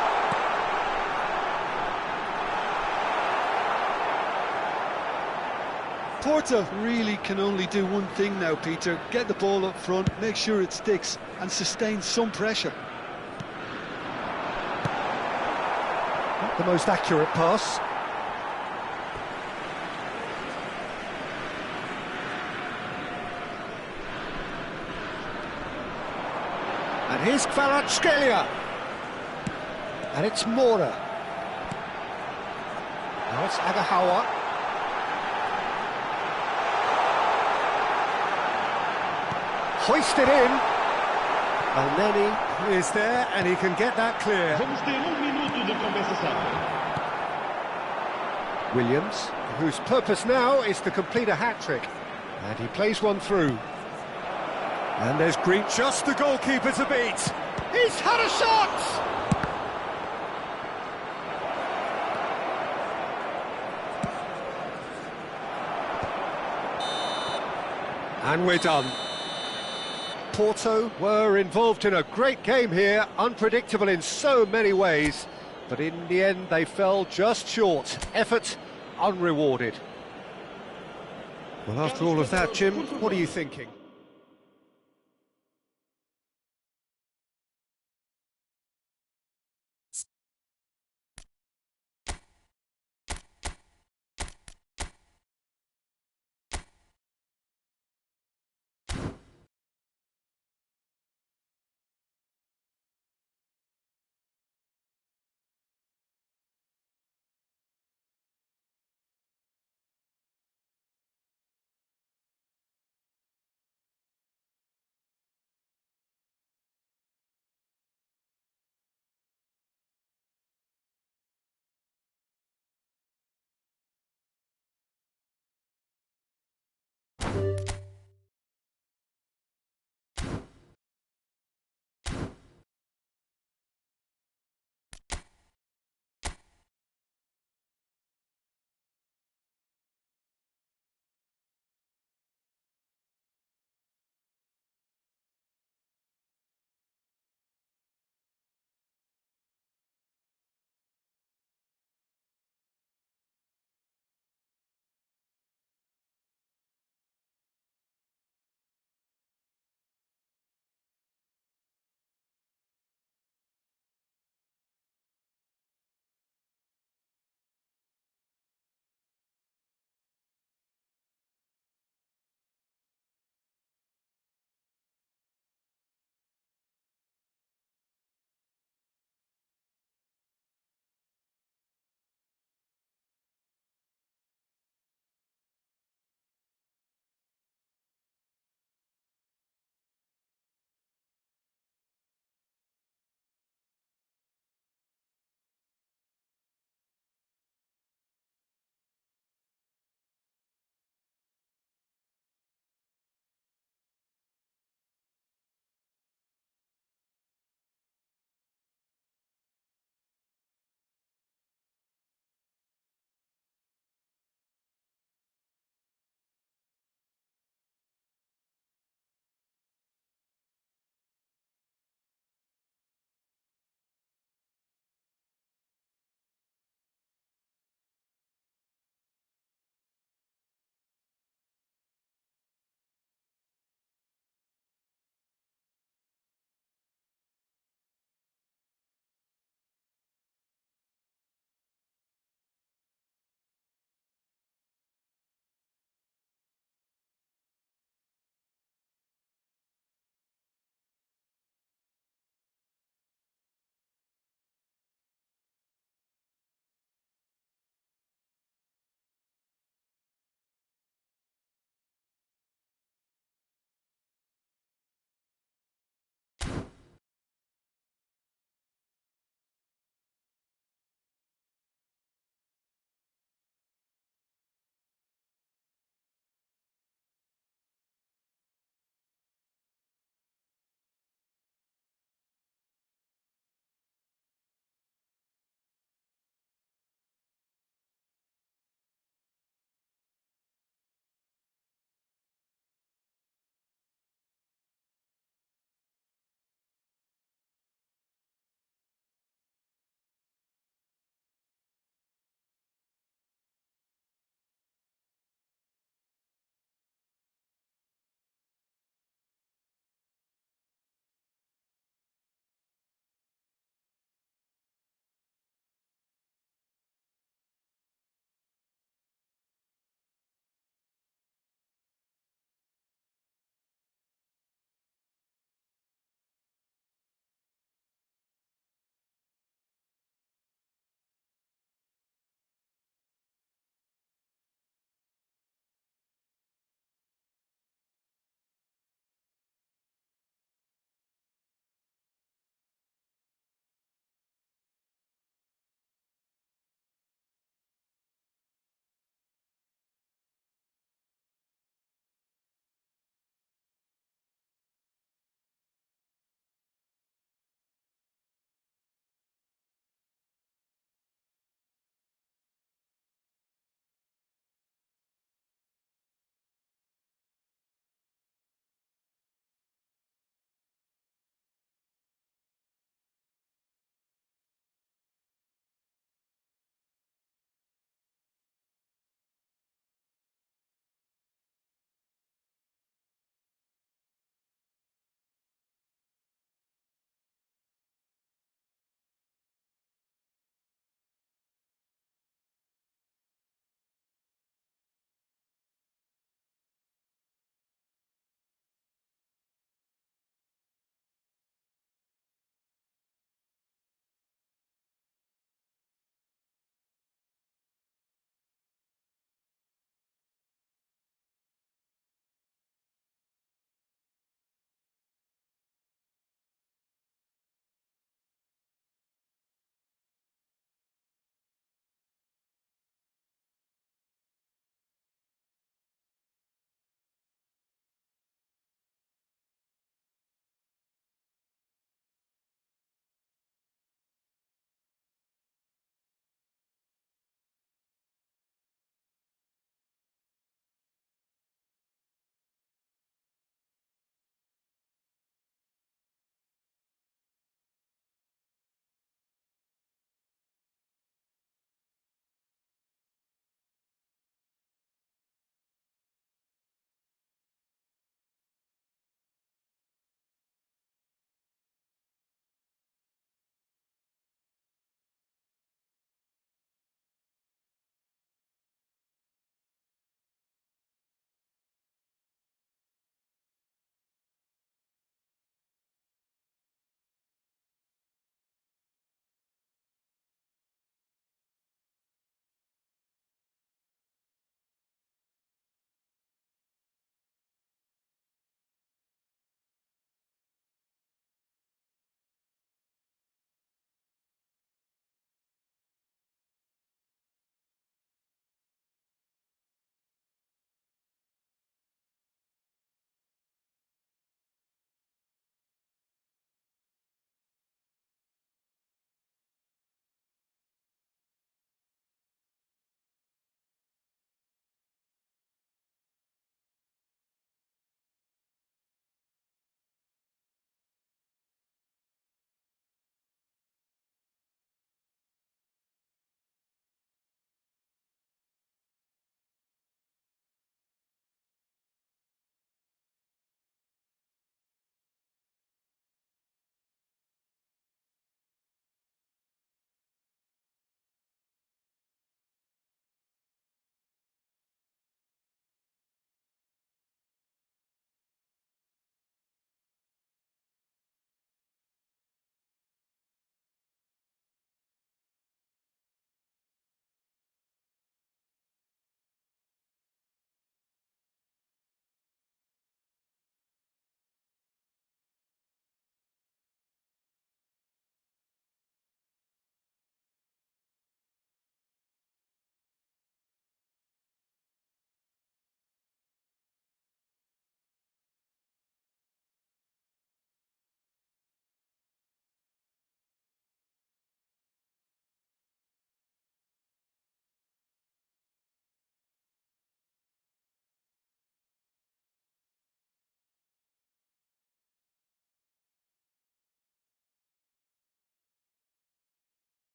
Porto really can only do one thing now, Peter. Get the ball up front, make sure it sticks, and sustain some pressure. Not the most accurate pass. And here's Kvaratskhelia. And it's Mora. Now it's Agahawa. Hoisted in. Elneny is there, and he can get that clear. Vamos ter minuto de compensação. Williams, whose purpose now is to complete a hat-trick. And he plays one through. And there's Green, just the goalkeeper to beat. He's had a shot! And we're done. Porto were involved in a great game here, unpredictable in so many ways, but in the end they fell just short. Effort unrewarded. Well, after all of that, Jim, what are you thinking?